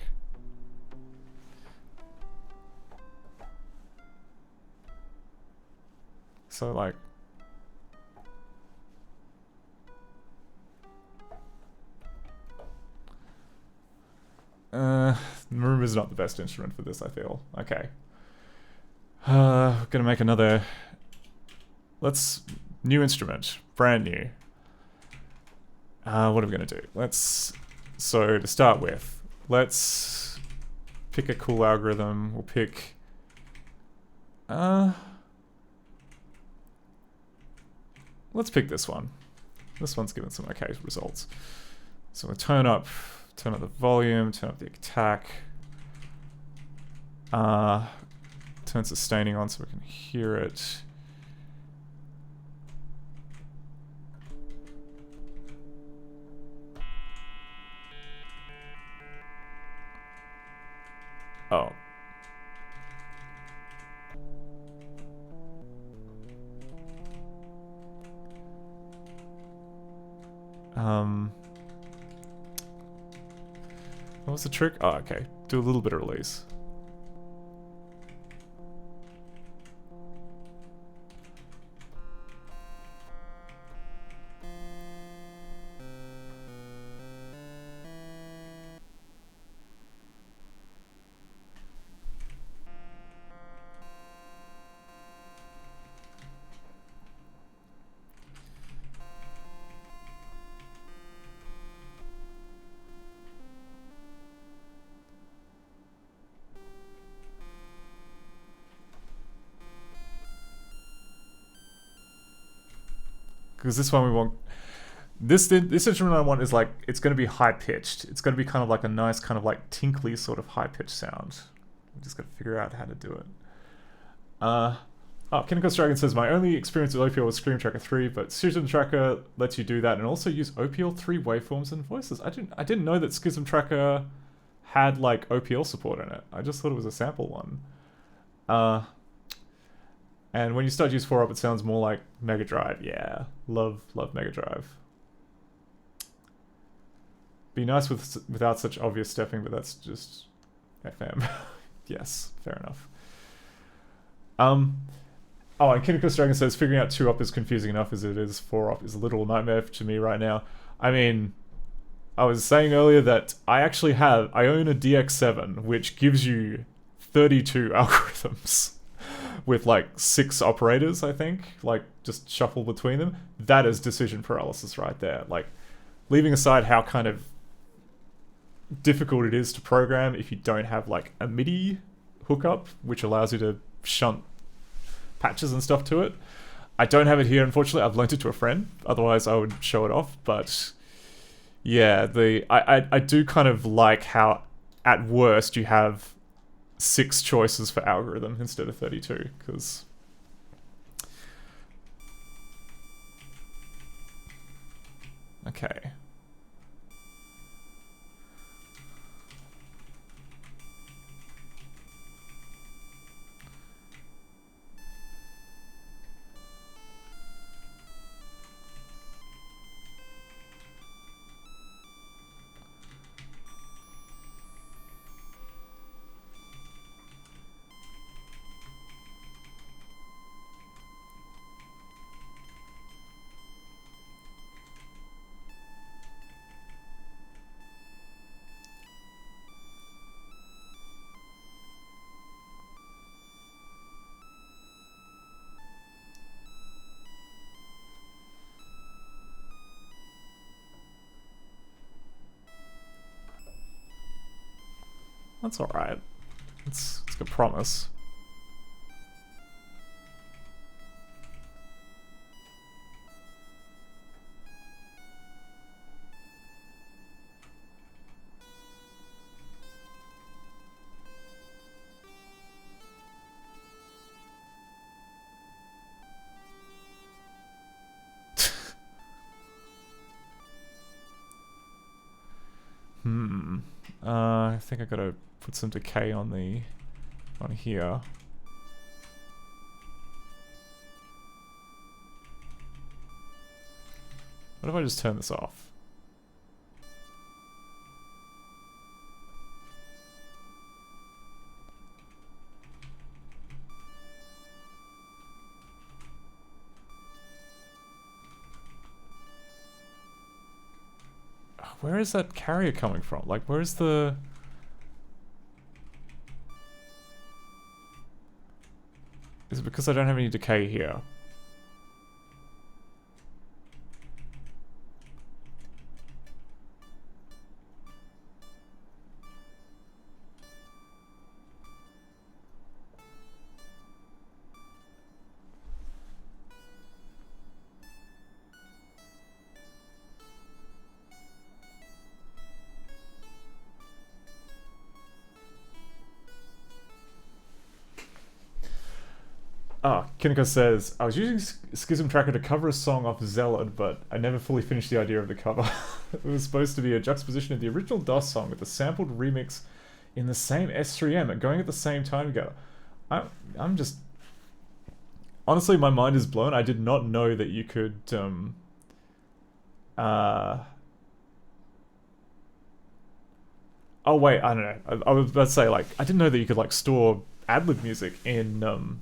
A: so like, marimba's not the best instrument for this, I feel. Okay. Gonna make another, new instrument, brand new. What are we gonna do? So to start with, let's pick a cool algorithm. We'll pick, let's pick this one. This one's given some okay results. So we'll turn up the volume, turn up the attack, turn sustaining on so we can hear it. Oh. What was the trick? Oh, okay. Do a little bit of release. Because this one we want... This instrument I want is like, it's going to be high pitched. It's going to be kind of like a nice kind of like tinkly sort of high pitched sound. I'm just going to figure out how to do it. Oh, Kinnikos Dragon says, my only experience with OPL was Scream Tracker 3, but Schism Tracker lets you do that and also use OPL3 waveforms and voices. I didn't know that Schism Tracker had like OPL support in it. I just thought it was a sample one. And when you start to use 4-up, it sounds more like Mega Drive. Yeah, love Mega Drive. Be nice without such obvious stepping, but that's just FM. Yes, fair enough. Oh, and Kinnikos Dragon says, figuring out 2-up is confusing enough as it is. 4-up is a little nightmare to me right now. I mean, I was saying earlier that I own a DX7, which gives you 32 algorithms with like 6 operators, I think, like just shuffle between them. That is decision paralysis right there. Like, leaving aside how kind of difficult it is to program if you don't have like a MIDI hookup, which allows you to shunt patches and stuff to it. I don't have it here, unfortunately. I've lent it to a friend, otherwise I would show it off. But yeah, I do kind of like how at worst you have 6 choices for algorithm instead of 32, because okay. That's alright. It's a promise. I think I gotta put some decay on here. What if I just turn this off? Where is that carrier coming from? Like, where's the... Is it because I don't have any decay here? Kiniko says, I was using Schism Tracker to cover a song off Zealot, but I never fully finished the idea of the cover. It was supposed to be a juxtaposition of the original DOS song with a sampled remix in the same S3M and going at the same time together. I'm just... Honestly, my mind is blown. I did not know that you could... Oh wait, I don't know. I was about to say, like, I didn't know that you could, like, store ad-lib music in,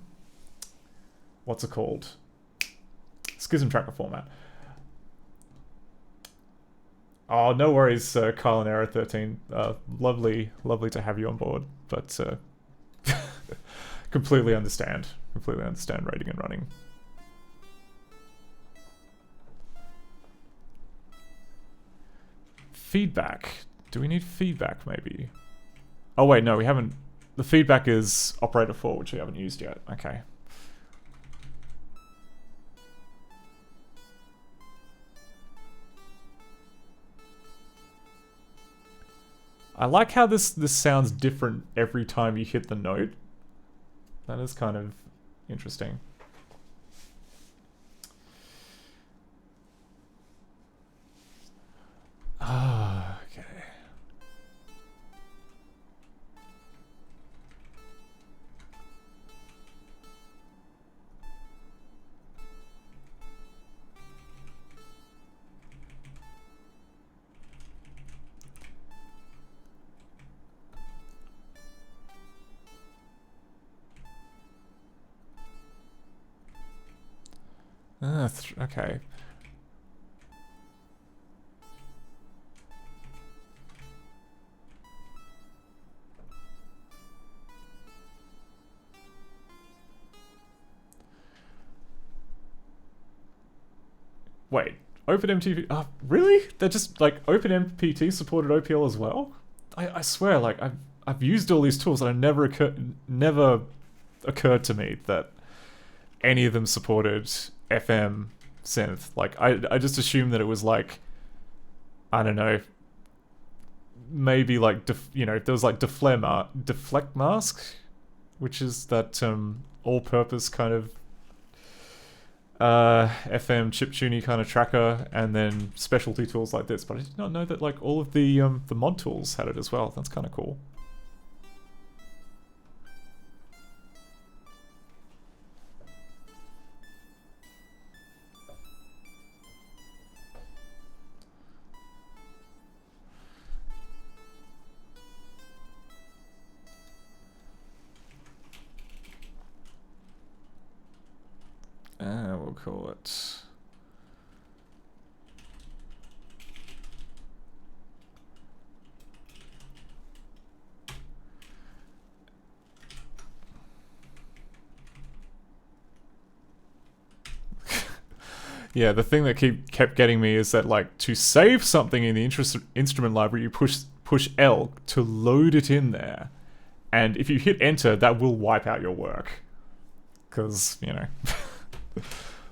A: what's it called? Schism Tracker format. Oh, no worries, Kyle and Era 13. Lovely to have you on board, but completely understand raiding and running. Feedback. Do we need feedback, maybe? Oh wait, no, we haven't. The feedback is operator 4, which we haven't used yet. Okay. I like how this sounds different every time you hit the note. That is kind of interesting. Ah, okay. Okay. Wait, OpenMTP? Really? They're just like OpenMPT supported OPL as well? I swear, like I've used all these tools and it never occurred to me that any of them supported FM synth. Like I just assumed that it was like, I don't know, maybe like there was like deflect mask, which is that all-purpose kind of FM chiptune kind of tracker, and then specialty tools like this. But I did not know that like all of the mod tools had it as well. That's kind of cool. We'll call it. Yeah, the thing that kept getting me is that like to save something in the instrument library, you push L to load it in there, and if you hit enter, that will wipe out your work. Because you know.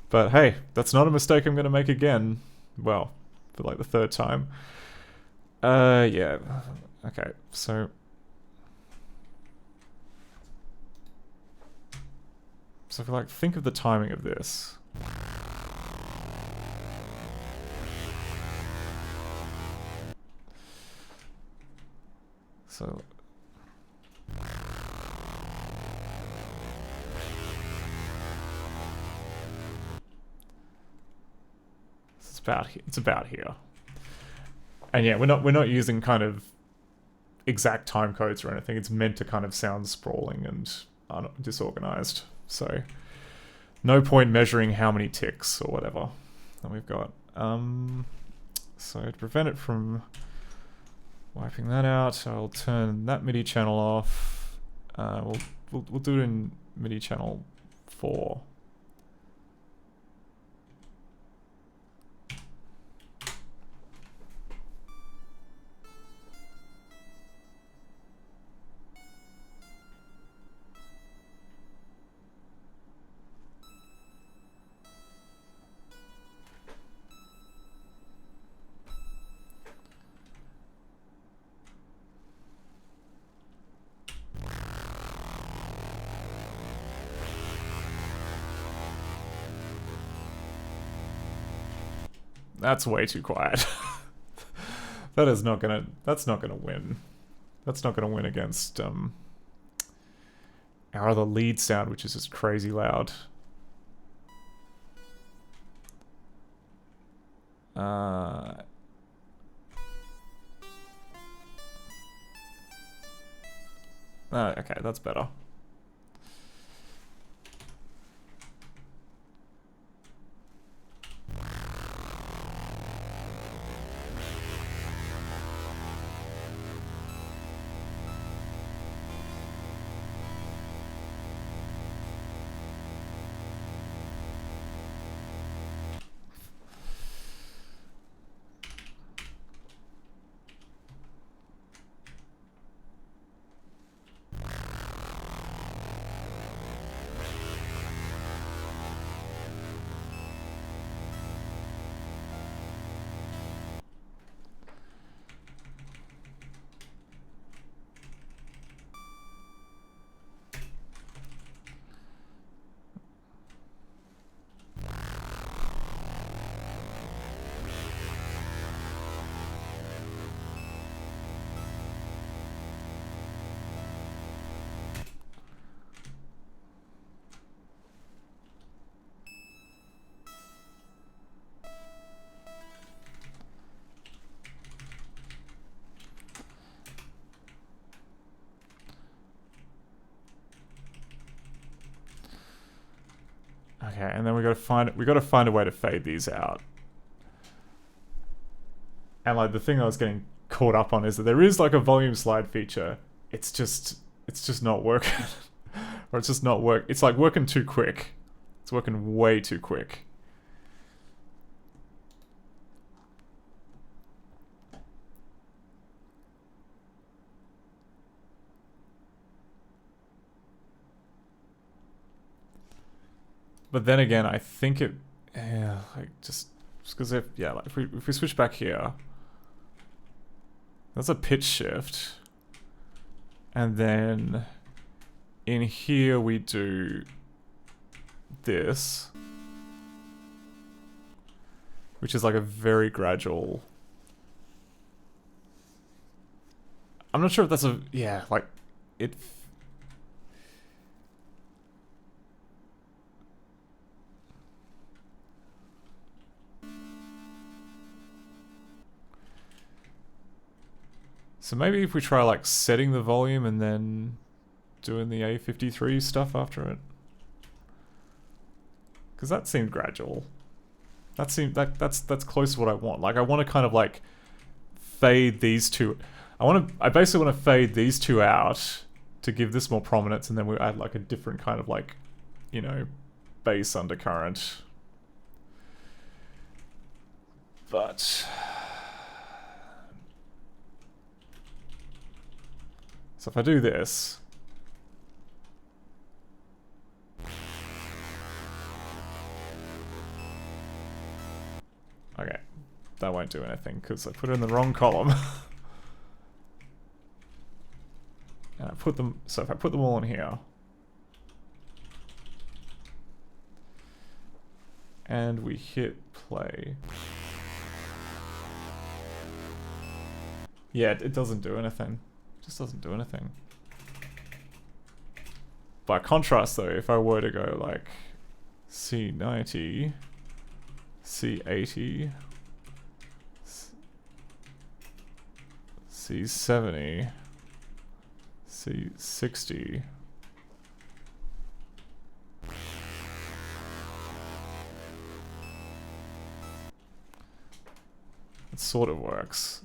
A: But hey, that's not a mistake I'm going to make again. Well, for like the third time. Yeah. Okay, so... So if you like, think of the timing of this. So... It's about here. And yeah, we're not using kind of exact time codes or anything. It's meant to kind of sound sprawling and disorganized. So no point measuring how many ticks or whatever that we've got. So to prevent it from wiping that out, I'll turn that MIDI channel off. We'll do it in MIDI channel 4. That's way too quiet. That's not gonna win. That's not gonna win against our other lead sound, which is just crazy loud. Okay, that's better. Okay, and then we gotta find a way to fade these out. And like the thing I was getting caught up on is that there is like a volume slide feature. It's just not working. Or it's just not work. It's like working too quick. It's working way too quick. But then again, I think it, yeah, like just because like if we switch back here, that's a pitch shift, and then in here we do this, which is like a very gradual. I'm not sure if that's a, yeah, like it. So maybe if we try like setting the volume and then doing the A53 stuff after it. Because that seemed gradual. That seemed that's close to what I want. Like I want to kind of like fade these two. I basically want to fade these two out to give this more prominence, and then we add like a different kind of like, you know, bass undercurrent. But so if I do this, okay, that won't do anything because I put it in the wrong column. And I put them, so if I put them all in here, and we hit play, yeah, it doesn't do anything. It just doesn't do anything. By contrast though, if I were to go like C90, C80, C70, C60, it sort of works.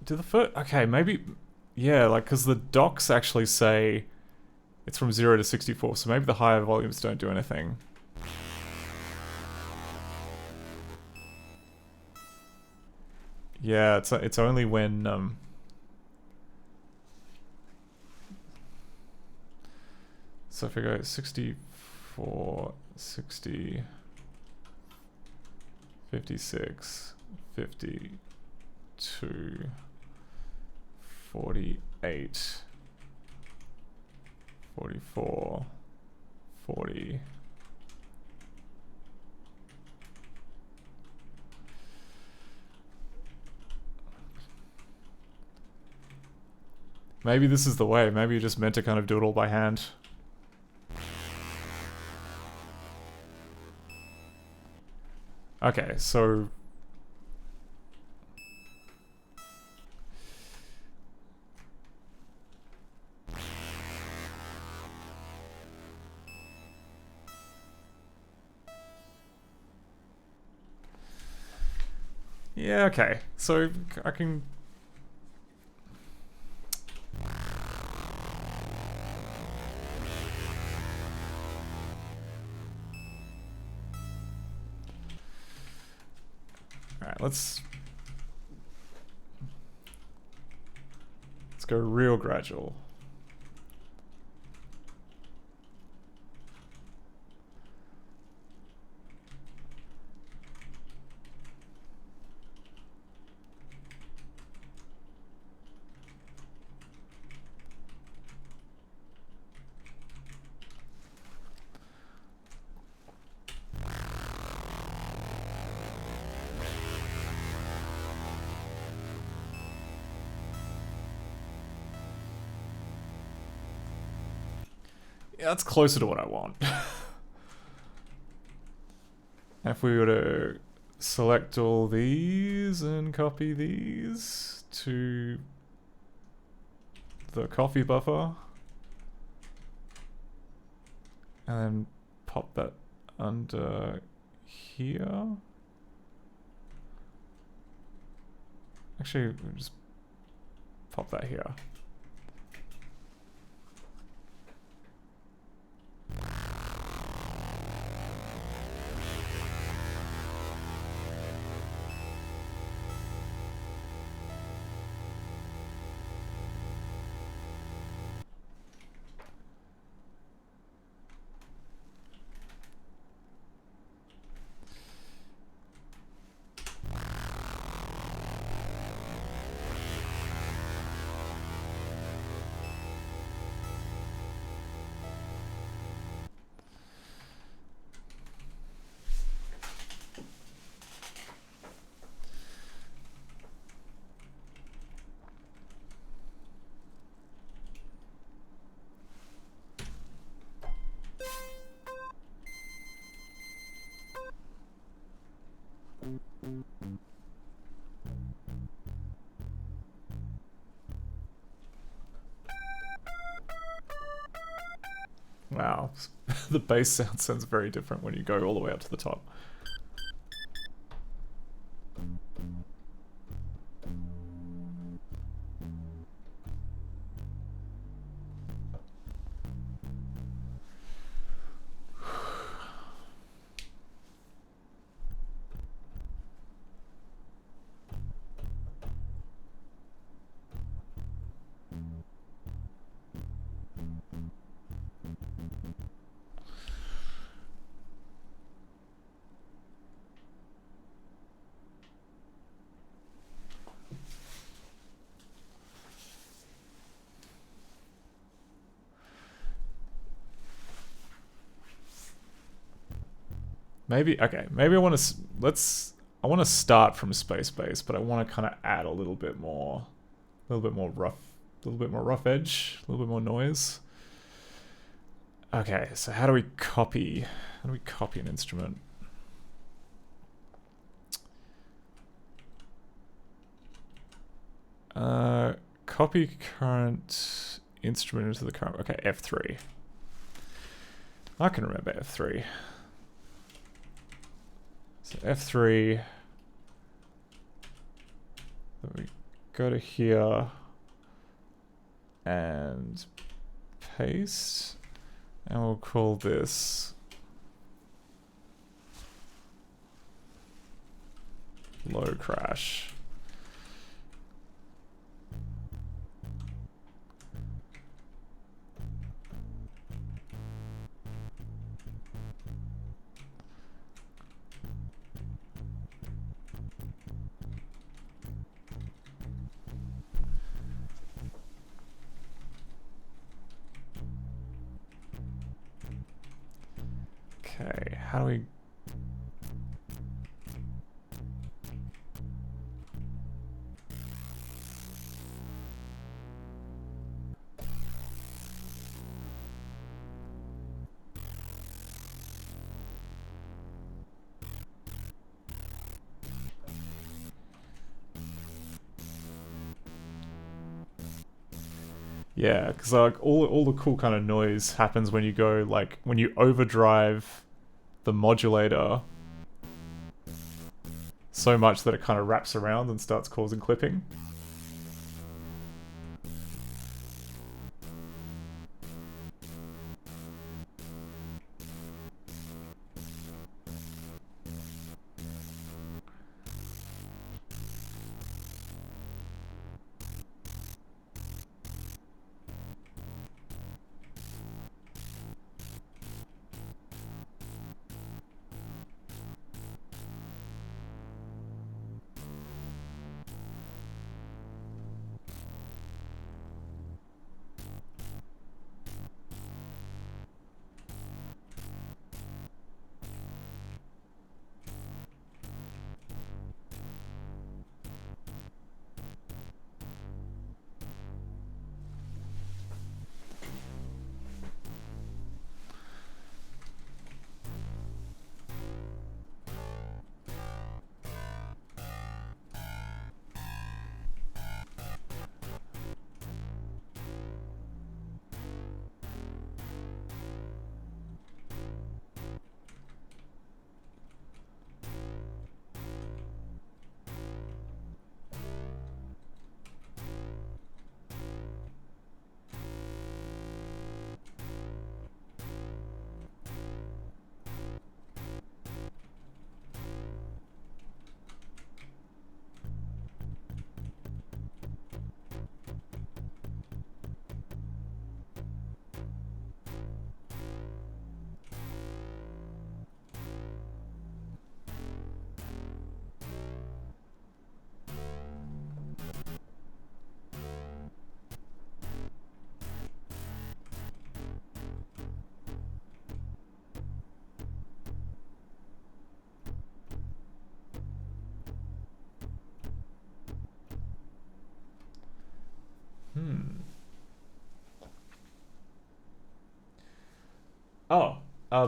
A: Do the first... Okay, maybe... Yeah, like, because the docs actually say it's from 0 to 64, so maybe the higher volumes don't do anything. Yeah, it's only when... So if I go 64, 60, 56, 52... 48, 44, 40. Maybe this is the way. Maybe you're just meant to kind of do it all by hand. Okay, so... Yeah, okay. So I can... Alright, let's go real gradual. Yeah, that's closer to what I want. If we were to select all these and copy these to the coffee buffer, and then pop that under here. Actually, we'll just pop that here. Wow, the bass sound sounds very different when you go all the way up to the top. Maybe, okay, maybe I want to, I want to start from space base, but I want to kind of add a little bit more rough, edge, a little bit more noise. Okay, so how do we copy an instrument? Copy current instrument into the current, okay, F3. I can remember F3. So F3, then we go to here and paste, and we'll call this low crash. Okay, how do we... Yeah, because like all the cool kind of noise happens when you go, like, when you overdrive the modulator so much that it kind of wraps around and starts causing clipping.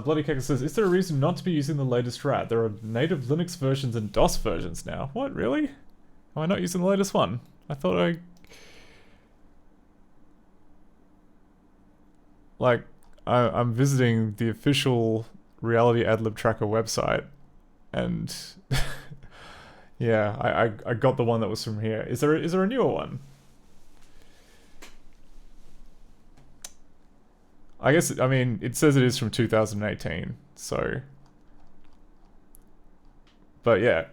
A: Bloody Kecker says, is there a reason not to be using the latest RAT? There are native Linux versions and DOS versions now. What, really? Am I not using the latest one? I thought I... Like, I'm visiting the official Reality Adlib Tracker website, and... yeah, I got the one that was from here. Is there a newer one? I guess, I mean, it says it is from 2018, so... But yeah,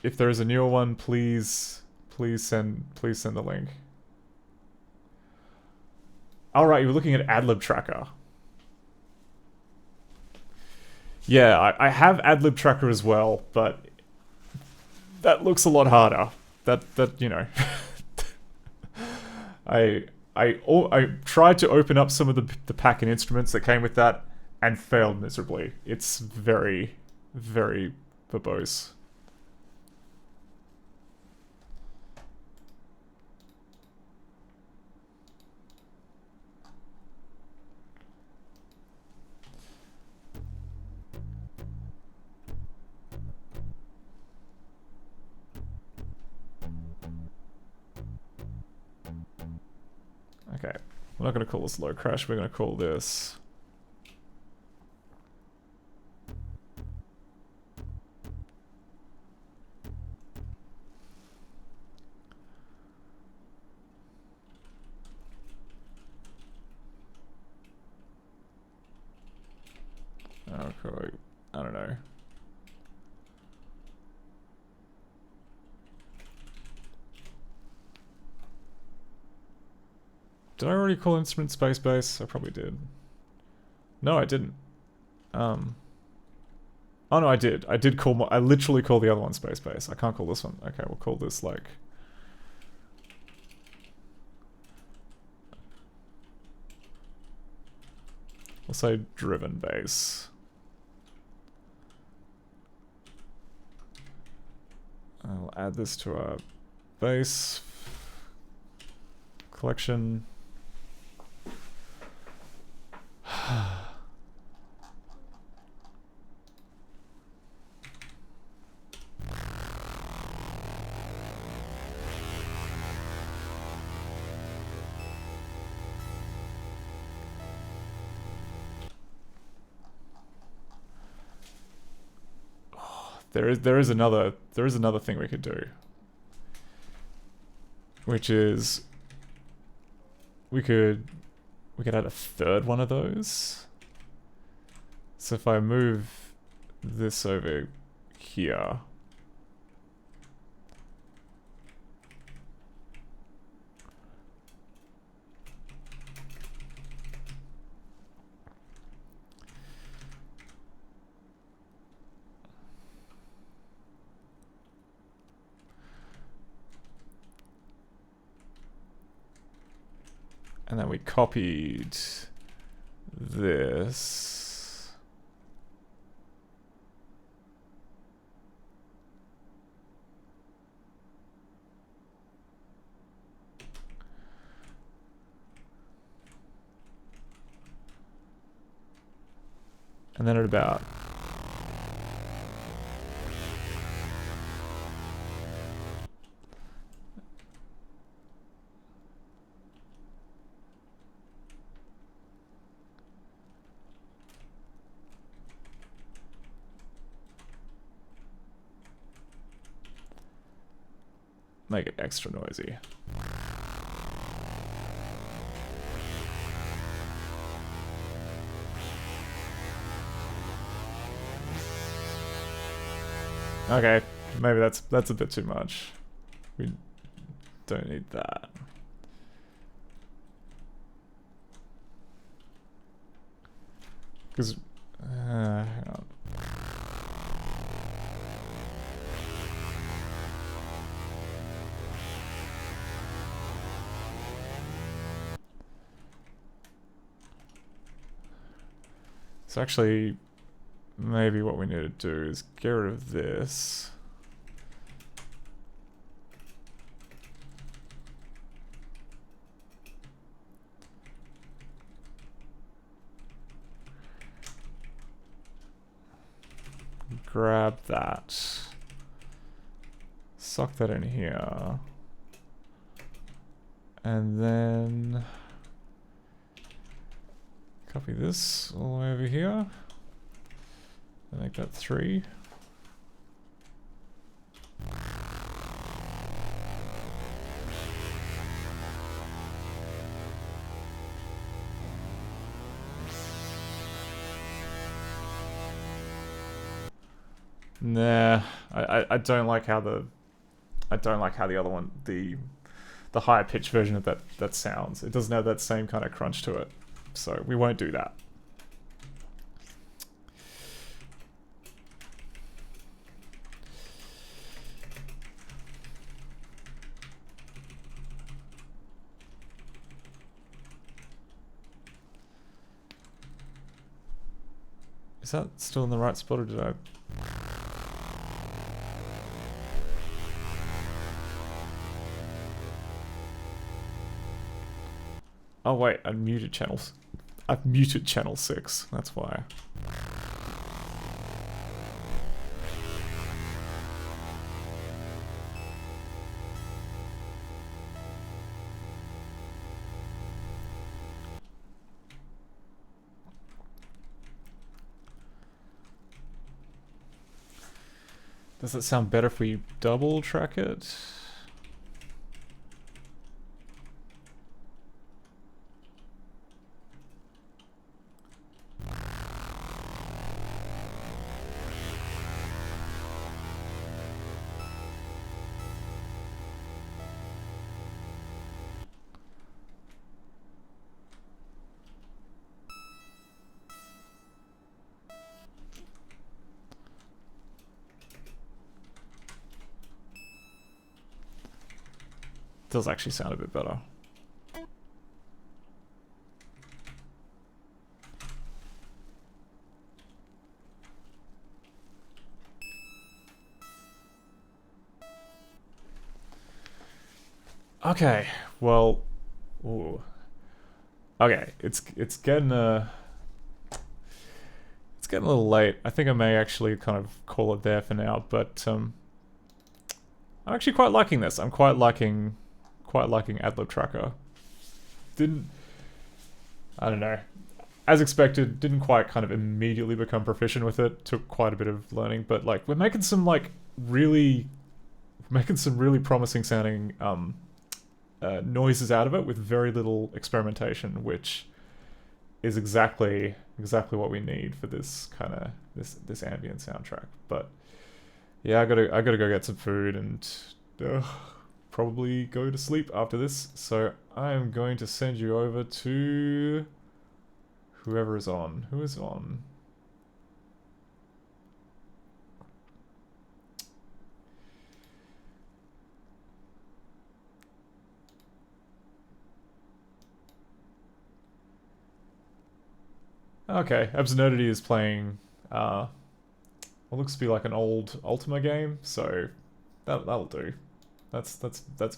A: if there is a newer one, please send the link. Alright, you were looking at Adlib Tracker. Yeah, I have Adlib Tracker as well, but that looks a lot harder. That you know... I tried to open up some of the pack and instruments that came with that and failed miserably. It's very, very verbose. Okay, we're not going to call this low crash, we're going to call this... Okay, I don't know. Did I already call instrument space base? I probably did. No, I didn't. Oh no, I did. I did call I literally called the other one space base. I can't call this one. Okay, we'll call this like... We'll say driven base. I'll add this to our base collection. There is another thing we could do, which is we could add a third one of those. So if I move this over here, and then we copied this. And then at about make it extra noisy. Okay, maybe that's a bit too much. We don't need that. Because, hang on. So actually, maybe what we need to do is get rid of this. grab that. Suck that in here. And then copy this all the way over here. And make that 3. Nah, I don't like how the other one, the higher pitch version of that sounds. It doesn't have that same kind of crunch to it, so we won't do that. Is that still in the right spot, or did I? Oh wait, I muted channels. I've muted channel 6, that's why. Does it sound better if we double track it? Does actually sound a bit better. Okay, well, ooh. Okay, it's getting a little late. I think I may actually kind of call it there for now, but I'm actually quite liking this. I'm quite liking AdLib Tracker. I don't know. As expected, didn't quite kind of immediately become proficient with it. Took quite a bit of learning, but like we're making some really promising sounding noises out of it with very little experimentation, which is exactly what we need for this kind of this ambient soundtrack. But yeah, I gotta go get some food and probably go to sleep after this. So I am going to send you over to whoever is on. Who is on? Okay, Absurdity is playing what looks to be like an old Ultima game, so that'll do. That's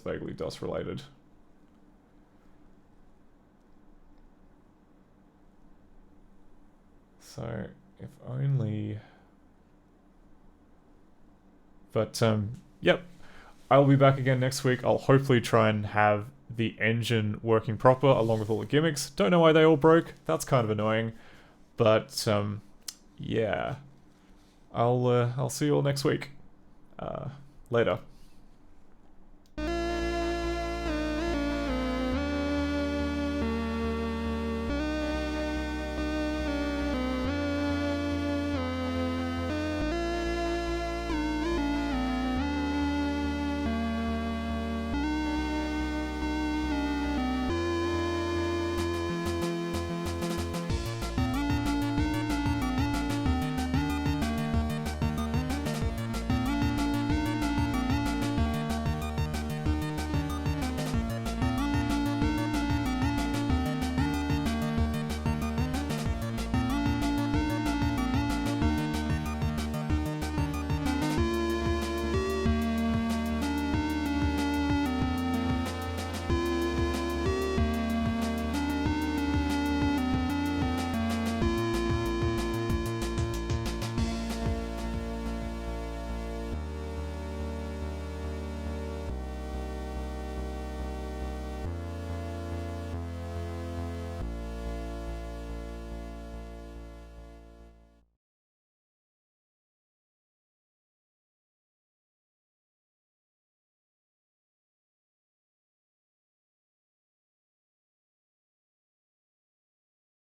A: vaguely DOS related. So if only. But yep, I'll be back again next week. I'll hopefully try and have the engine working proper along with all the gimmicks. Don't know why they all broke. That's kind of annoying. But yeah, I'll see you all next week. Later.